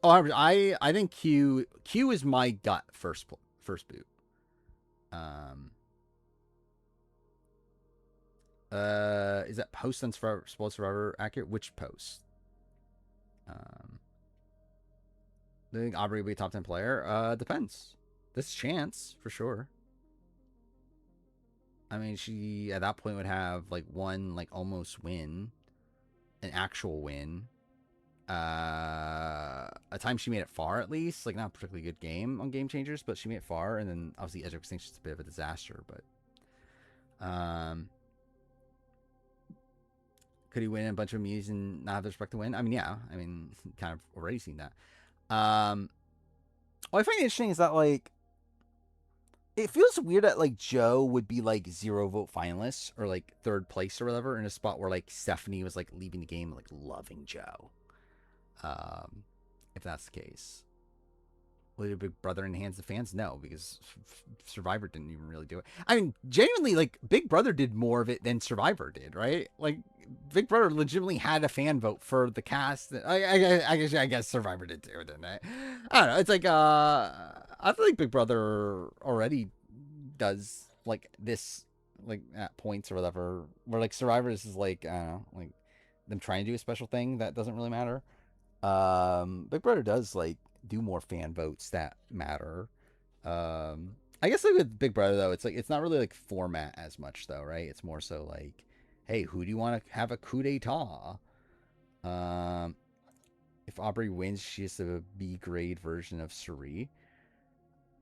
Speaker 1: Oh, I think Q is my gut first boot. Um, is that post on Spoiled Survivor accurate? Which post? Um, I think Aubrey will be a top 10 player. Depends. This chance for sure. I mean, she at that point would have like one like almost win, an actual win. A time she made it far at least, like not a particularly good game on Game Changers, but she made it far, and then obviously Edge of Extinction is a bit of a disaster. But could he win a bunch of Mews and not have the respect to win? I mean, yeah, I mean, kind of already seen that. What I find interesting is that like it feels weird that like Joe would be like 0 vote finalist or like third place or whatever in a spot where like Stephanie was like leaving the game like loving Joe. Um, if that's the case, will Big Brother enhance the fans? No, because Survivor didn't even really do it. I mean, genuinely, like Big Brother did more of it than Survivor did, right? Like Big Brother legitimately had a fan vote for the cast. I guess Survivor did too, didn't it? I don't know. It's like I feel like Big Brother already does like this, like at points or whatever. Where like Survivor is like I don't know, like them trying to do a special thing that doesn't really matter. Big Brother does like do more fan votes that matter. I guess like with Big Brother though, it's like it's not really like format as much though, right? It's more so like, hey, who do you want to have a coup d'état? Um, if Aubrey wins, she's a B grade version of Suri.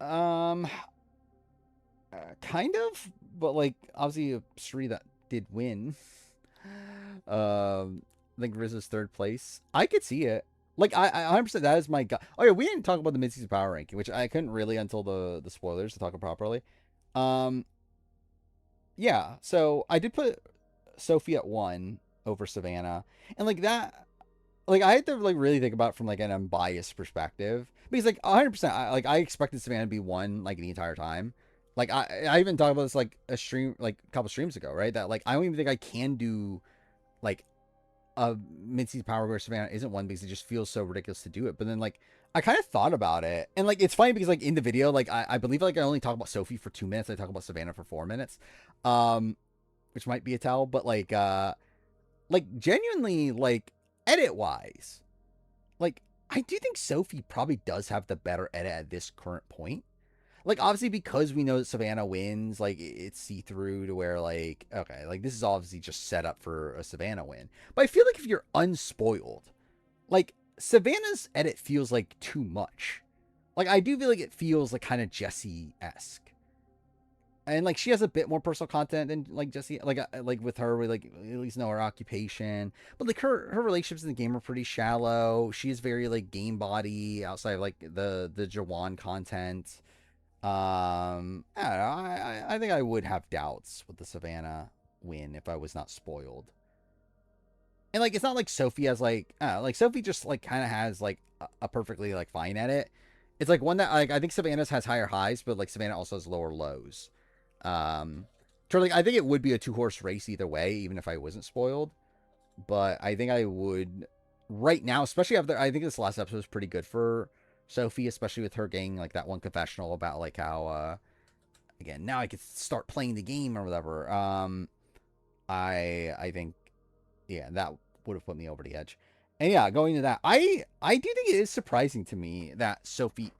Speaker 1: Um, kind of, but like obviously a Suri that did win. I think Rizzo's third place. I could see it. Like I 100% that is my gut. Oh yeah, we didn't talk about the midseason power ranking, which I couldn't really until the spoilers to talk about properly. Um, yeah, so I did put Sophie at 1 over Savannah, and like that, like I had to like really think about it from like an unbiased perspective because like 100%, I expected Savannah to be 1 like the entire time. Like I even talked about this like a stream like a couple streams ago, right? That like I don't even think I can do like a mid-season power where Savannah isn't 1 because it just feels so ridiculous to do it. But then like I kind of thought about it, and like it's funny because like in the video, like I believe like I only talk about Sophie for 2 minutes. I talk about Savannah for 4 minutes, um, which might be a tell, but like genuinely like edit wise, like I do think Sophie probably does have the better edit at this current point. Like obviously because we know that Savannah wins, like it's see through to where like okay, like this is obviously just set up for a Savannah win. But I feel like if you're unspoiled, like Savannah's edit feels like too much. Like I do feel like it feels like kind of Jesse esque, and like she has a bit more personal content than like Jesse. Like with her, we like at least know her occupation, but like her relationships in the game are pretty shallow. She is very like game body outside of like the Jawan content. I don't know. I think I would have doubts with the Savannah win if I was not spoiled. And like, it's not like Sophie has like, like Sophie just like kind of has like a perfectly like fine at it. It's like one that like I think Savannah's has higher highs, but like Savannah also has lower lows. Um, so like I think it would be a 2 horse race either way, even if I wasn't spoiled. But I think I would right now, especially after I think this last episode was pretty good for Sophie, especially with her getting like that one confessional about like how again now I could start playing the game or whatever. I think yeah that would have put me over the edge. And yeah, going to that, I do think it is surprising to me that Sophie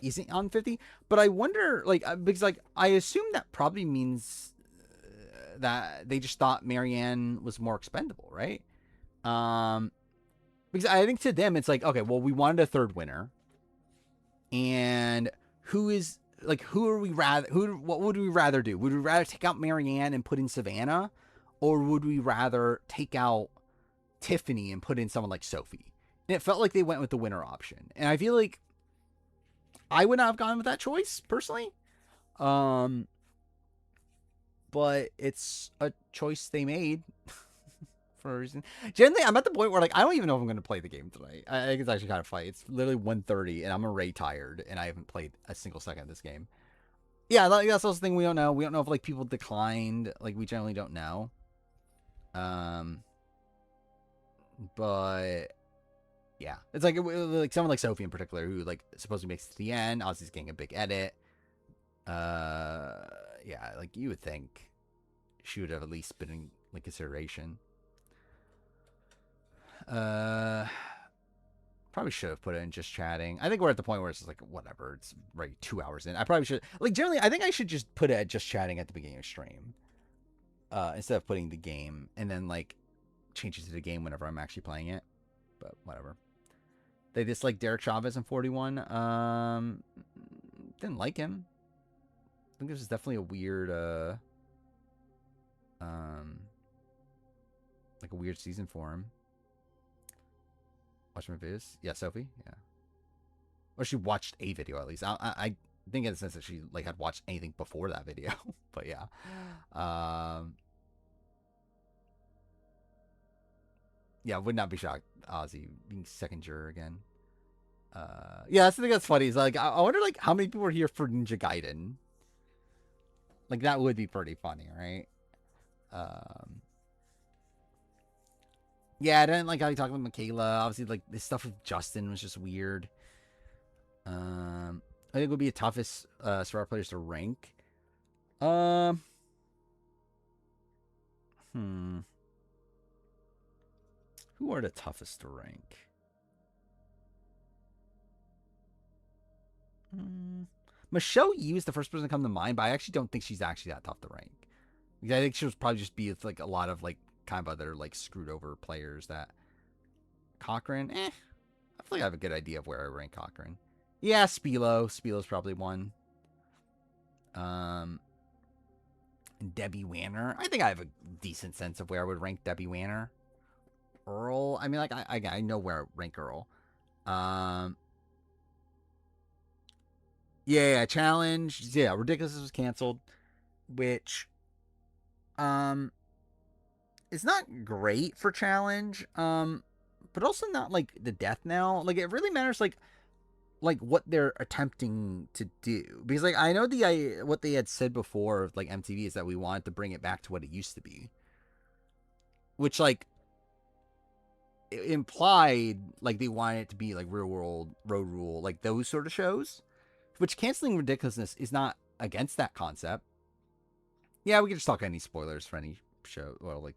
Speaker 1: isn't on 50, but I wonder like because like I assume that probably means that they just thought Marianne was more expendable, right? Um, because I think to them it's like okay, well we wanted a third winner, and who is like who are we rather who what would we rather do? Would we rather take out Marianne and put in Savannah, or would we rather take out Tiffany and put in someone like Sophie? And it felt like they went with the winner option, and I feel like I would not have gone with that choice personally. Um, but it's a choice they made for a reason. Generally, I'm at the point where like I don't even know if I'm going to play the game tonight. I think it's actually kind of funny. It's literally 1:30 and I'm already tired and I haven't played a single second of this game. Yeah, that's also the thing we don't know. We don't know if like people declined. Like we generally don't know. Um, but Yeah, it's like someone like Sophie in particular who like supposedly makes it to the end. Ozzy's getting a big edit. Uh, yeah, like you would think she would have at least been in like consideration. Uh, Probably should have put it in just chatting. I think we're at the point where it's just like whatever. It's right 2 hours in. I probably should like generally. I think I should just put it at just chatting at the beginning of stream, instead of putting the game and then like change it to the game whenever I'm actually playing it. But whatever. They dislike Derek Chavez in 41. Didn't like him. I think this is definitely a weird, like a weird season for him. Watch my videos. Yeah, Sophie. Yeah. Or she watched a video at least. I think in the sense that she like had watched anything before that video. But yeah. Yeah, would not be shocked. Ozzy being second juror again. Yeah, that's the thing that's funny. Is like I wonder like how many people are here for Ninja Gaiden. Like that would be pretty funny, right? Yeah, I didn't like how he talked with Michaela. Obviously, like this stuff with Justin was just weird. I think it would be the toughest Survivor players to rank. Who are the toughest to rank? Michelle Yu is the first person to come to mind, but I actually don't think she's actually that tough to rank. Because I think she'll probably just be with like a lot of like kind of other like screwed over players that Cochran, I feel like I have a good idea of where I rank Cochran. Yeah, Spilo's probably one. Debbie Wanner. I think I have a decent sense of where I would rank Debbie Wanner. Earl. I mean, like I know where I rank Earl. Yeah, challenge. Yeah, Ridiculous was canceled, which it's not great for challenge. But also not like the death now. Like it really matters like what they're attempting to do, because like I know what they had said before of like MTV is that we wanted to bring it back to what it used to be, which like implied like they wanted it to be like Real World, Road Rule, like those sort of shows, which canceling Ridiculousness is not against that concept. Yeah, we can just talk any spoilers for any show. Well, like,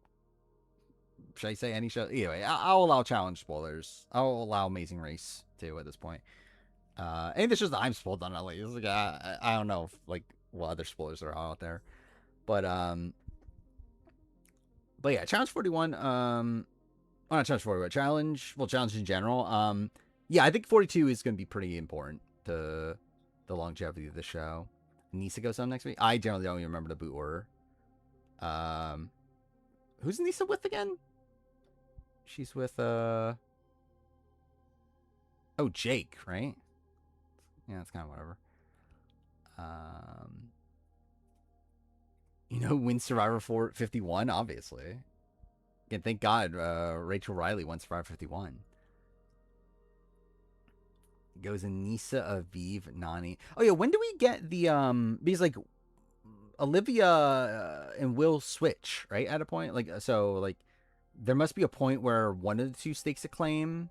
Speaker 1: should I say any show? Anyway, I'll allow challenge spoilers. I'll allow Amazing Race too at this point. And it's just I'm spoiled on LA. It's like I don't know if, like what other spoilers are out there, but yeah, Challenge 41. Not Challenge 41, Challenge in general. Yeah, I think 42 is going to be pretty important to the longevity of the show. Nisa goes on next week. I generally don't even remember the boot order. Who's Nisa with again? She's with Jake, right? Yeah, that's kind of whatever. You know, wins Survivor 51, obviously. And thank God, Rachel Riley won Survivor 51. Goes Anissa, Aviv, Nani. Oh yeah, when do we get the because like Olivia and Will switch, right? At a point, like so, like there must be a point where one of the two stakes a claim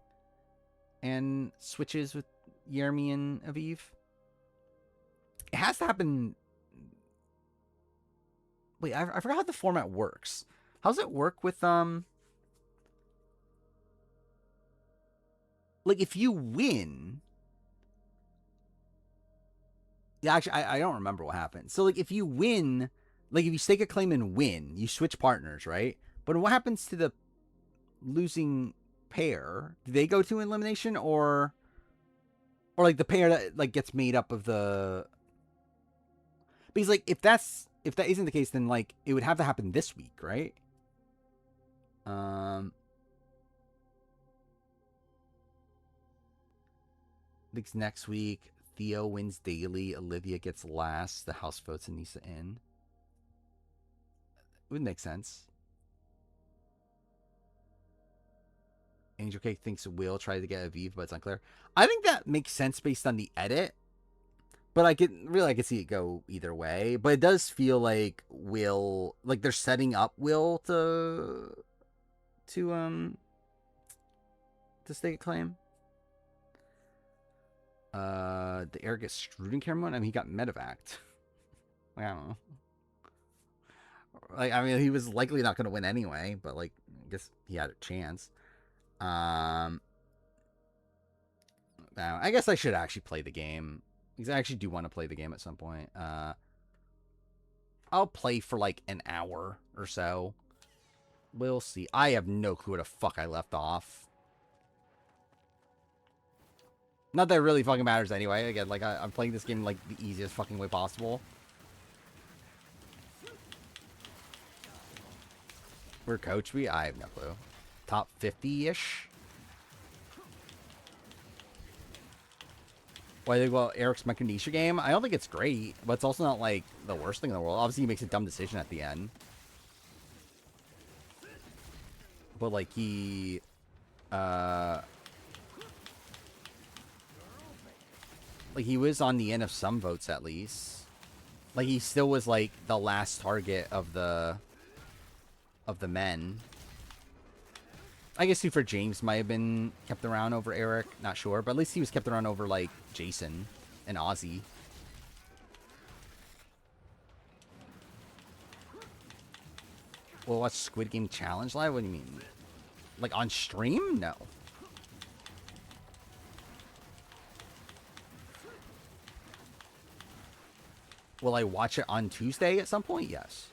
Speaker 1: and switches with Jeremy and Aviv. It has to happen. Wait, I forgot how the format works. How does it work with like if you win? Yeah, actually, I don't remember what happened. So like if you win, like if you stake a claim and win, you switch partners, right? But what happens to the losing pair? Do they go to elimination or like the pair that like gets made up of the? Because like if that isn't the case, then like it would have to happen this week, right? I think next week. Theo wins daily. Olivia gets last. The house votes Anissa in. It would make sense. Angel Cake thinks Will try to get Aviv, but it's unclear. I think that makes sense based on the edit. But I could see it go either way. But it does feel like Will, like they're setting up Will to stake a claim. The Eric gets screwed in camera 1? I mean, he got medevaced. Like, I don't know. Like, I mean, he was likely not going to win anyway, but, like, I guess he had a chance. Now, I guess I should actually play the game. Because I actually do want to play the game at some point. I'll play for, like, an hour or so. We'll see. I have no clue where the fuck I left off. Not that it really fucking matters anyway. Again, like, I'm playing this game, like, the easiest fucking way possible. Where coach we? I have no clue. Top 50-ish? Why they go Eric's Micronesia game? I don't think it's great, but it's also not, like, the worst thing in the world. Obviously, he makes a dumb decision at the end. But, like, he... like, he was on the end of some votes, at least. Like, he still was, like, the last target of the men. I guess Super James might have been kept around over Eric. Not sure. But at least he was kept around over, like, Jason and Ozzy. Well, watch Squid Game Challenge live? What do you mean? Like, on stream? No. Will I watch it on Tuesday at some point? Yes.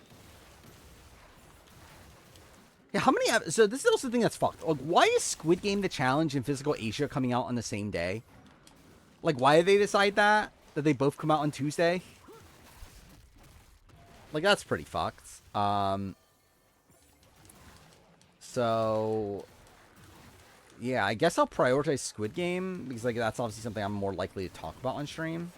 Speaker 1: Yeah, how many... So this is also the thing that's fucked. Like, why is Squid Game the Challenge and Physical Asia coming out on the same day? Like, why did they decide that? That they both come out on Tuesday? Like, that's pretty fucked. So... yeah, I guess I'll prioritize Squid Game. Because, like, that's obviously something I'm more likely to talk about on stream.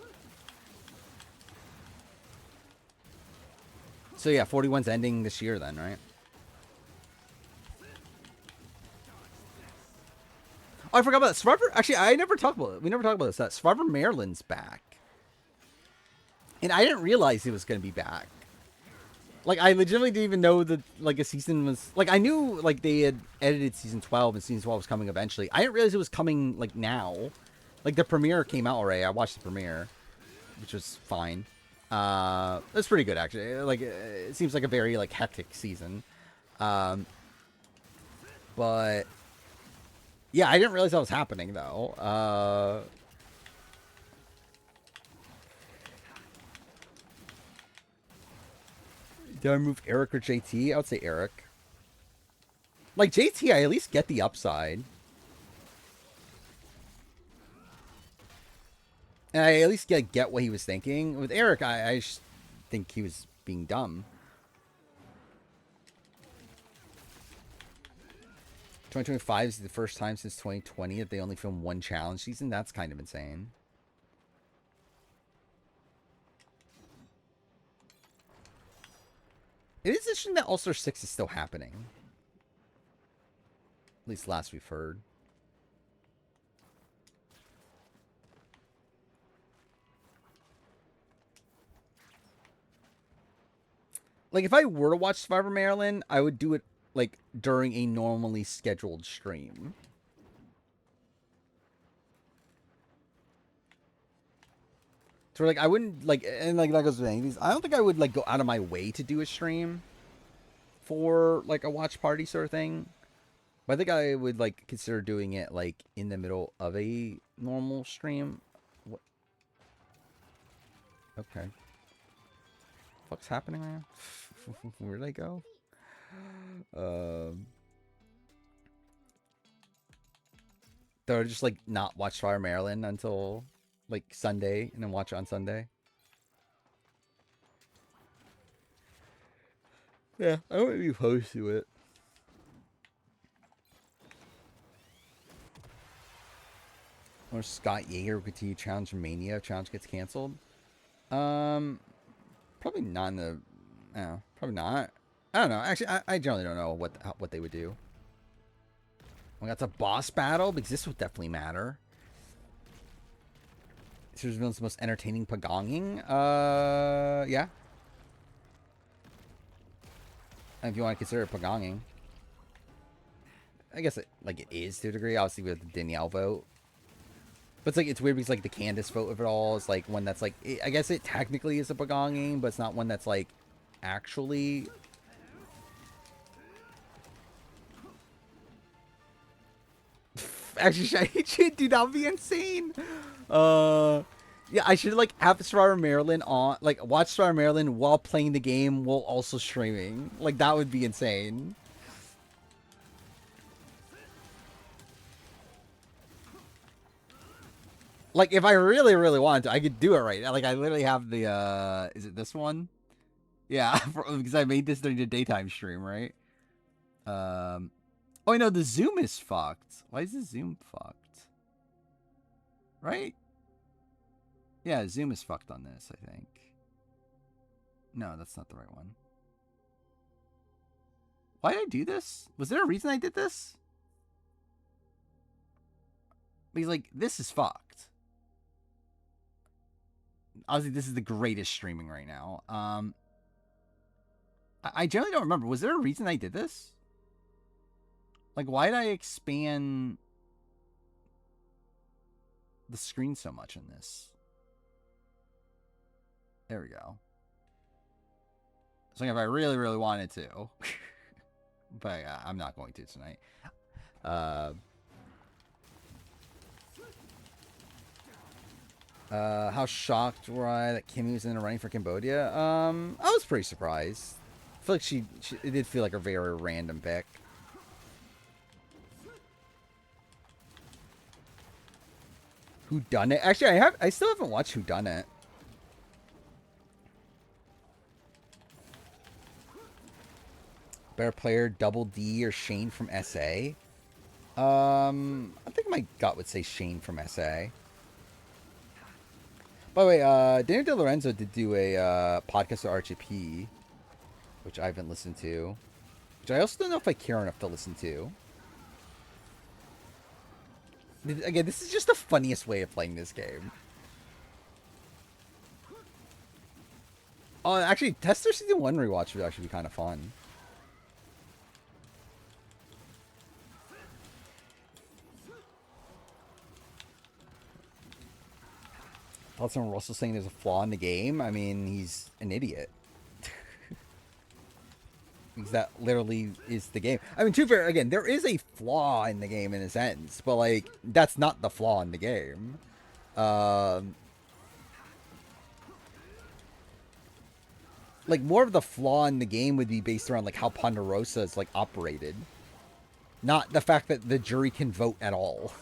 Speaker 1: So, yeah, 41's ending this year then, right? Oh, I forgot about that. Survivor... actually, I never talked about it. We never talked about this. That Survivor Maryland's back. And I didn't realize it was going to be back. Like, I legitimately didn't even know that, like, a season was... like, I knew, like, they had edited Season 12 and Season 12 was coming eventually. I didn't realize it was coming, like, now. Like, the premiere came out already. I watched the premiere, which was fine. It's pretty good, actually. Like, it seems like a very, like, hectic season. But... yeah, I didn't realize that was happening, though. Did I move Eric or JT? I would say Eric. Like, JT, I at least get the upside. And I at least get what he was thinking. With Eric, I just think he was being dumb. 2025 is the first time since 2020 that they only filmed one challenge season. That's kind of insane. It is interesting that All-Star 6 is still happening. At least last we've heard. Like, if I were to watch Survivor Maryland, I would do it, like, during a normally scheduled stream. So, like, I wouldn't, like, and, like, that goes with anything. I don't think I would, like, go out of my way to do a stream for, like, a watch party sort of thing. But I think I would, like, consider doing it, like, in the middle of a normal stream. What? Okay. What's happening right now? Where'd I go? They'll just, like, not watch Fire Maryland until, like, Sunday, and then watch it on Sunday. Yeah, I wouldn't be opposed to it. Or Scott Yeager will continue Challenge Mania if Challenge gets canceled. Probably not in the... no, probably not. I don't know. Actually, I generally don't know what they would do. Well, that's a boss battle, because this would definitely matter. This is the most entertaining pagonging. Yeah. And if you want to consider it pagonging. I guess it is to a degree. Obviously, with the Danielle vote. But it's like it's weird because like the Candace vote of it all is like one that's like I guess it technically is a Bagong game, but it's not one that's like actually. Actually, dude, that would be insane. Yeah, I should like have Survivor Maryland on, like watch Survivor Maryland while playing the game while also streaming. Like that would be insane. Like if I really, really wanted to, I could do it right now. Like I literally have the is it this one? Yeah, because I made this during the daytime stream, right? Um Oh, I know the Zoom is fucked. Why is the Zoom fucked? Right? Yeah, Zoom is fucked on this, I think. No, that's not the right one. Why did I do this? Was there a reason I did this? Because, like, this is fucked. Obviously, this is the greatest streaming right now. I generally don't remember. Was there a reason I did this? Like, why did I expand the screen so much in this? There we go. So if I really, really wanted to. But I'm not going to tonight. How shocked were I that Kimmy was in the running for Cambodia? I was pretty surprised. I feel like she it did feel like a very random pick. Who done it? Actually, I still haven't watched Who Done It. Better player, Double D or Shane from SA? I think my gut would say Shane from SA. By the way, Daniel DeLorenzo did do a podcast with RHP, which I haven't listened to. Which I also don't know if I care enough to listen to. Again, this is just the funniest way of playing this game. Oh, actually, Tester Season 1 rewatch would actually be kind of fun. I thought someone Russell saying there's a flaw in the game. I mean, he's an idiot. Because that literally is the game. I mean, to be fair, again, there is a flaw in the game in a sense, but like that's not the flaw in the game. Like more of the flaw in the game would be based around like how Ponderosa is like operated, not the fact that the jury can vote at all.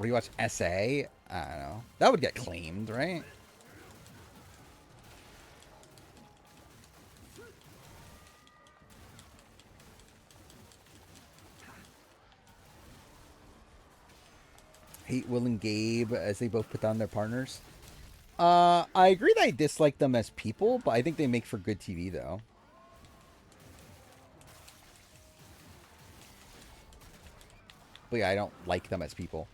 Speaker 1: Rewatch SA? I don't know. That would get claimed, right? Hate Will and Gabe as they both put down their partners. I agree that I dislike them as people, but I think they make for good TV, though. But yeah, I don't like them as people.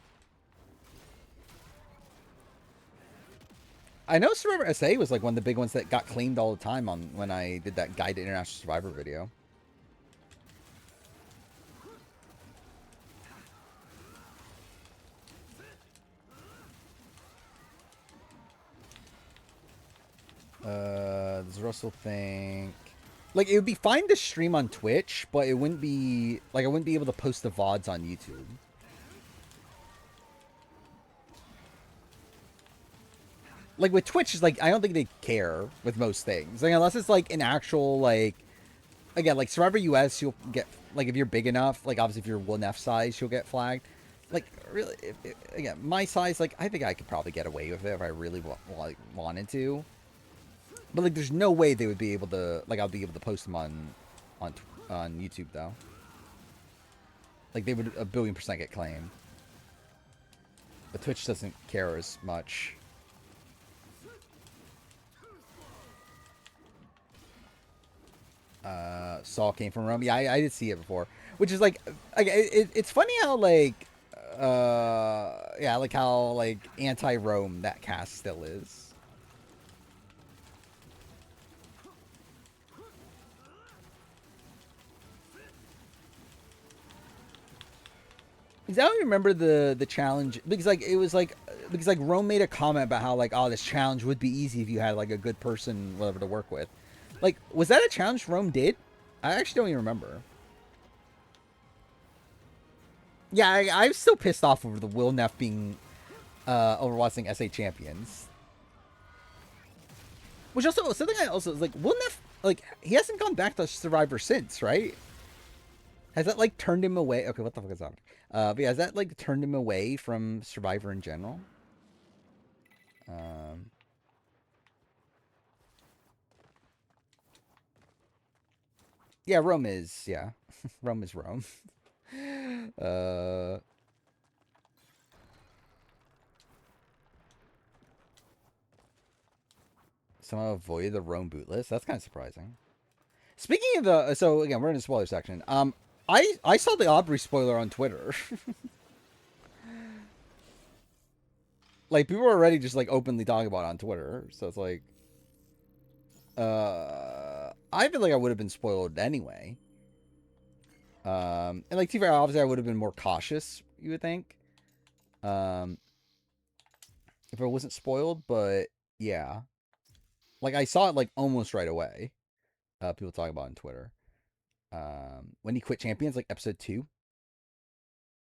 Speaker 1: I know Survivor SA was like one of the big ones that got claimed all the time on when I did that Guide to International Survivor video. Does Russell think like it would be fine to stream on Twitch, but it wouldn't be like I wouldn't be able to post the VODs on YouTube. Like with Twitch, is like I don't think they care with most things. Like unless it's like an actual like again like Survivor US, you'll get like if you're big enough, like obviously if you're 1F size, you'll get flagged. Like really, again, my size, like I think I could probably get away with it if I really wanted to. But like, there's no way they would be able to like I'll be able to post them on YouTube though. Like they would 1,000,000,000% get claimed. But Twitch doesn't care as much. Saul came from Rome. Yeah, I did see it before. Which is like it's funny how like yeah, like how like anti-Rome that cast still is. Because I don't remember the challenge because like it was like because like Rome made a comment about how like, oh, this challenge would be easy if you had like a good person whatever to work with. Like, was that a challenge Rome did? I actually don't even remember. Yeah, I'm still pissed off over the Will Neff being Overwatching SA champions. Which also something I also like Will Neff, like he hasn't gone back to Survivor since, right? Has that like turned him away? Okay, what the fuck is that? But yeah, has that like turned him away from Survivor in general? Um, yeah, Rome is Rome is Rome. uh, somehow avoided the Rome boot list. That's kind of surprising. Speaking of the, so again, we're in the spoiler section. I saw the Aubrey spoiler on Twitter. Like people are already just like openly talking about it on Twitter. So it's like, I feel like I would have been spoiled anyway. And like TV, obviously I would have been more cautious. You would think, um, if I wasn't spoiled. But yeah, like I saw it like almost right away. People talking about it on Twitter. When he quit Champions, like episode 2.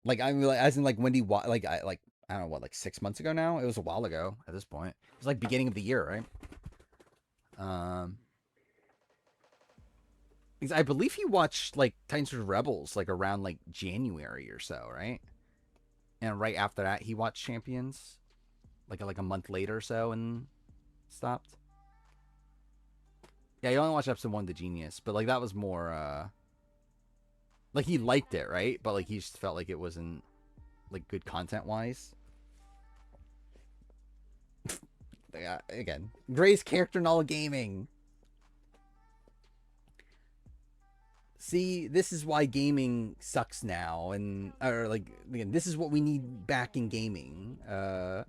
Speaker 1: Like I mean, like, as in like when he like I don't know what, like 6 months ago now. It was a while ago at this point. It was like beginning of the year, right? Um, because I believe he watched like Titans vs Rebels like around like January or so, right? And right after that, he watched Champions, like a month later or so, and stopped. Yeah, he only watched episode 1, The Genius, but like that was more like he liked it, right? But like he just felt like it wasn't like good content wise. Yeah, again, Gray's character in all gaming. See, this is why gaming sucks now, and or like again, this is what we need back in gaming. uh,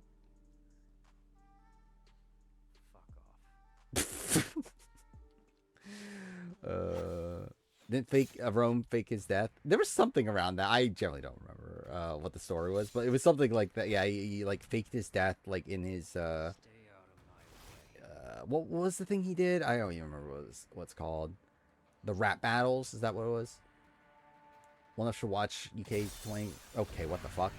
Speaker 1: didn't fake Rome fake his death? There was something around that. I generally don't remember what the story was, but it was something like that. Yeah, he like faked his death, like in his what was the thing he did? I don't even remember what's called. The rap battles. Is that what it was? One of should watch UK 20. Okay, what the fuck?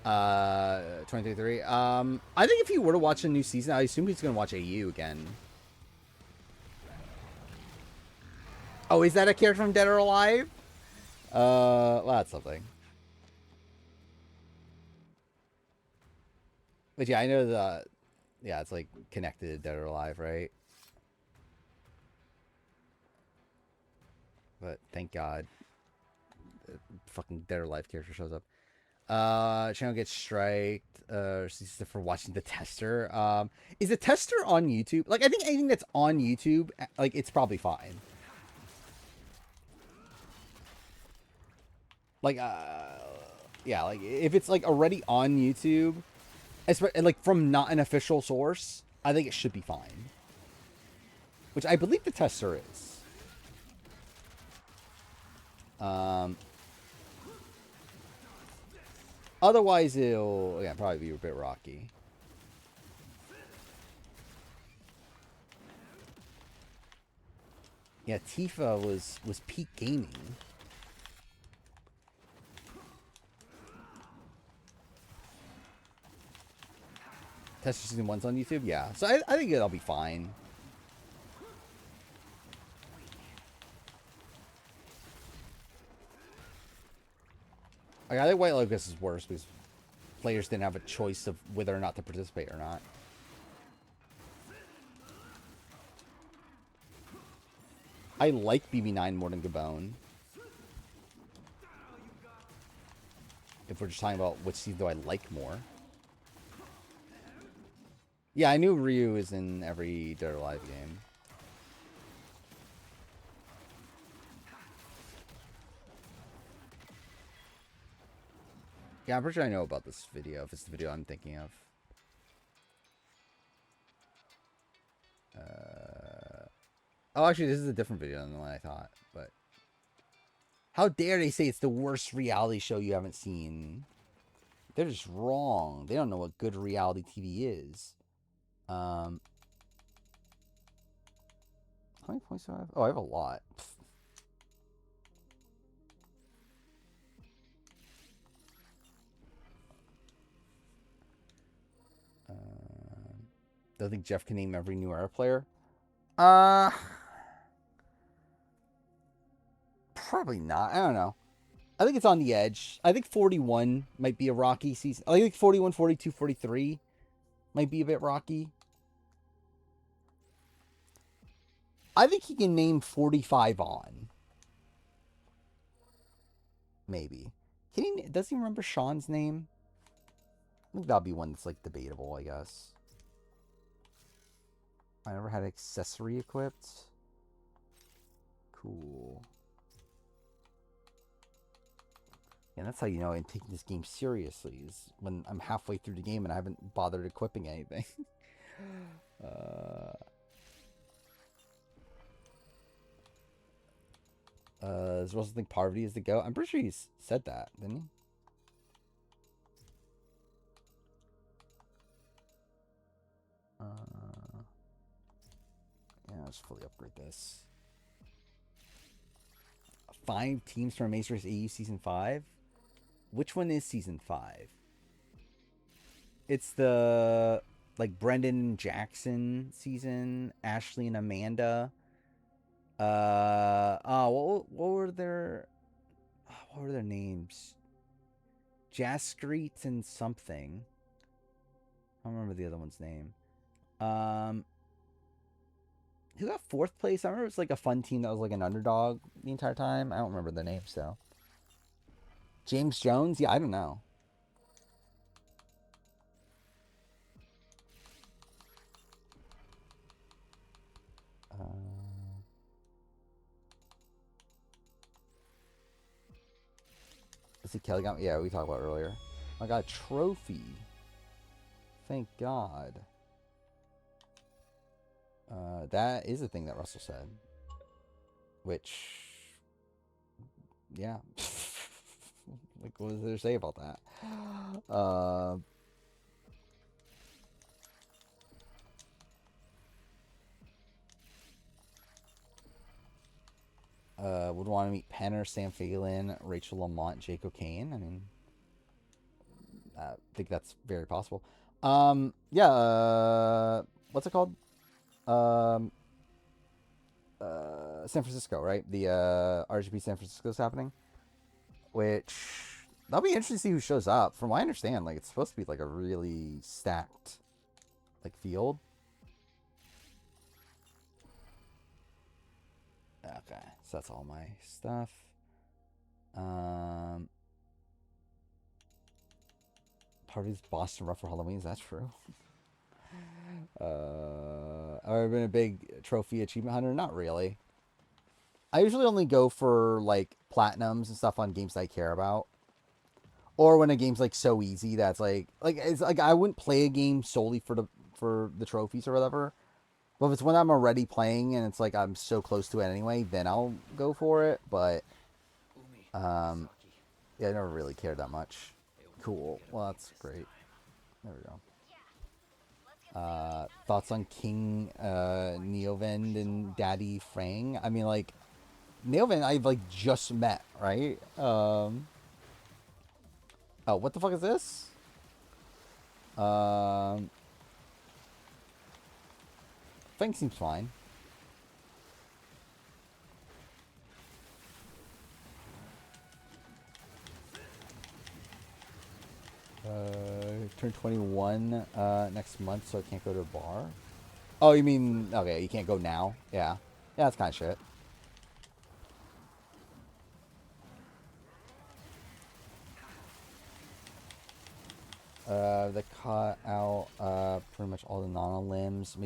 Speaker 1: 2023. I think if he were to watch a new season, I assume he's gonna watch AU again. Oh, is that a character from Dead or Alive? Well, that's something. But yeah, I know the. Yeah, it's like connected to Dead or Alive, right? But thank God, the fucking Dead or Alive character shows up. Channel gets striked. For watching the tester. Is the tester on YouTube? Like, I think anything that's on YouTube, like, it's probably fine. Like, yeah, like if it's like already on YouTube, like from not an official source, I think it should be fine. Which I believe the tester is. Otherwise, it'll probably be a bit rocky. Yeah, Tifa was peak gaming. Tester Season 1's on YouTube? Yeah. So I think it'll be fine. I think White Lotus is worse because players didn't have a choice of whether or not to participate or not. I like BB9 more than Gabon. If we're just talking about which season do I like more. Yeah, I knew Ryu is in every Dead or Alive game. Yeah, I'm pretty sure I know about this video, if it's the video I'm thinking of. Oh, actually, this is a different video than the one I thought, but... How dare they say it's the worst reality show you haven't seen? They're just wrong. They don't know what good reality TV is. How many points do I have? Oh, I have a lot. Don't think Jeff can name every New Era player. Probably not. I don't know. I think it's on the edge. I think 41 might be a rocky season. I think 41, 42, 43 might be a bit rocky. I think he can name 45 on. Maybe. Does he remember Sean's name? I think that'll be one that's like debatable, I guess. I never had accessory equipped. Cool. And that's how you know I'm taking this game seriously, is when I'm halfway through the game and I haven't bothered equipping anything. Does Russell think Parvati is the GOAT? I'm pretty sure he's said that, didn't he? Yeah, let's fully upgrade this. 5 teams from Maze Race AU Season 5? Which one is Season 5? It's the, like, Brendan Jackson season, Ashley and Amanda. What were their names? Jaskreet and something. I don't remember the other one's name. Who got 4th place? I remember it was like a fun team that was like an underdog the entire time. I don't remember the names though. James Jones? Yeah, I don't know. Is it Kelly got me? Yeah, we talked about it earlier. I got a trophy. Thank God. That is a thing that Russell said. Which, yeah. Like, what is there to say about that? Would want to meet Penner, Sam Phelan, Rachel Lamont, Jake O'Kane. I mean, I think that's very possible. Yeah. What's it called? San Francisco, right? The RGB San Francisco is happening, which that'll be interesting to see who shows up. From what I understand, like, it's supposed to be like a really stacked, like, field. Okay, so that's all my stuff. Party's Boston Rough for Halloween. Is that true? I've been a big trophy achievement hunter. Not really. I usually only go for like platinums and stuff on games I care about, or when a game's like so easy that's like it's like I wouldn't play a game solely for the trophies or whatever. But if it's when I'm already playing and it's like I'm so close to it anyway, then I'll go for it. But yeah, I never really cared that much. Cool. Well, that's great. There we go. Thoughts on King Neovend and Daddy Frang? I mean, like, Neovend I've like just met, right? Oh, what the fuck is this? Frang seems fine. Turn 21 next month, so I can't go to a bar. Oh, you mean, okay, you can't go now? Yeah. Yeah, that's kind of shit. They cut out pretty much all the nano limbs.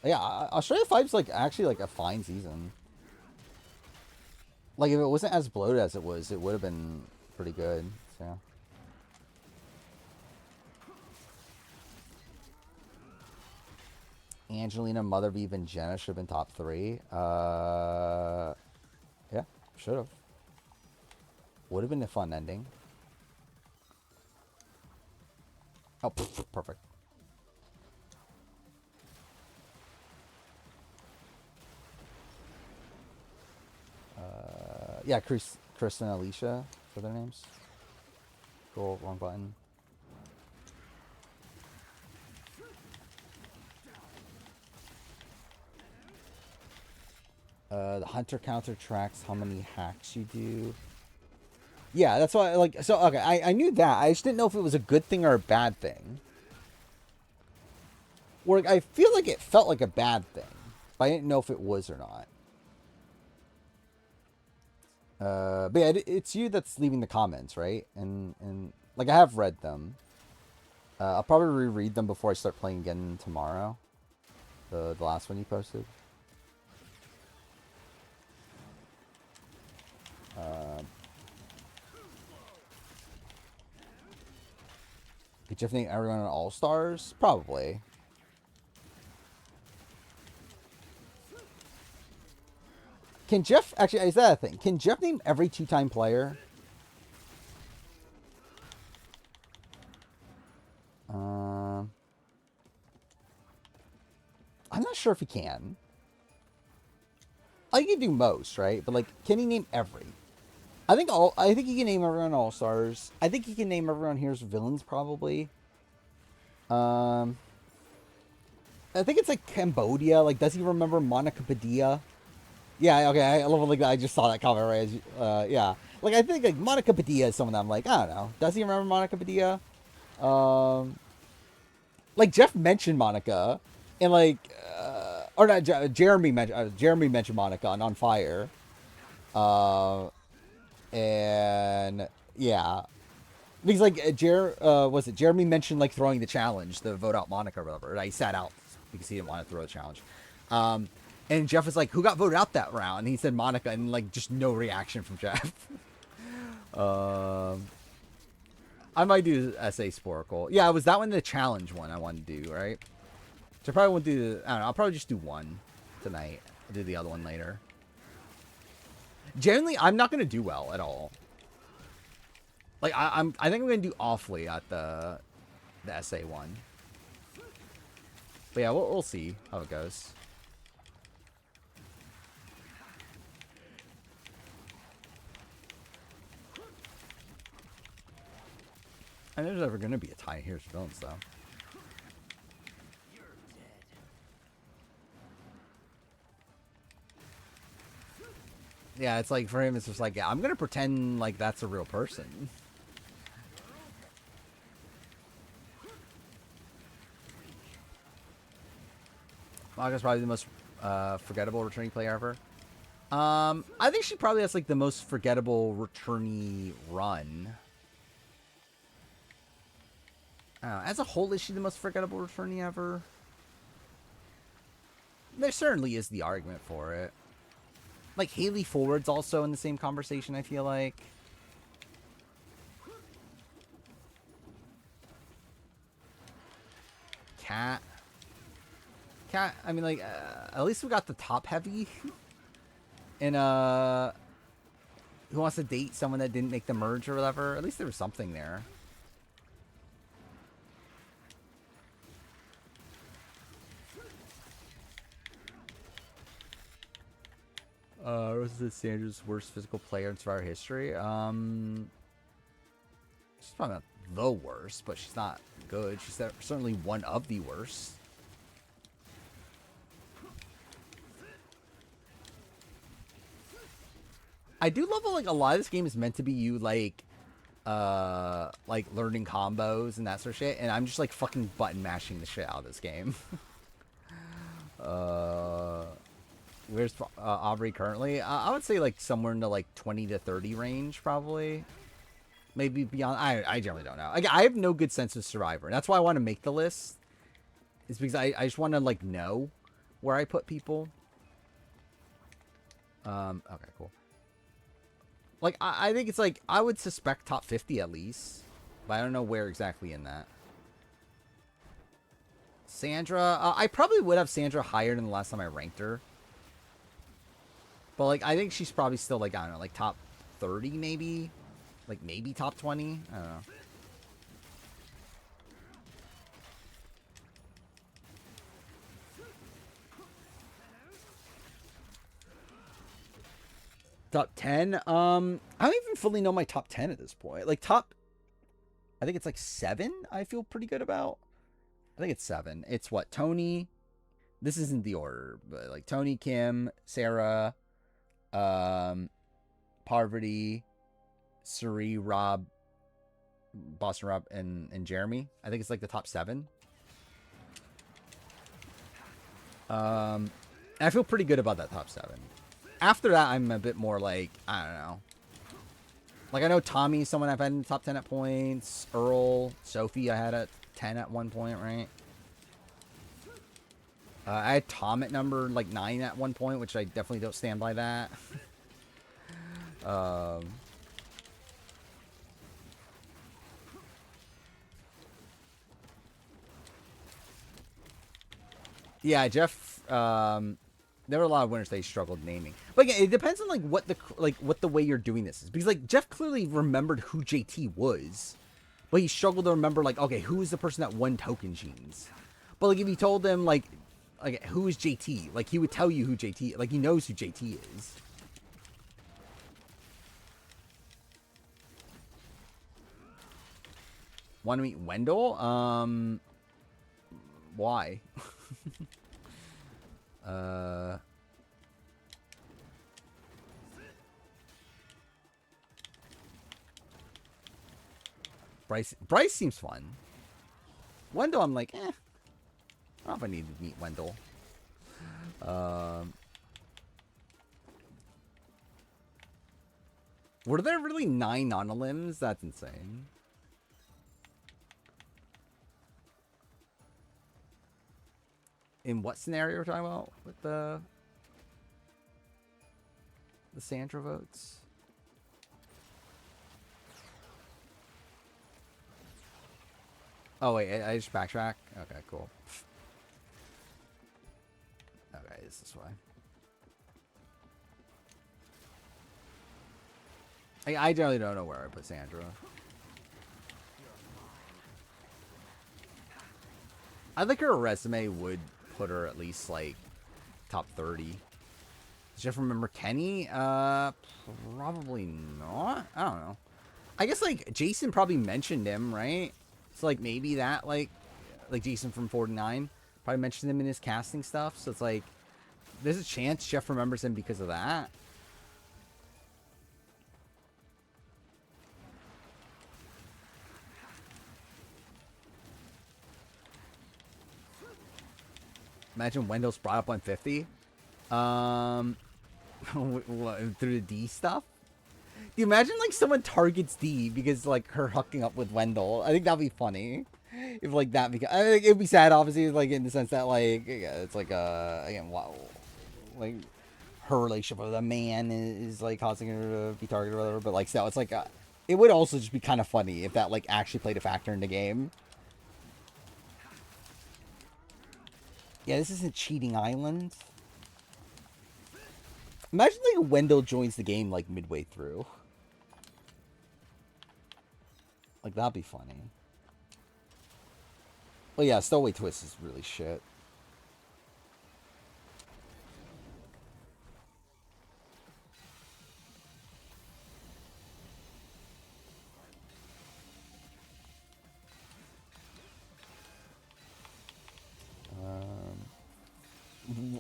Speaker 1: Yeah, Australia 5's like actually like a fine season. Like, if it wasn't as bloated as it was, it would have been pretty good. So. Angelina, Mother Beef, and Jenna should have been top 3. Yeah, should have. Would have been a fun ending. Oh, perfect. Yeah, Chris and Alicia for their names. Cool, wrong button. The hunter counter tracks how many hacks you do. Yeah, that's why. Like, so okay, I knew that. I just didn't know if it was a good thing or a bad thing. Or I feel like it felt like a bad thing, but I didn't know if it was or not. But yeah, it's you that's leaving the comments, right? And like I have read them. I'll probably reread them before I start playing again tomorrow. The last one you posted. Could you think everyone on All Stars? Probably. Can Jeff actually? Is that a thing? Can Jeff name every two-time player? I'm not sure if he can. I can do most, right? But like, can he name every? I think he can name everyone All Stars. I think he can name everyone Here's Villains probably. I think it's like Cambodia. Like, does he remember Monica Padilla? Yeah, okay. I love it like that. I just saw that comment right. Yeah, like I think like Monica Padilla is someone that I'm like, I don't know. Does he remember Monica Padilla? Like Jeff mentioned Monica, and like, or not. Jeremy mentioned Monica on Fire. And yeah, because like was it Jeremy mentioned like throwing the challenge, the vote out Monica or whatever. Right? He sat out because he didn't want to throw the challenge. And Jeff was like, "Who got voted out that round?" And he said Monica, and like just no reaction from Jeff. I might do SA Sporkle. Yeah, it was that one the challenge one I wanted to do, right? So I probably won't do. I don't know. I'll probably just do one tonight. I'll do the other one later. Generally, I'm not gonna do well at all. Like I think I'm gonna do awfully at the SA one. But yeah, we'll see how it goes. I know there's ever gonna be a tie here for villains though. Yeah, it's like for him, it's just like, yeah, I'm gonna pretend like that's a real person. Monica's probably the most forgettable returning player ever. I think she probably has like the most forgettable returnee run. As a whole, is she the most forgettable returnee ever? There certainly is the argument for it. Like Haley Forward's also in the same conversation, I feel like. Cat, I mean, like, at least we got the top heavy. And, who wants to date someone that didn't make the merge or whatever? At least there was something there. What's the Sandra's worst physical player in Survivor history? She's probably not the worst, but she's not good. She's certainly one of the worst. I do love how, like, a lot of this game is meant to be you, like learning combos and that sort of shit, and I'm just, like, fucking button mashing the shit out of this game. Where's Aubrey currently? I would say, like, somewhere in the, like, 20 to 30 range, probably. Maybe beyond. I generally don't know. I have no good sense of Survivor. That's why I want to make the list. Is because I just want to, like, know where I put people. Okay, cool. Like, I think it's, like, I would suspect top 50 at least. But I don't know where exactly in that. Sandra. I probably would have Sandra higher than the last time I ranked her. But, like, I think she's probably still, like, I don't know, like, top 30 maybe? Like, maybe top 20? I don't know. Top 10. I don't even fully know my top 10 at this point. Like top, I think it's like 7. I feel pretty good about. I think it's 7. It's what Tony. This isn't the order, but like Tony, Kim, Sarah, Parvati, Suri, Rob, Boston Rob, and Jeremy. I think it's like the top 7. I feel pretty good about that top 7. After that, I'm a bit more like, I don't know. Like, I know Tommy's someone I've had in the top 10 at points. Earl, Sophie, I had at 10 at one point, right? I had Tom at number, like, 9 at one point, which I definitely don't stand by that. Yeah, Jeff, there were a lot of winners they struggled naming. But again, it depends on, like, what the way you're doing this is. Because, like, Jeff clearly remembered who JT was. But he struggled to remember, like, okay, who is the person that won Token Genes? But, like, if you told him, like, who is JT? Like, he would tell you who JT... Like, he knows who JT is. Want to meet Wendell? Why? Bryce seems fun. Wendell, I'm like, I don't know if I need to meet Wendell. Were there really 9 Nonolims? That's insane. In what scenario we're talking about with the Sandra votes? Oh wait, I just backtrack. Okay, cool. Okay, this is why. I generally don't know where I put Sandra. I think her resume would put her at least like top 30. Does Jeff remember Kenny? Probably not. I don't know. I guess like Jason probably mentioned him, right? So like maybe that like Jason from 49 probably mentioned him in his casting stuff. So it's like there's a chance Jeff remembers him because of that. Imagine Wendell's brought up on 50. Through the D stuff. Do you imagine like someone targets D because like her hooking up with Wendell? I think that'd be funny. If like that, because I think it'd be sad, obviously, like in the sense that like it's like again, wow, like her relationship with a man is like causing her to be targeted or whatever. But like so, it's like it would also just be kind of funny if that like actually played a factor in the game. Yeah, this isn't Cheating Island. Imagine like Wendell joins the game like midway through. Like that'd be funny. Well, yeah, Stowaway Twist is really shit.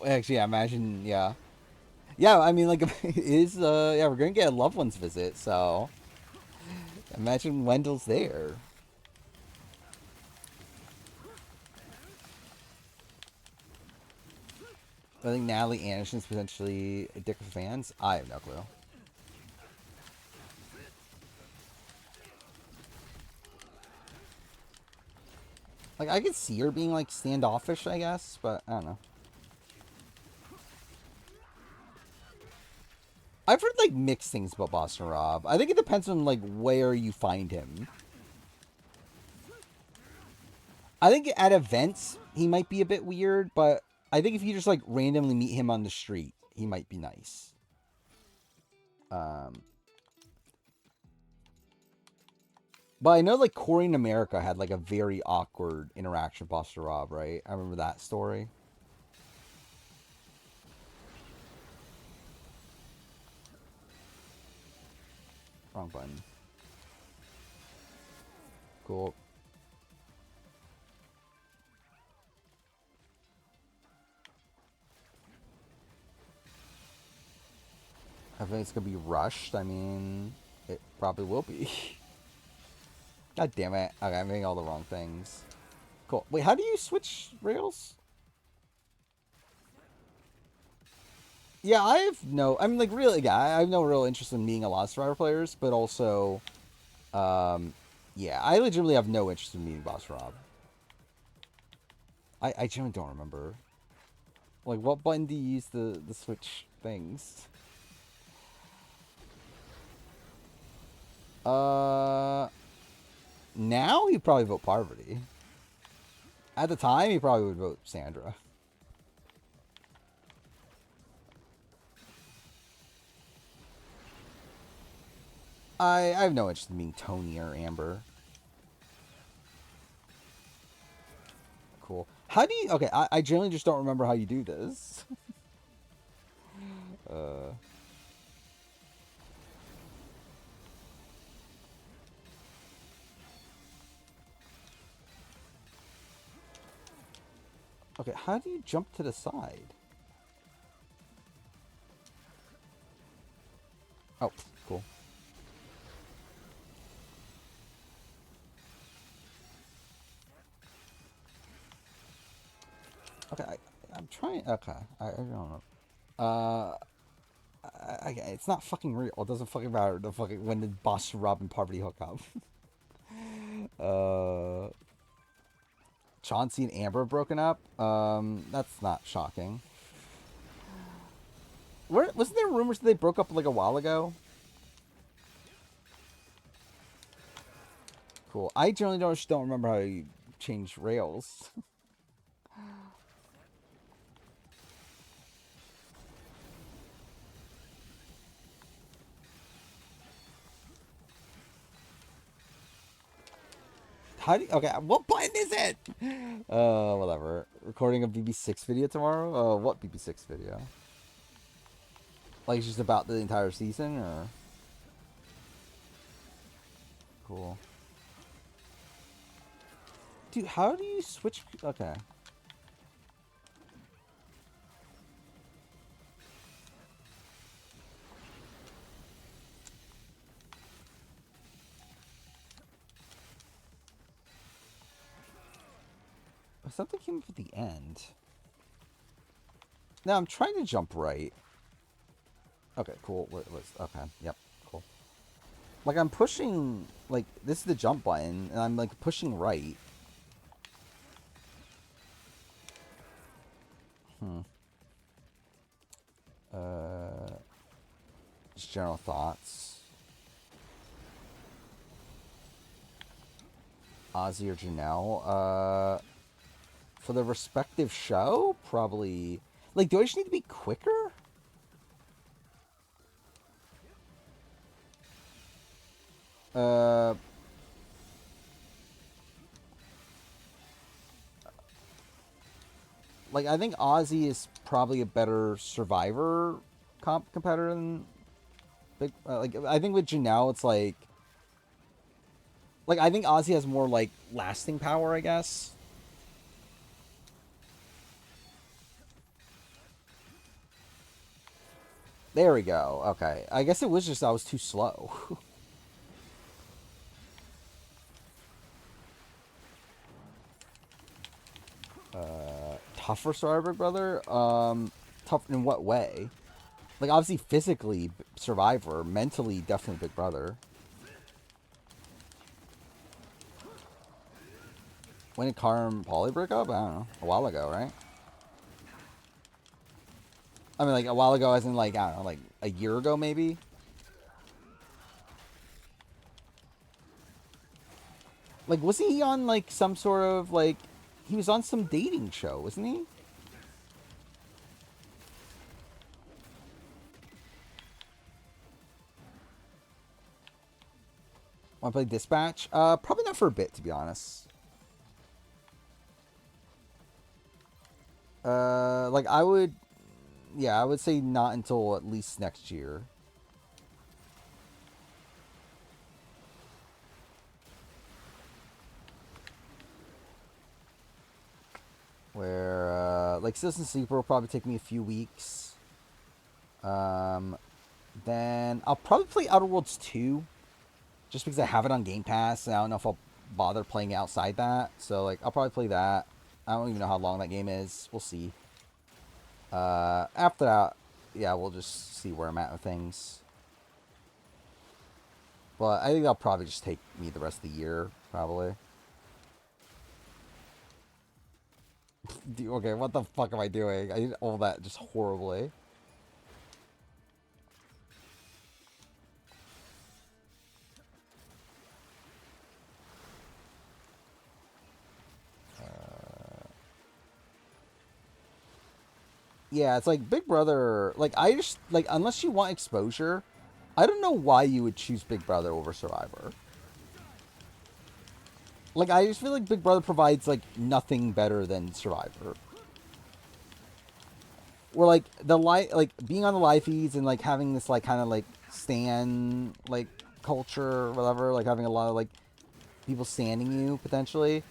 Speaker 1: Actually, yeah, imagine, yeah. Yeah, I mean, like, it is, yeah, we're gonna get a loved one's visit, so. Imagine Wendell's there. I think Natalie Anderson's potentially a dick of fans. I have no clue. Like, I could see her being, like, standoffish, I guess, but I don't know. I've heard, like, mixed things about Boston Rob. I think it depends on, like, where you find him. I think at events, he might be a bit weird, but I think if you just, like, randomly meet him on the street, he might be nice. But I know, like, Corey in America had, like, a very awkward interaction with Boston Rob, right? I remember that story. Wrong button. Cool. I think it's gonna be rushed. I mean, it probably will be. God damn it. Okay, I'm making all the wrong things. Cool. Wait, how do you switch rails? Yeah, I have no... I'm like, really, yeah, I have no real interest in meeting a lot of Survivor players, but also, yeah, I legitimately have no interest in meeting Boss Rob. I genuinely don't remember. Like, what button do you use the switch things? Now he'd probably vote Parvati. At the time, he probably would vote Sandra. I have no interest in being Tony or Amber. Cool. How do you... Okay, I generally just don't remember how you do this. Okay, how do you jump to the side? Oh, cool. Okay, I'm trying... Okay, I don't know. It's not fucking real. It doesn't fucking matter the fucking when the Boss Rob and Parvati hook up. Chauncey and Amber broken up. That's not shocking. Wasn't there rumors that they broke up like a while ago? Cool. I generally don't remember how you change rails. How do you, okay, what button is it? Whatever. Recording a BB6 video tomorrow? What BB6 video? Like, just about the entire season, or? Cool. Dude, how do you switch? Okay. Something came up at the end. Now I'm trying to jump right. Okay, cool. Okay, yep, cool. Like, I'm pushing, like, this is the jump button, and I'm, like, pushing right. Just general thoughts. Ozzy or Janelle? For the respective show? Probably... Like, do I just need to be quicker? Like, I think Ozzy is probably a better Survivor competitor than Big... like, I think with Janelle, it's like... Like, I think Ozzy has more, like, lasting power, I guess. There we go. Okay. I guess it was just I was too slow. Tougher Survivor Brother? Tough in what way? Like, obviously, physically, Survivor. Mentally, definitely Big Brother. When did Cara and Paulie break up? I don't know. A while ago, right? I mean, like, a while ago as in, like, I don't know, like, a year ago, maybe? Like, wasn't he on, like, some sort of, like... He was on some dating show, wasn't he? Want to play Dispatch? Probably not for a bit, to be honest. Like, I would... Yeah, I would say not until at least next year. Where, like, Citizen Sleeper will probably take me a few weeks. Then I'll probably play Outer Worlds 2, just because I have it on Game Pass, and I don't know if I'll bother playing outside that. So, like, I'll probably play that. I don't even know how long that game is. We'll see. After that, yeah, we'll just see where I'm at with things. But I think that'll probably just take me the rest of the year, probably. Okay, what the fuck am I doing? I did all that just horribly. Yeah, it's like Big Brother. Like, I just, like, unless you want exposure, I don't know why you would choose Big Brother over Survivor. Like, I just feel like Big Brother provides, like, nothing better than Survivor. Where, like, like, being on the live feeds and, like, having this, like, kind of, like, stan, like, culture or whatever, like, having a lot of, like, people standing you, potentially,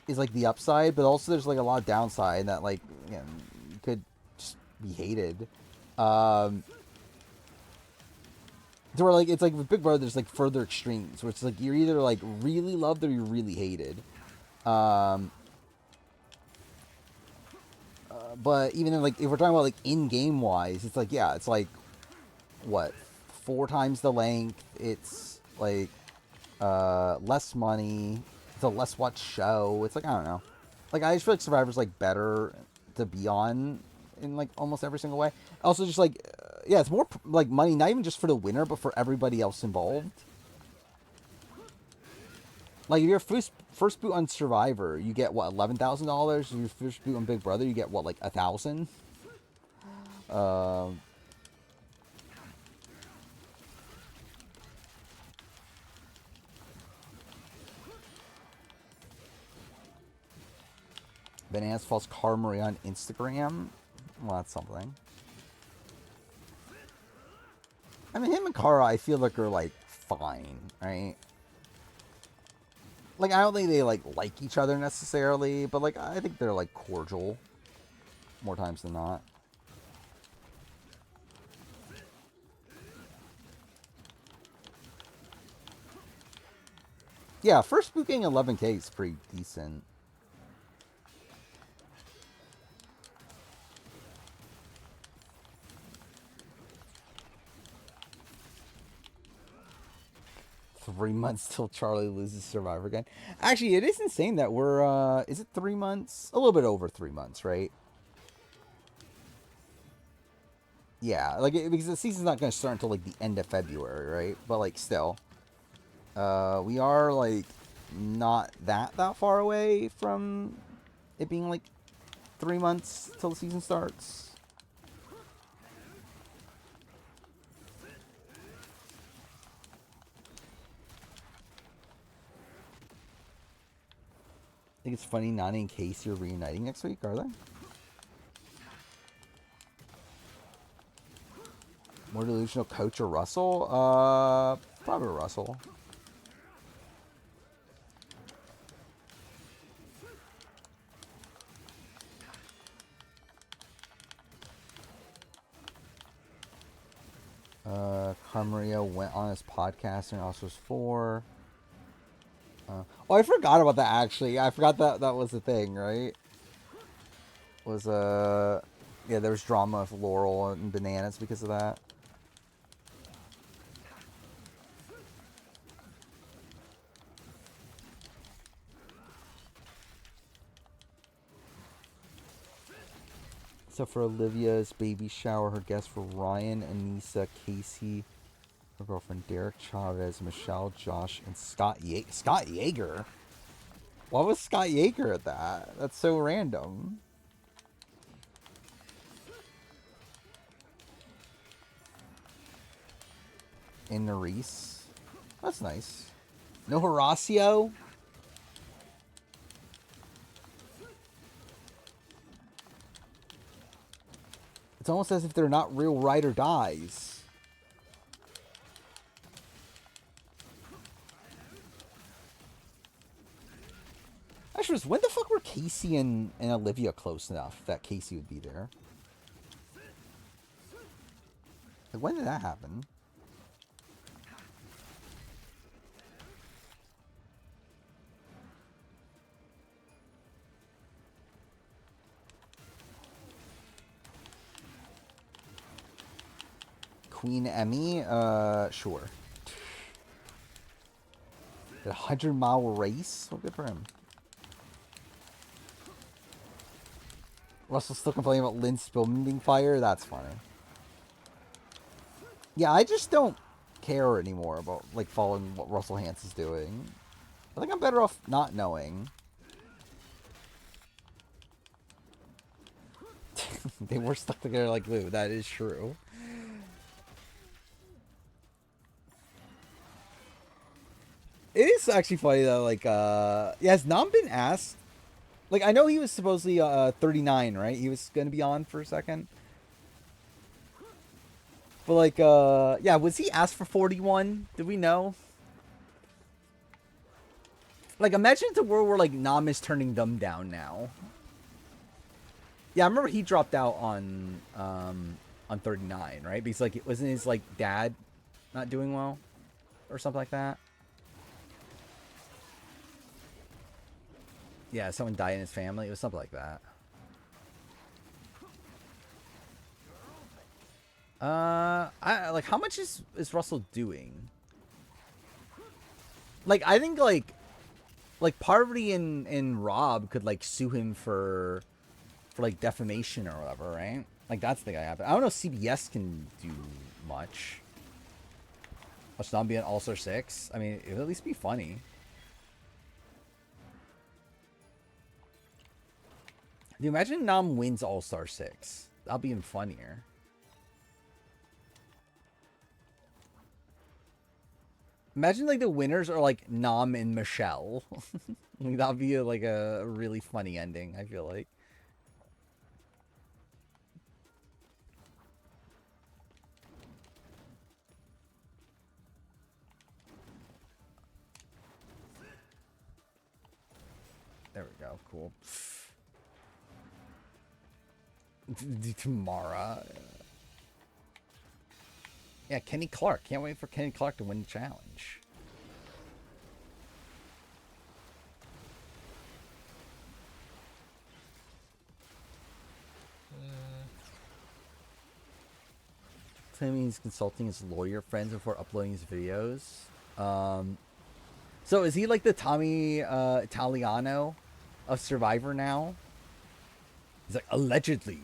Speaker 1: is, like, the upside, but also there's, like, a lot of downside that, like, you know, you could just be hated. To where, like, it's like with Big Brother, there's, like, further extremes, where it's, like, you're either, like, really loved or you're really hated. But even then, like, if we're talking about, like, in-game wise, it's like, yeah, it's like, what, 4 times the length, it's, like, less money, it's a less watched show, it's like, I don't know. Like, I just feel like Survivor's, like, better to be on in, like, almost every single way. Also, just, like, yeah, it's more, like, money, not even just for the winner, but for everybody else involved. Like, if you're first boot on Survivor, you get, what, $11,000? If you're first boot on Big Brother, you get, what, like, 1,000? Bananas Falls Car Marie on Instagram. Well, that's something. I mean, him and Kara, I feel like are, like, fine, right? Like, I don't think they, like each other necessarily, but, like, I think they're, like, cordial more times than not. Yeah, first boot getting 11K is pretty decent. Three months till Charlie loses Survivor again. Actually, it is insane that we're, is it 3 months? A little bit over 3 months, right? Yeah, like, because the season's not going to start until, like, the end of February, right? But, like, still. We are, like, not that far away from it being, like, 3 months till the season starts. I think it's funny Nani and Casey are reuniting next week, are they? More delusional, Coach or Russell? Probably Russell. Carmaria went on his podcast and also was 4. Oh, I forgot about that, actually. I forgot that was the thing, right? Was, yeah, there was drama with Laurel and Bananas because of that. So for Olivia's baby shower, her guests were Ryan, Anissa, Casey, her girlfriend Derek Chavez, Michelle, Josh, and Scott Scott Yeager? Why was Scott Yeager at that? That's so random. And Nerese. That's nice. No Horacio? It's almost as if they're not real ride or dies. Actually, when the fuck were Casey and Olivia close enough that Casey would be there. Like, when did that happen? Queen Emmy? Sure. A 100-mile race? Well, good for him. Russell's still complaining about Lynn Spillman being fired? That's funny. Yeah, I just don't care anymore about, like, following what Russell Hanson's doing. I think I'm better off not knowing. They were stuck together like glue. That is true. It is actually funny though, like, yeah, has Nam been asked? Like, I know he was supposedly 39, right? He was gonna be on for a second. But like, yeah, was he asked for 41? Did we know? Like, imagine it's a world where like Nam is turning them down now. Yeah, I remember he dropped out on 39, right? Because like, wasn't his like dad not doing well or something like that? Yeah, someone died in his family. It was something like that. I like, how much is Russell doing? Like, I think like Parvati and Rob could like sue him for like defamation or whatever, right? Like, that's the guy happened. I don't know if CBS can do much. Watch Nam be an All-Star 6. I mean, it would at least be funny. Do you imagine Nam wins All-Star 6? That'll be even funnier. Imagine like the winners are like Nam and Michelle. Like, that'd be like a really funny ending, I feel like. There we go. Cool. Tomorrow. Yeah, Kenny Clark. Can't wait for Kenny Clark to win the challenge. Claiming he's consulting his lawyer friends before uploading his videos. So is he like the Tommy Italiano of Survivor now? He's like, allegedly.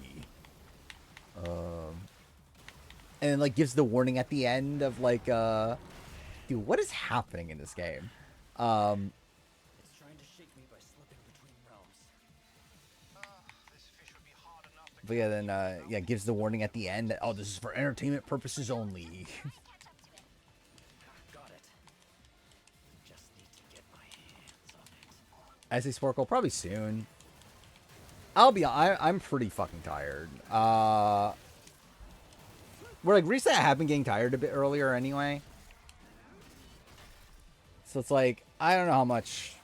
Speaker 1: And like gives the warning at the end of like, dude, what is happening in this game?
Speaker 2: It's trying to shake me by slipping between realms.
Speaker 1: But yeah, then yeah, gives the warning at the end that, oh, this is for entertainment purposes only.
Speaker 2: Got it. Just need to get my hands on it.
Speaker 1: I say Sporkle, probably soon. I'm pretty fucking tired. Where like recently I have been getting tired a bit earlier anyway. So it's like, I don't know how much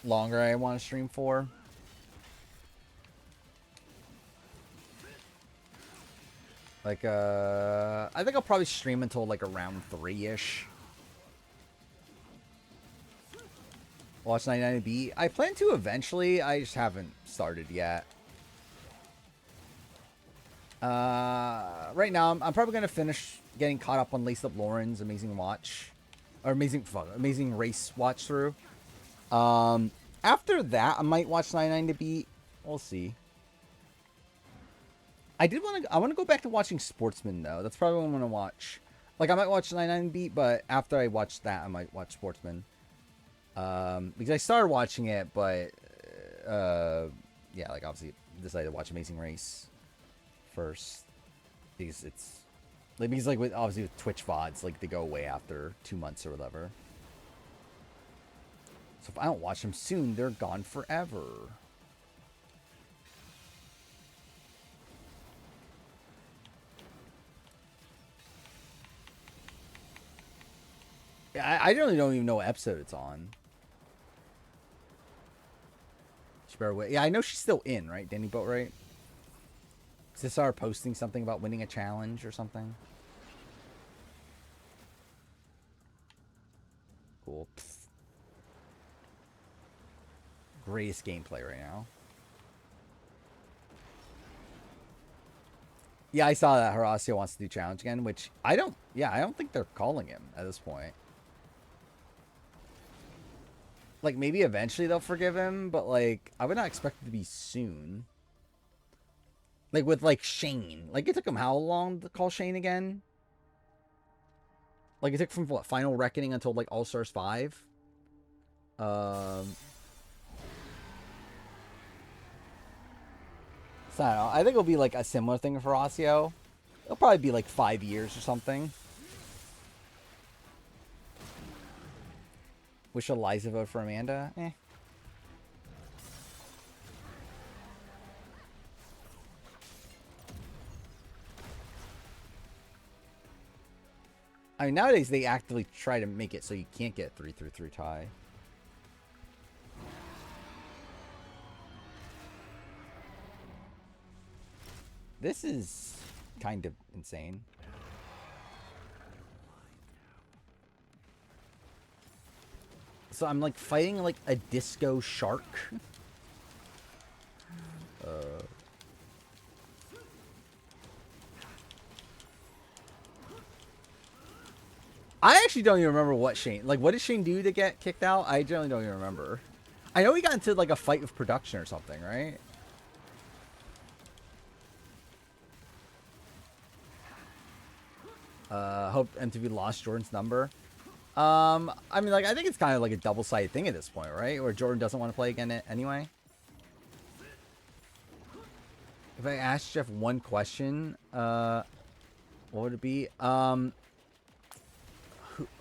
Speaker 1: longer I want to stream for. Like, I think I'll probably stream until like around 3-ish. Watch 99B. I plan to eventually. I just haven't started yet. Right now, I'm probably gonna finish getting caught up on Laced Up Lauren's Amazing Watch, or Amazing Race watch through. After that, I might watch 99 to beat. We'll see. I want to go back to watching Sportsman though. That's probably what I'm gonna watch. Like, I might watch 99 beat, but after I watch that, I might watch Sportsman. Because I started watching it, but yeah, like obviously decided to watch Amazing Race first because it's like, because like with obviously with Twitch VODs, like they go away after 2 months or whatever. So if I don't watch them soon, they're gone forever. I really don't even know what episode it's on. Just bear with. Yeah, I know she's still in, right? Danny Boatwright? Cesar posting something about winning a challenge or something. Cool. Pfft. Greatest gameplay right now. Yeah, I saw that Horacio wants to do challenge again, which I don't think they're calling him at this point. Like, maybe eventually they'll forgive him, but, like, I would not expect it to be soon. Like, with, like, Shane. Like, it took him how long to call Shane again? Like, it took from, what, Final Reckoning until, like, All-Stars 5? So, I don't know. I think it'll be, like, a similar thing for Horacio. It'll probably be, like, 5 years or something. Wish Eliza vote for Amanda? Eh. I mean, nowadays they actively try to make it so you can't get 3-3 tie. This is kind of insane. So I'm like fighting like a disco shark. I actually don't even remember what Shane... Like, what did Shane do to get kicked out? I generally don't even remember. I know he got into, like, a fight with production or something, right? Hope MTV lost Jordan's number. I mean, like, I think it's kind of like a double-sided thing at this point, right? Where Jordan doesn't want to play again anyway. If I asked Jeff one question, what would it be?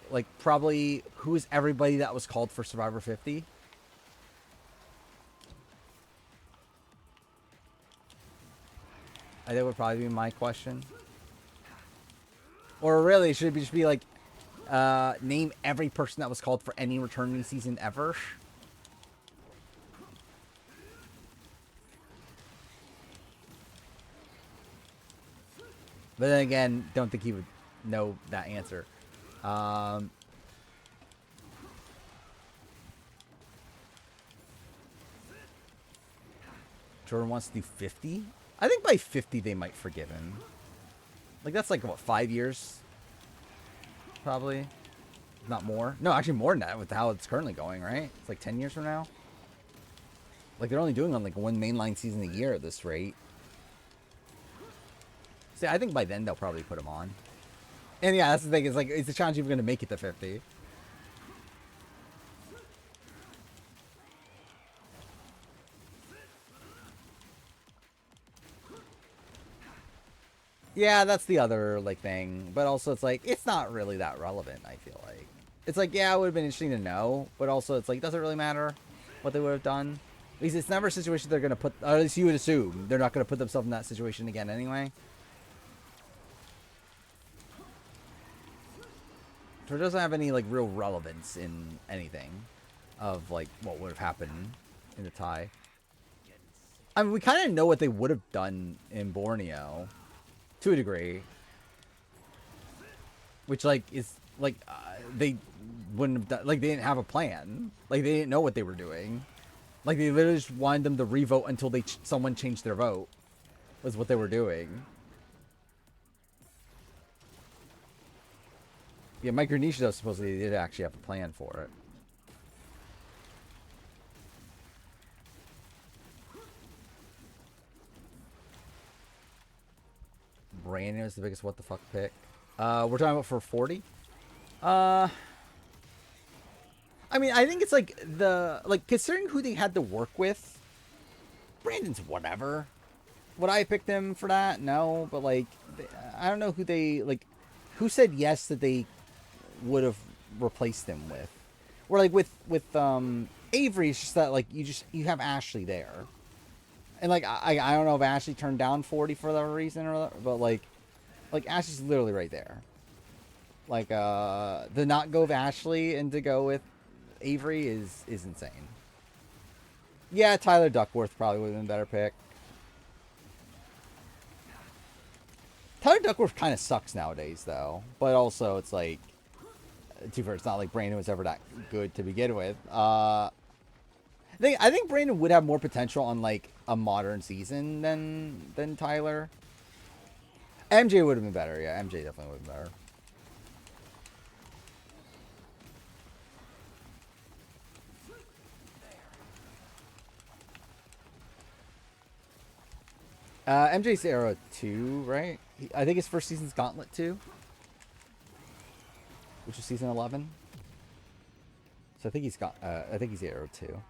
Speaker 1: Like, probably, who is everybody that was called for Survivor 50? I think would probably be my question. Or really, should it just be like, name every person that was called for any returning season ever? But then again, don't think he would know that answer. Jordan wants to do 50? I think by 50 they might forgive him. Like, that's like, what, 5 years? Probably. Not more. No, actually more than that with how it's currently going, right? It's like 10 years from now. Like, they're only doing on like one mainline season a year at this rate. See, I think by then they'll probably put him on. And yeah, that's the thing. It's like, it's a challenge even going to make it to 50. Yeah, that's the other, like, thing. But also, it's like, it's not really that relevant, I feel like. It's like, yeah, it would have been interesting to know. But also, it's like, doesn't really matter what they would have done. Because it's never a situation they're going to put... Or at least you would assume they're not going to put themselves in that situation again anyway. So it doesn't have any, like, real relevance in anything of, like, what would have happened in the tie. I mean, we kind of know what they would have done in Borneo. To a degree. Which, like, is, like, they wouldn't have done... Like, they didn't have a plan. Like, they didn't know what they were doing. Like, they literally just wanted them to re-vote until someone changed their vote. Was what they were doing. Yeah, Micronesia, though, supposedly did actually have a plan for it. Brandon is the biggest what the fuck pick. We're talking about for 40? I mean, I think it's like considering who they had to work with, Brandon's whatever. Would I pick them for that? No, but like, I don't know who they, like, who said yes that they would have replaced him with. Or like with Avery, it's just that like you have Ashley there. And like I don't know if Ashley turned down 40 for that reason or but like Ashley's literally right there. Like the not go of Ashley and to go with Avery is insane. Yeah, Tyler Duckworth probably would have been a better pick. Tyler Duckworth kind of sucks nowadays, though. But also, it's like, too far. It's not like Brandon was ever that good to begin with. I think Brandon would have more potential on like a modern season than Tyler. MJ would have been better. Yeah, MJ definitely would have been better. MJ's era 2, right? I think his first season's Gauntlet 2, which is season 11. So I think he's era 2.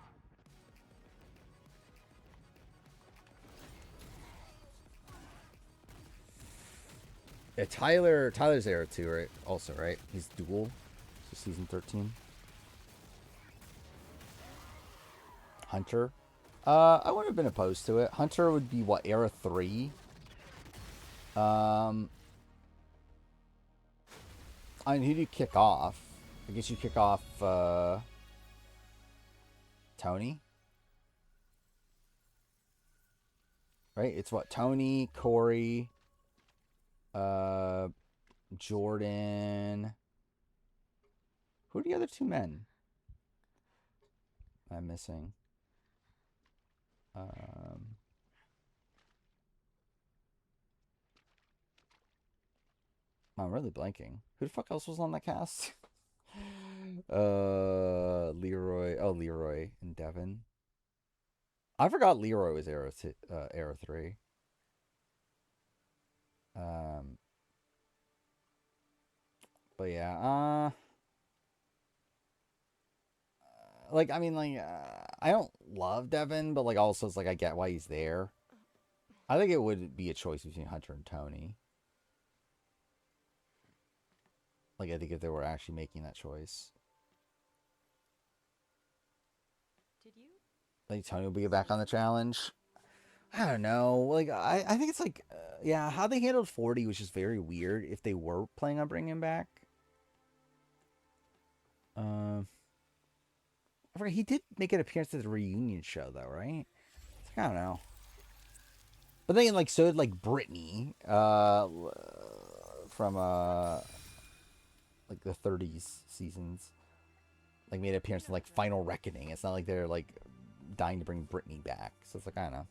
Speaker 1: Yeah, Tyler's era 2, right? Also, right? He's dual. So season 13. Hunter. I wouldn't have been opposed to it. Hunter would be what, era 3? I mean, who do you kick off? I guess you kick off Tony, right? It's what, Tony, Corey, Jordan. Who are the other 2 men I'm missing? I'm really blanking. Who the fuck else was on that cast? Leroy. Oh, Leroy and Devin. I forgot Leroy was era 3. Um, but yeah, like I mean, like I don't love Devin, but like also it's like I get why he's there. I think it would be a choice between Hunter and Tony. Like I think if they were actually making that choice,
Speaker 3: Did you?
Speaker 1: I think Tony will be back on the challenge. I don't know. Like I think it's like yeah, how they handled 40 was just very weird. If they were planning on bringing him back, I forgot he did make an appearance at the reunion show though, right? It's like, I don't know. But then like so did like Brittany, from like the 30s seasons, like made an appearance in like Final Reckoning. It's not like they're like dying to bring Brittany back. So it's like I don't know.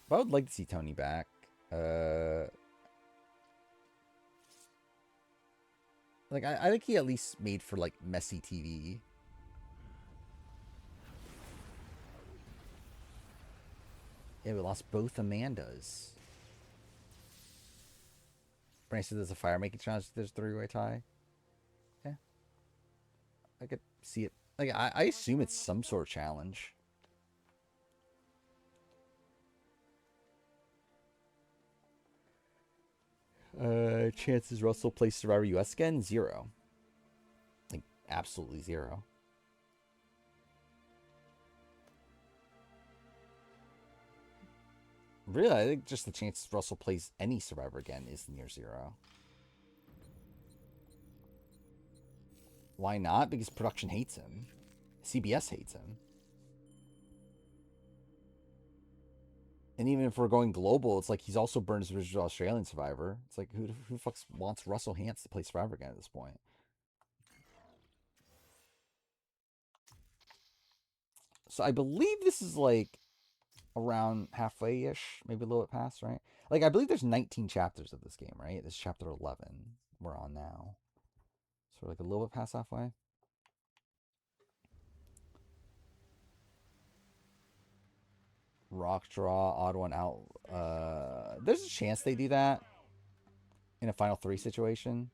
Speaker 1: But I would like to see Tony back. Like I think he at least made for like messy TV. Yeah, we lost both Amandas. Brandon said there's a fire making challenge. There's a 3-way tie. Yeah, I could see it. Like I assume it's some sort of challenge. Chances Russell plays Survivor US again? 0. Like absolutely 0. Really, I think just the chance Russell plays any Survivor again is near 0. Why not? Because production hates him. CBS hates him. And even if we're going global, it's like he's also burned his original Australian Survivor. It's like who fucks wants Russell Hantz to play Survivor again at this point? So I believe this is like around halfway-ish, maybe a little bit past, right? Like I believe there's 19 chapters of this game, right? This is chapter 11 we're on now. So we're like a little bit past halfway. Rock draw, odd one out. There's a chance they do that in a final 3 situation.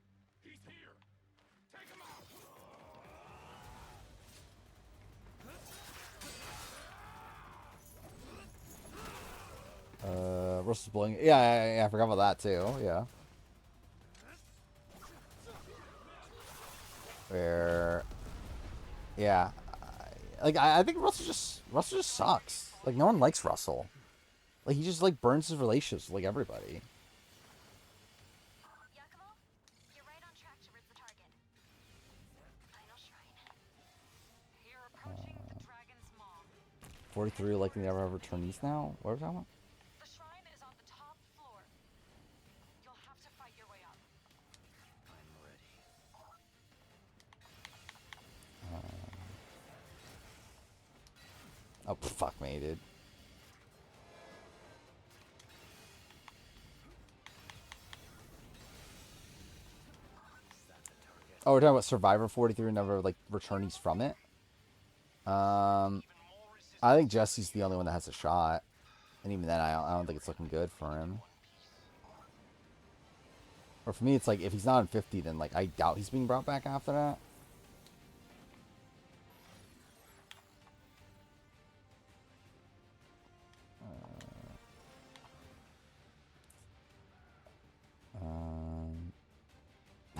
Speaker 1: Russell's blowing. Yeah, I forgot about that too. Yeah. Where, yeah, like I think Russell just sucks. Like no one likes Russell. Like he just like burns his relationships with like everybody.
Speaker 3: Yakumo, you're
Speaker 1: 43 like they never have returnees now? What are we talking about?
Speaker 4: The shrine is on the top floor. You'll have to fight your way up.
Speaker 2: I'm ready.
Speaker 1: Oh, fuck me, dude. Oh, we're talking about Survivor 43 never, like, returnees from it? I think Jesse's the only one that has a shot. And even then, I don't think it's looking good for him. Or for me, it's like, if he's not in 50, then, like, I doubt he's being brought back after that.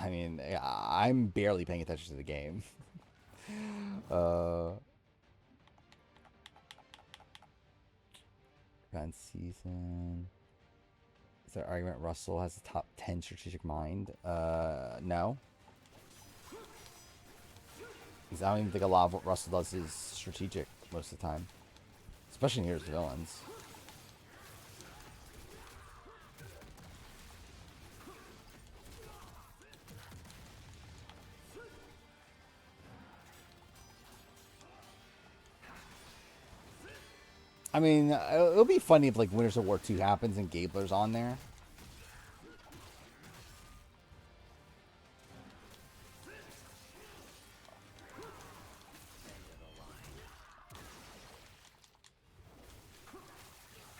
Speaker 1: I mean, I'm barely paying attention to the game. Event season. Is there argument Russell has the top 10 strategic mind? No. Because I don't even think a lot of what Russell does is strategic most of the time. Especially in Heroes and Villains. I mean, it'll be funny if, like, Winners of War 2 happens and Gabler's on there.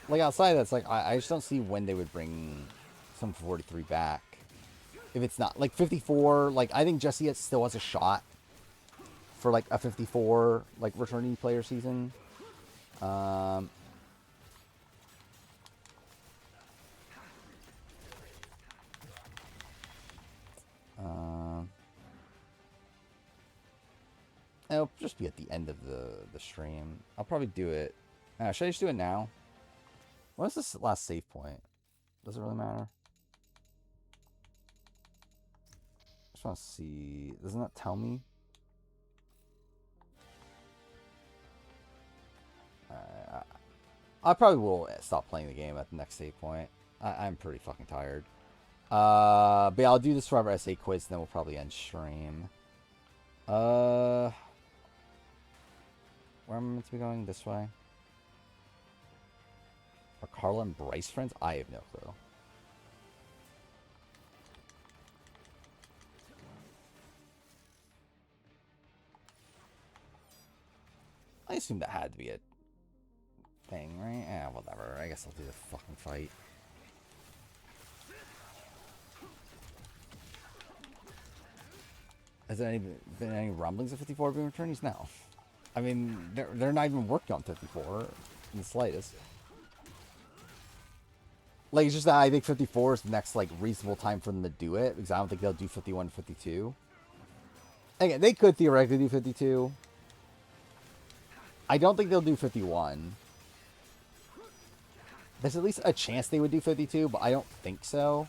Speaker 1: Like, outside of that, it's like, I just don't see when they would bring some 43 back. If it's not, like, 54, like, I think Jesse still has a shot for, like, a 54, like, returning player season. It'll just be at the end of the stream. I'll probably do it. Should I just do it now? What's this last save point? Does it really matter? I just want to see. Doesn't that tell me? I probably will stop playing the game at the next save point. I'm pretty fucking tired. But yeah, I'll do this Forever SA quiz, and then we'll probably end stream. Where am I meant to be going? This way? Are Carla and Bryce friends? I have no clue. I assume that had to be a thing, right? Yeah, whatever. I guess I'll do the fucking fight. Has there been any rumblings of 54 being returnees? No. I mean, they're not even working on 54 in the slightest. Like, it's just that I think 54 is the next, like, reasonable time for them to do it, because I don't think they'll do 51 and 52. Again, they could theoretically do 52. I don't think they'll do 51. There's at least a chance they would do 52, but I don't think so.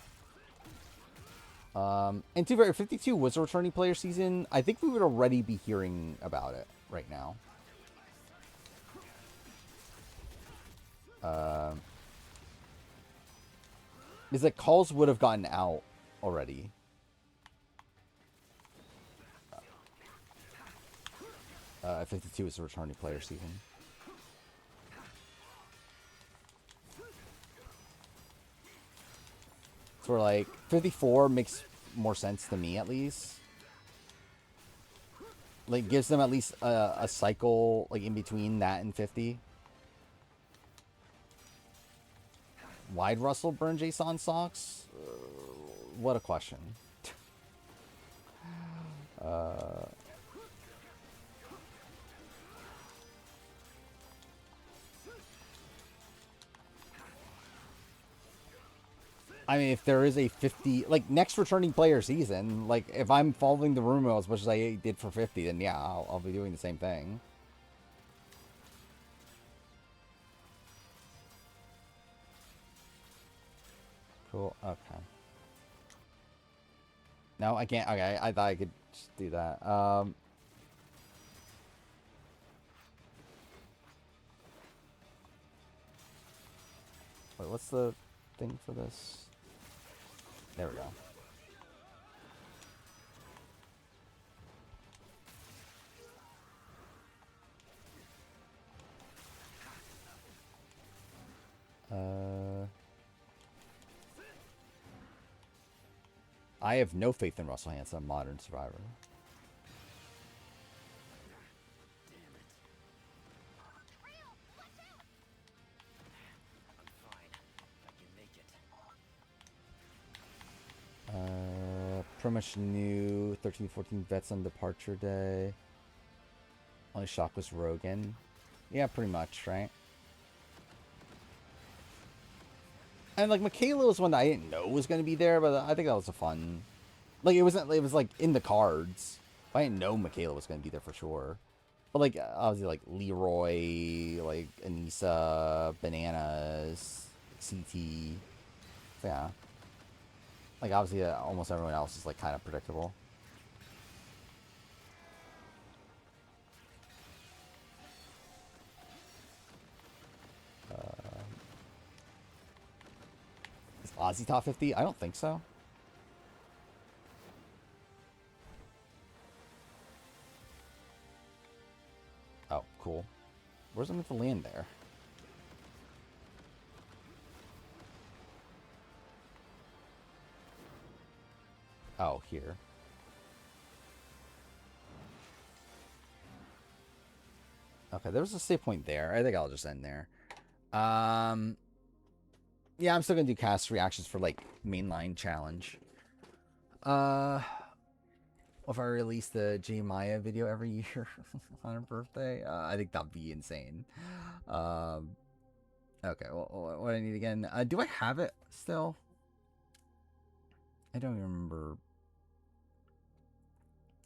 Speaker 1: And to be fair, if 52 was a returning player season, I think we would already be hearing about it right now. Is that calls would have gotten out already. 52 is a returning player season. So we're like, 54 makes more sense to me, at least. Like, gives them at least a cycle, like, in between that and 50. Why'd Russell burn Jason socks? What a question. I mean, if there is a 50, like, next returning player season, like, if I'm following the rumor as much as I did for 50, then yeah, I'll be doing the same thing. Cool, okay. No, I can't, okay, I thought I could just do that. Wait, what's the thing for this? There we go. I have no faith in Russell Hanson, Modern Survivor. Pretty much new 13-14 vets on departure day. Only shock was Rogan. Yeah, pretty much, right? And like Michaela was one that I didn't know was going to be there, but I think that was a fun. Like it wasn't. It was like in the cards. I didn't know Michaela was going to be there for sure. But like obviously like Leroy, like Anissa, Bananas, CT. So, yeah. Like obviously almost everyone else is like kind of predictable. Is Ozzy top 50? I don't think so. Oh, cool. Where's it meant to land there? Oh, here. Okay, there was a save point there. I think I'll just end there. Yeah, I'm still gonna do cast reactions for like mainline challenge. If I release the J Maya video every year on her birthday, I think that'd be insane. Okay, well, what I need again? Do I have it still? I don't even remember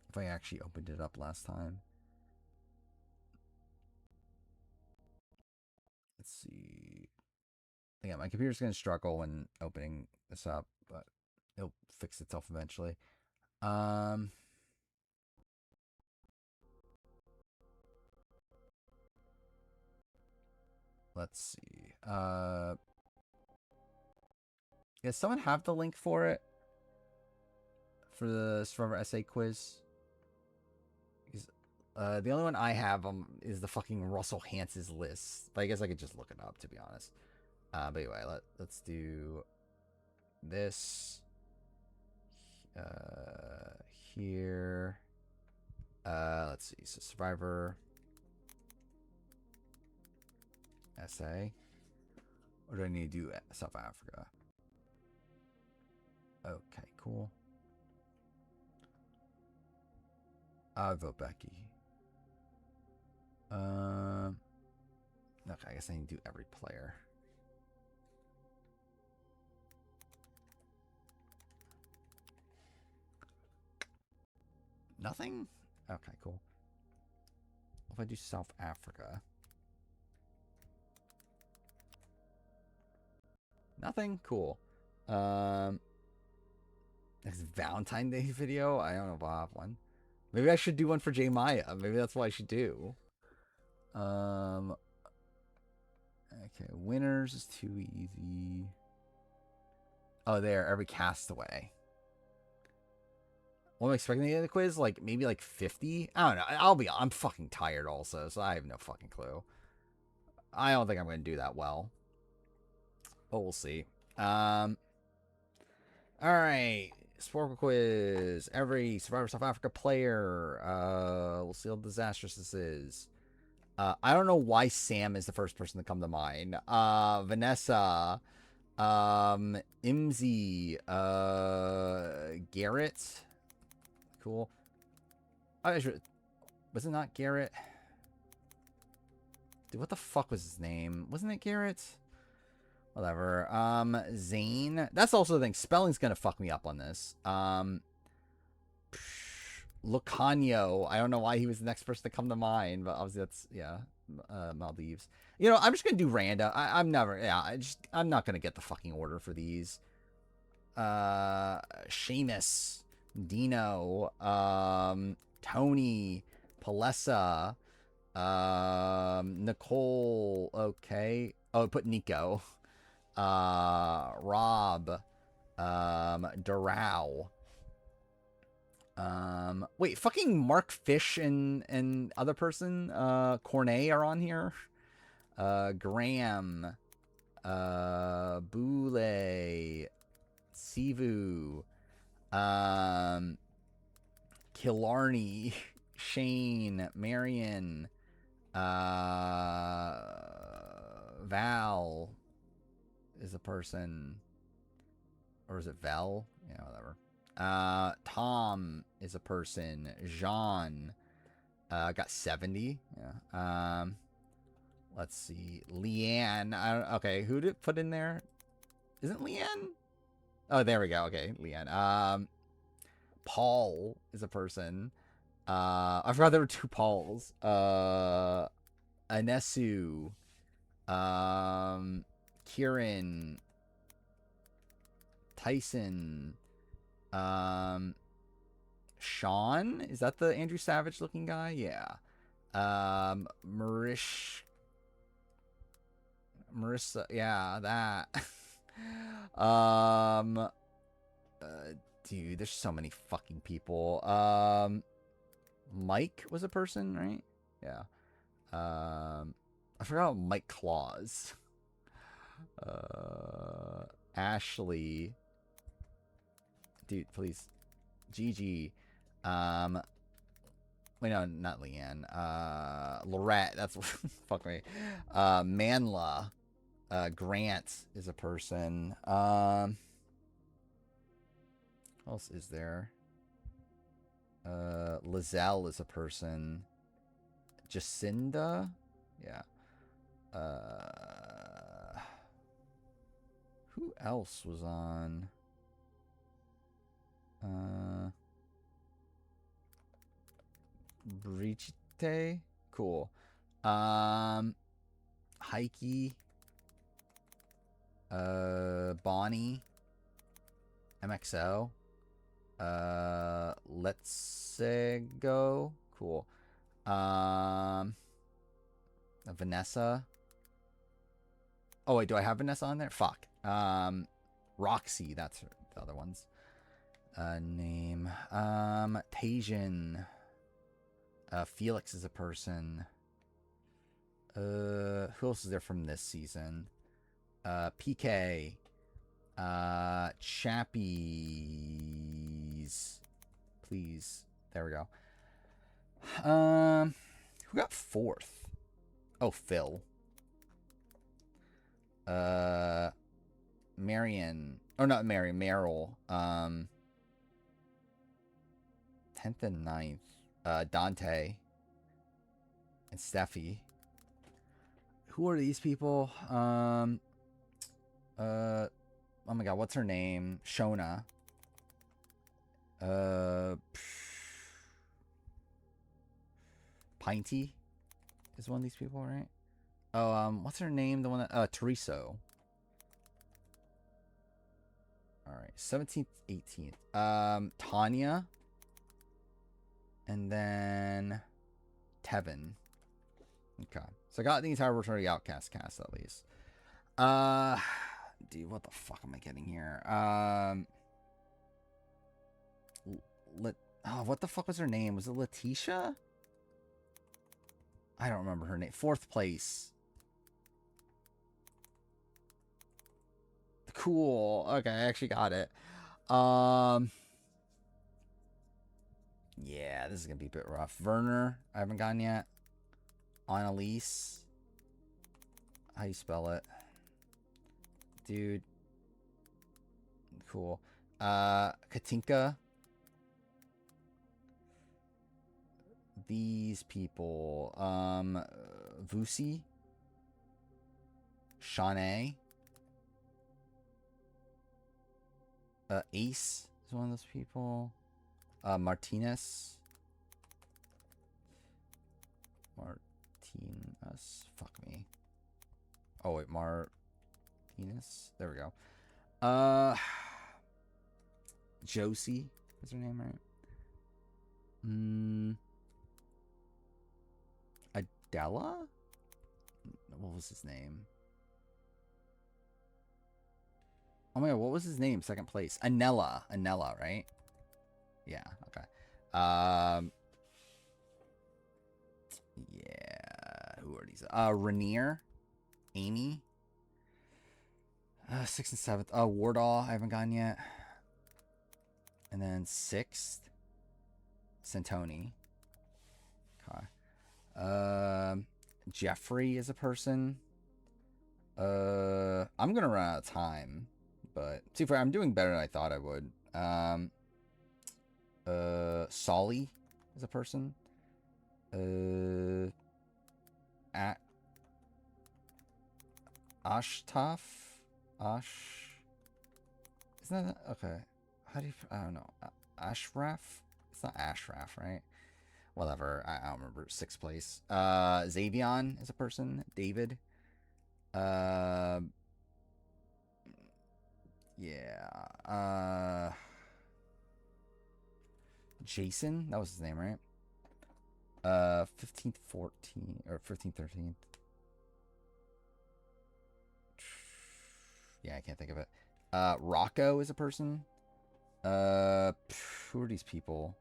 Speaker 1: if I actually opened it up last time. Let's see. Yeah, my computer's gonna struggle when opening this up, but it'll fix itself eventually. Let's see. Does someone have the link for it? For the Survivor essay quiz? The only one I have is the fucking Russell Hance's list. But I guess I could just look it up, to be honest. But anyway, let's do this. Here. Let's see. So Survivor essay. Or do I need to do South Africa? Okay, cool. I vote Becky. Okay, I guess I need to do every player. Nothing? Okay, cool. If I do South Africa. Nothing? Cool. Next Valentine's Day video? I don't know if I'll have one. Maybe I should do one for J Maya. Maybe that's what I should do. Okay, winners is too easy. Oh, there, every castaway. What am I expecting to get in the quiz? Like, maybe like 50? I don't know. I'm fucking tired also, so I have no fucking clue. I don't think I'm going to do that well. But we'll see. Alright. Sporkle quiz. Every Survivor South Africa player. We'll see how disastrous this is. I don't know why Sam is the first person to come to mind. Vanessa. Imzy. Garrett. Cool. Was it not Garrett? Dude, what the fuck was his name? Wasn't it Garrett? Whatever. Zane. That's also the thing. Spelling's gonna fuck me up on this. Lucano. I don't know why he was the next person to come to mind, but obviously that's, yeah, Maldives. You know, I'm just gonna do random. I'm not gonna get the fucking order for these. Seamus, Dino, Tony, Palessa, Nicole. Okay. Oh, put Nico. Rob, Doral. Wait, fucking Mark Fish and other person, Cornet are on here. Graham, Boule, Sivu, Killarney, Shane, Marion, Val is a person. Or is it Val? Yeah, whatever. Tom is a person. Jean got 70. Yeah. Let's see. Leanne. Okay, who did it put in there? Isn't Leanne? Oh, there we go. Okay, Leanne. Paul is a person. I forgot there were 2 Pauls. Anesu. Kieran. Tyson. Sean? Is that the Andrew Savage looking guy? Yeah. Marissa, yeah, that. Dude, there's so many fucking people. Mike was a person, right? Yeah. I forgot Mike Claus. Ashley. Dude, please. Gigi. Wait, no, not Leanne. Lorette. That's fuck me. Manla. Grant is a person. What else is there? Lizelle is a person. Jacinda? Yeah. Who else was on? Brigitte? Cool. Heike. Bonnie. MXO. Let's go. Cool. Vanessa. Oh wait, do I have Vanessa on there? Fuck. Roxy, that's her, the other ones. Name. Tajan. Felix is a person. Who else is there from this season? PK. Chappies. Please. There we go. Who got 4th? Oh, Phil. Marion. Oh, not Marion. Meryl. 10th and 9th. Dante. And Steffi. Who are these people? Oh my god, what's her name? Shona. Pinty is one of these people, right? Oh, what's her name? The one that Tereso. Alright, 17th, 18th. Tanya. And then Tevin. Okay. So I got the entire Return of the Outcast cast at least. Dude, what the fuck am I getting here? What the fuck was her name? Was it Letitia? I don't remember her name. 4th place. Cool. Okay, I actually got it. Yeah, this is gonna be a bit rough. Werner, I haven't gotten yet. Annalise. How you spell it? Dude. Cool. Katinka. These people. Vusi. Shawnee. Ace is one of those people. Martinez. Fuck me. Oh wait, Martinez. There we go. Josie is her name, right? Adela? What was his name? Oh my god, what was his name? Second place. Anella. Anella, right? Yeah, okay. Yeah. Who are these? Rainier. Amy. 6th and 7th. Wardall, I haven't gotten yet. And then 6th. Santoni. Okay. Jeffrey is a person. I'm gonna run out of time, but see, I'm doing better than I thought I would. Solly is a person. At Ashtaf, isn't that okay? How do you? I don't know. Ashraf. It's not Ashraf, right? Whatever. I don't remember. 6th place. Xavion is a person. David. Yeah. Jason. That was his name, right? 15th, 14th, or 15th, 13th. Yeah, I can't think of it. Rocco is a person. Who are these people?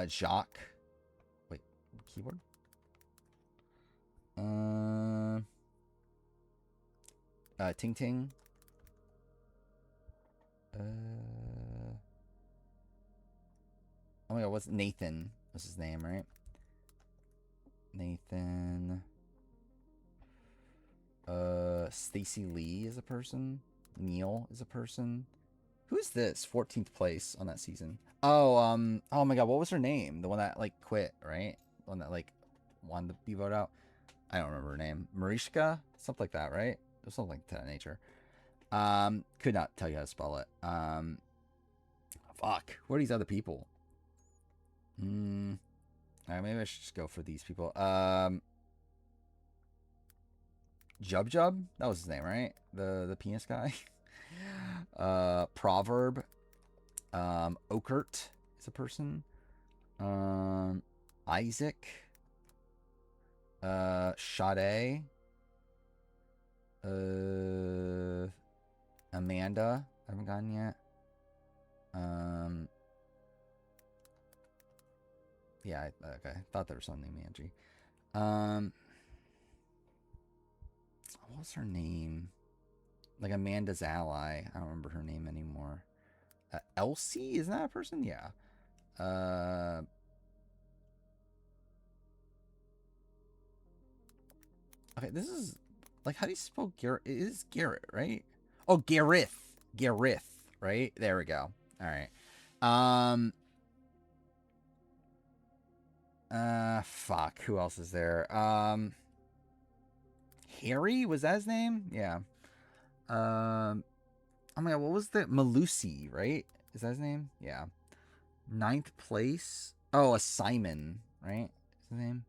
Speaker 1: Jacques. Wait, keyboard? Ting Ting. Oh my god, what's Nathan? What's his name, right? Nathan. Stacy Lee is a person. Neil is a person. Who's this? 14th place on that season. Oh, oh my god, what was her name? The one that like quit, right? The one that like wanted to be voted out. I don't remember her name. Marishka? Something like that, right? It was something like that nature. Could not tell you how to spell it. Fuck. Who are these other people? Alright, maybe I should just go for these people. Jub Jub? That was his name, right? The penis guy. Proverb. Okert is a person. Isaac. Sade. Amanda. I haven't gotten yet. Yeah, okay. Thought there was something named Angie. What was her name? Like Amanda's ally. I don't remember her name anymore. Elsie? Isn't that a person? Yeah. Okay, this is like, how do you spell Garrett? It is Garrett, right? Oh, Gareth. Gareth, right? There we go. All right. Fuck. Who else is there? Harry? Was that his name? Yeah. Oh my god, what was the Malusi, right? Is that his name? Yeah. 9th place. Oh, a Simon, right? Is his name?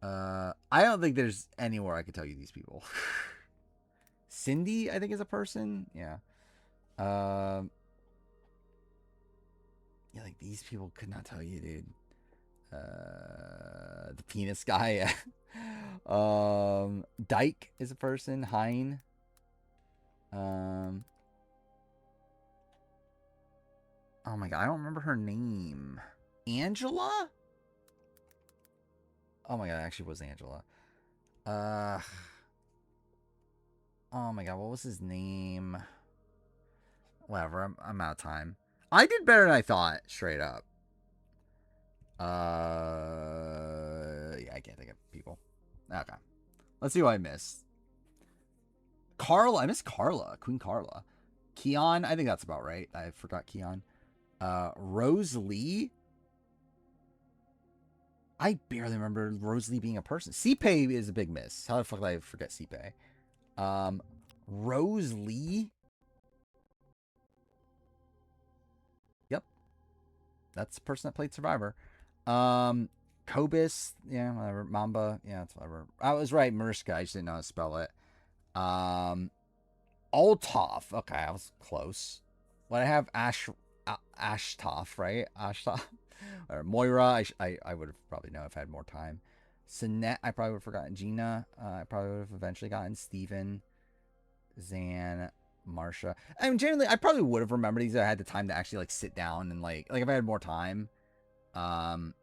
Speaker 1: I don't think there's anywhere I could tell you these people. Cindy, I think, is a person. Yeah. Yeah, like these people could not tell you, dude. The penis guy. Dyke is a person. Hein. Oh my god, I don't remember her name. Angela? Oh my god, it actually was Angela. Oh my god, what was his name? Whatever, I'm out of time. I did better than I thought, straight up. Yeah, I can't think of people. Okay. Let's see what I missed. Carla, I missed Carla, Queen Carla. Keon, I think that's about right. I forgot Keon. Rose Lee. I barely remember Rose Lee being a person. CPay is a big miss. How the fuck did I forget CPay? Rose Lee. Yep. That's the person that played Survivor. Kobus. Yeah, whatever. Mamba. Yeah, that's whatever. I was right. Mariska. I just didn't know how to spell it. Altov. Okay, I was close. What I have Ashtov, right? Ashtov. Or Moira. I would have probably known if I had more time. Sinette, I probably would have forgotten. Gina, I probably would have eventually gotten. Steven. Zan, Marsha. I mean, generally, I probably would have remembered these if I had the time to actually like sit down and like if I had more time. Um,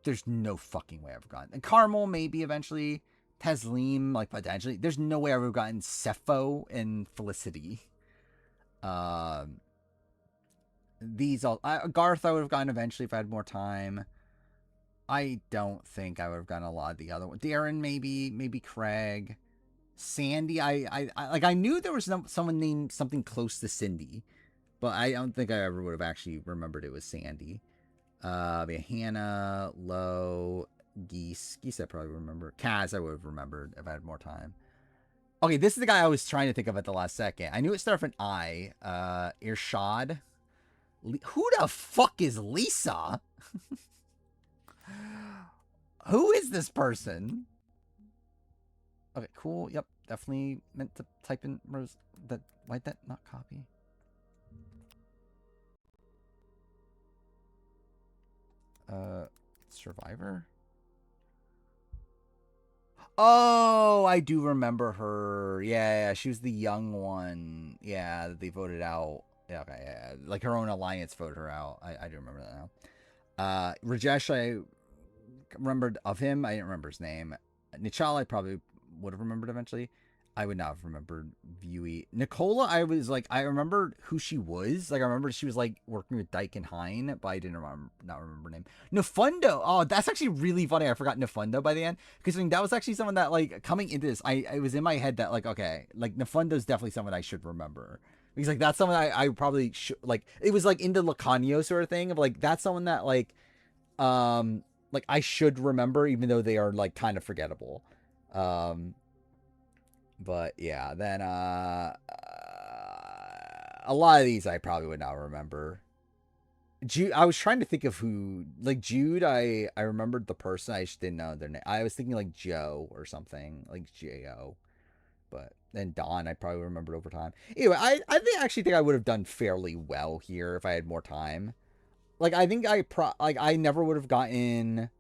Speaker 1: there's no fucking way I've gotten and Carmel maybe eventually. Taslim like potentially. There's no way I would have gotten Cepho and Felicity. Um, these all Garth I would have gotten eventually if I had more time. I don't think I would have gotten a lot of the other one. Darren maybe Craig. Sandy, I knew there was someone named something close to Cindy, but I don't think I ever would have actually remembered it was Sandy. Hannah, Lowe, Geese I probably remember. Kaz I would have remembered if I had more time. Okay, this is the guy I was trying to think of at the last second. I knew it started with an I. Irshad. Who the fuck is Lisa? Who is this person? Okay, cool. Yep, definitely meant to type in Rose. Why'd that not copy? Survivor? Oh, I do remember her. Yeah, she was the young one. Yeah, that they voted out. Yeah, okay, yeah. Like her own alliance voted her out. I do remember that now. Rajesh, I remembered of him. I didn't remember his name. Nichal, I probably would have remembered eventually. I would not have remembered Viewey. Nicola, I was like, I remembered who she was. Like, I remember she was like working with Dyke and Hine, but I didn't not remember her name. Nefundo. Oh, that's actually really funny. I forgot Nefundo by the end because I mean that was actually someone that like coming into this, I was in my head that like okay, like Nefundo's definitely someone I should remember because like that's someone I probably should like. It was like into Lacanio sort of thing of like that's someone that like I should remember even though they are like kind of forgettable. But yeah, then a lot of these I probably would not remember. Jude, I was trying to think of who like Jude. I remembered the person. I just didn't know their name. I was thinking like Joe or something like Jo. But then Don, I probably remembered over time. Anyway, actually think I would have done fairly well here if I had more time. Like I think I never would have gotten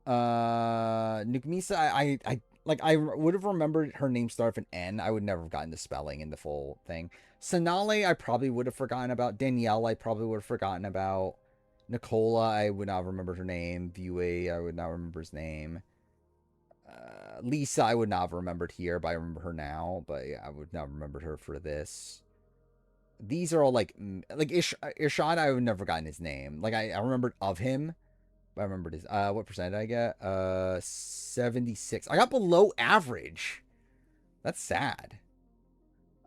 Speaker 1: Nukmisa. I would have remembered her name started with an N. I would never have gotten the spelling in the full thing. Sonale, I probably would have forgotten about. Danielle, I probably would have forgotten about. Nicola, I would not remember her name. Viewey, I would not remember his name. Lisa, I would not have remembered here, but I remember her now. But yeah, I would not remember her for this. These are all like Irshad, I would never gotten his name. Like I remembered of him. I remembered his what percent did I get? 76. I got below average. That's sad.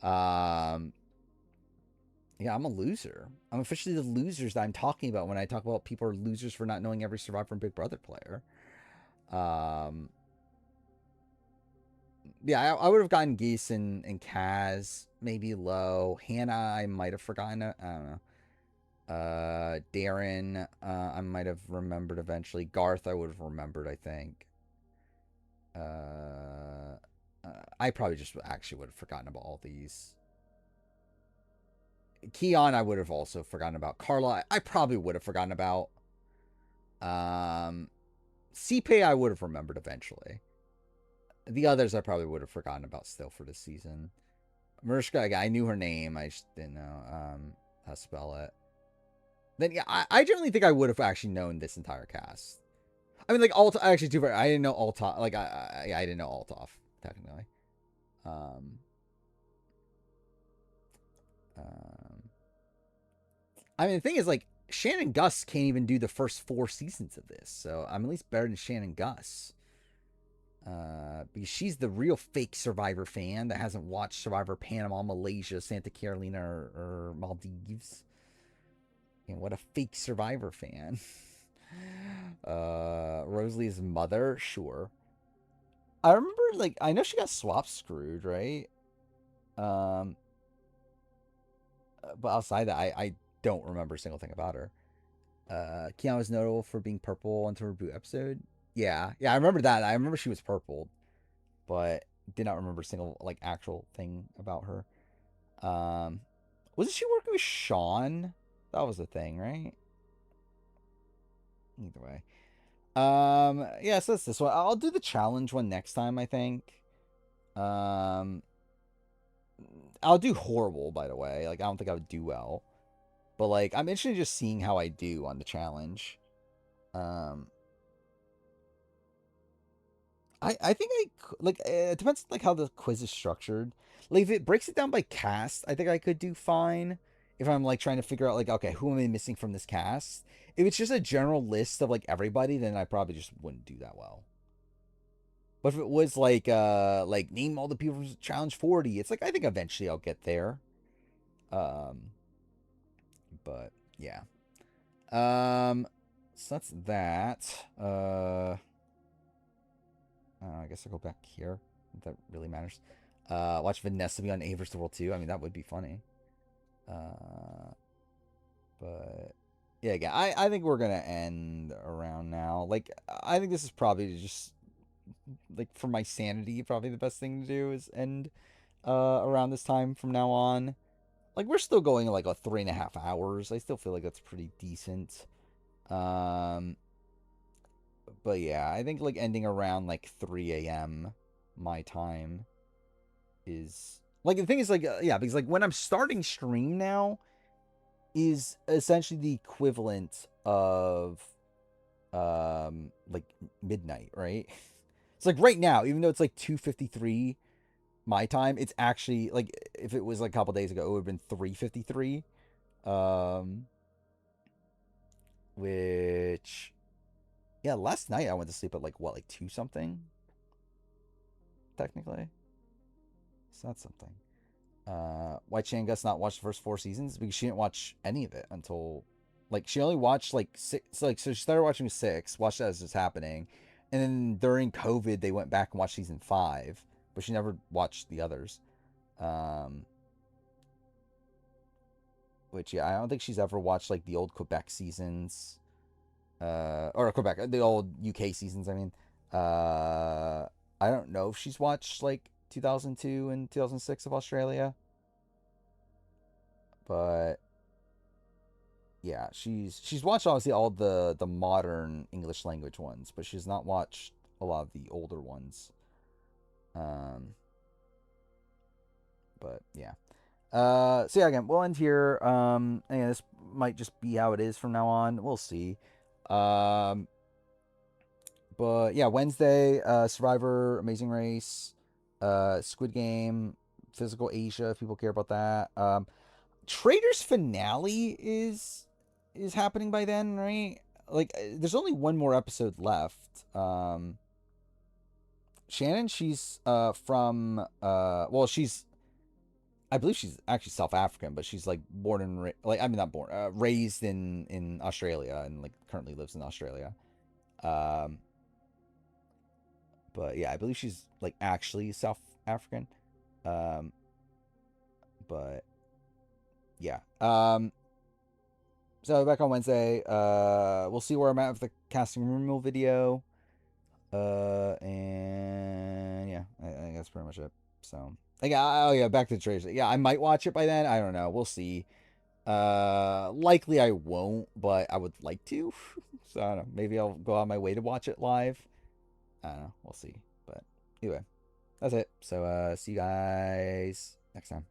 Speaker 1: Yeah, I'm a loser. I'm officially the losers that I'm talking about when I talk about people are losers for not knowing every Survivor and Big Brother player. Yeah, I would have gotten Geese and Kaz, maybe Low. Hannah, I might have forgotten. I don't know. Darren, I might have remembered eventually. Garth, I would have remembered, I think. I probably just actually would have forgotten about all these. Keon, I would have also forgotten about. Carla, I probably would have forgotten about. CP, I would have remembered eventually. The others, I probably would have forgotten about still for this season. Mariska, I knew her name. I just didn't know how to spell it. Then, yeah, I generally think I would have actually known this entire cast. I mean, like, actually, too far. I didn't know Altov. Like, I didn't know Altov, technically. I mean, the thing is, like, Shannon Gus can't even do the first 4 seasons of this, so I'm at least better than Shannon Gus. Because she's the real fake Survivor fan that hasn't watched Survivor Panama, Malaysia, Santa Carolina, or Maldives. And what a fake Survivor fan. Rosalie's mother, sure. I remember, like, I know she got swap screwed, right? But outside that, I don't remember a single thing about her. Keanu was notable for being purple until her boot episode. Yeah, I remember that. I remember she was purple, but did not remember a single like actual thing about her. Wasn't she working with Sean? That was the thing, right? Either way. Yeah, so that's this one. I'll do the challenge one next time, I think. Um, I'll do horrible, by the way. Like, I don't think I would do well. But, like, I'm interested in just seeing how I do on the challenge. Um, I think like, it depends, like, how the quiz is structured. Like, if it breaks it down by cast, I think I could do fine. If I'm, like, trying to figure out, like, okay, who am I missing from this cast? If it's just a general list of, like, everybody, then I probably just wouldn't do that well. But if it was like name all the people from Challenge 40, it's like I think eventually I'll get there. Um, but yeah. So that's that. I guess I'll go back here. If that really matters. Watch Vanessa be on A vs. the World 2. I mean, that would be funny. But yeah, again, I think we're gonna end around now. Like, I think this is probably just like for my sanity, probably the best thing to do is end around this time from now on. Like, we're still going like a 3.5 hours. I still feel like that's pretty decent. Um, but yeah, I think like ending around like 3 a.m. my time is like, the thing is like, yeah, because like when I'm starting stream now is essentially the equivalent of like midnight, right? It's like right now, even though it's like 2:53 my time, it's actually like, if it was like a couple days ago, it would have been 3:53. Um, which, yeah, last night I went to sleep at like what, like 2 something, technically. So that's something. Why Changus not watch the first 4 seasons? Because she didn't watch any of it until, like, she only watched like 6. Like, so she started watching 6, watched that as it's happening, and then during COVID they went back and watched season 5, but she never watched the others. Um, which, yeah, I don't think she's ever watched like the old Quebec seasons, or Quebec, the old UK seasons. I mean, I don't know if she's watched like 2002 and 2006 of Australia, but yeah, she's watched obviously all the modern English language ones, but she's not watched a lot of the older ones. Um, but yeah. So yeah, again, we'll end here. And this might just be how it is from now on. We'll see. Um, but yeah, Wednesday, Survivor, Amazing Race, Squid Game, Physical Asia, if people care about that. Trader's finale is happening by then, right? Like, there's only one more episode left. Shannon, she's from well, she's, I believe she's actually South African, but she's like born and like, I mean, not born, raised in Australia, and like currently lives in Australia. Um, but yeah, I believe she's like actually South African. Um, but yeah. So back on Wednesday, we'll see where I'm at with the casting removal video. And yeah, I think that's pretty much it. So, like, oh yeah, back to the trailers. Yeah, I might watch it by then. I don't know. We'll see. Likely I won't, but I would like to. So I don't know. Maybe I'll go on my way to watch it live. I don't know. We'll see. But anyway, that's it. So see you guys next time.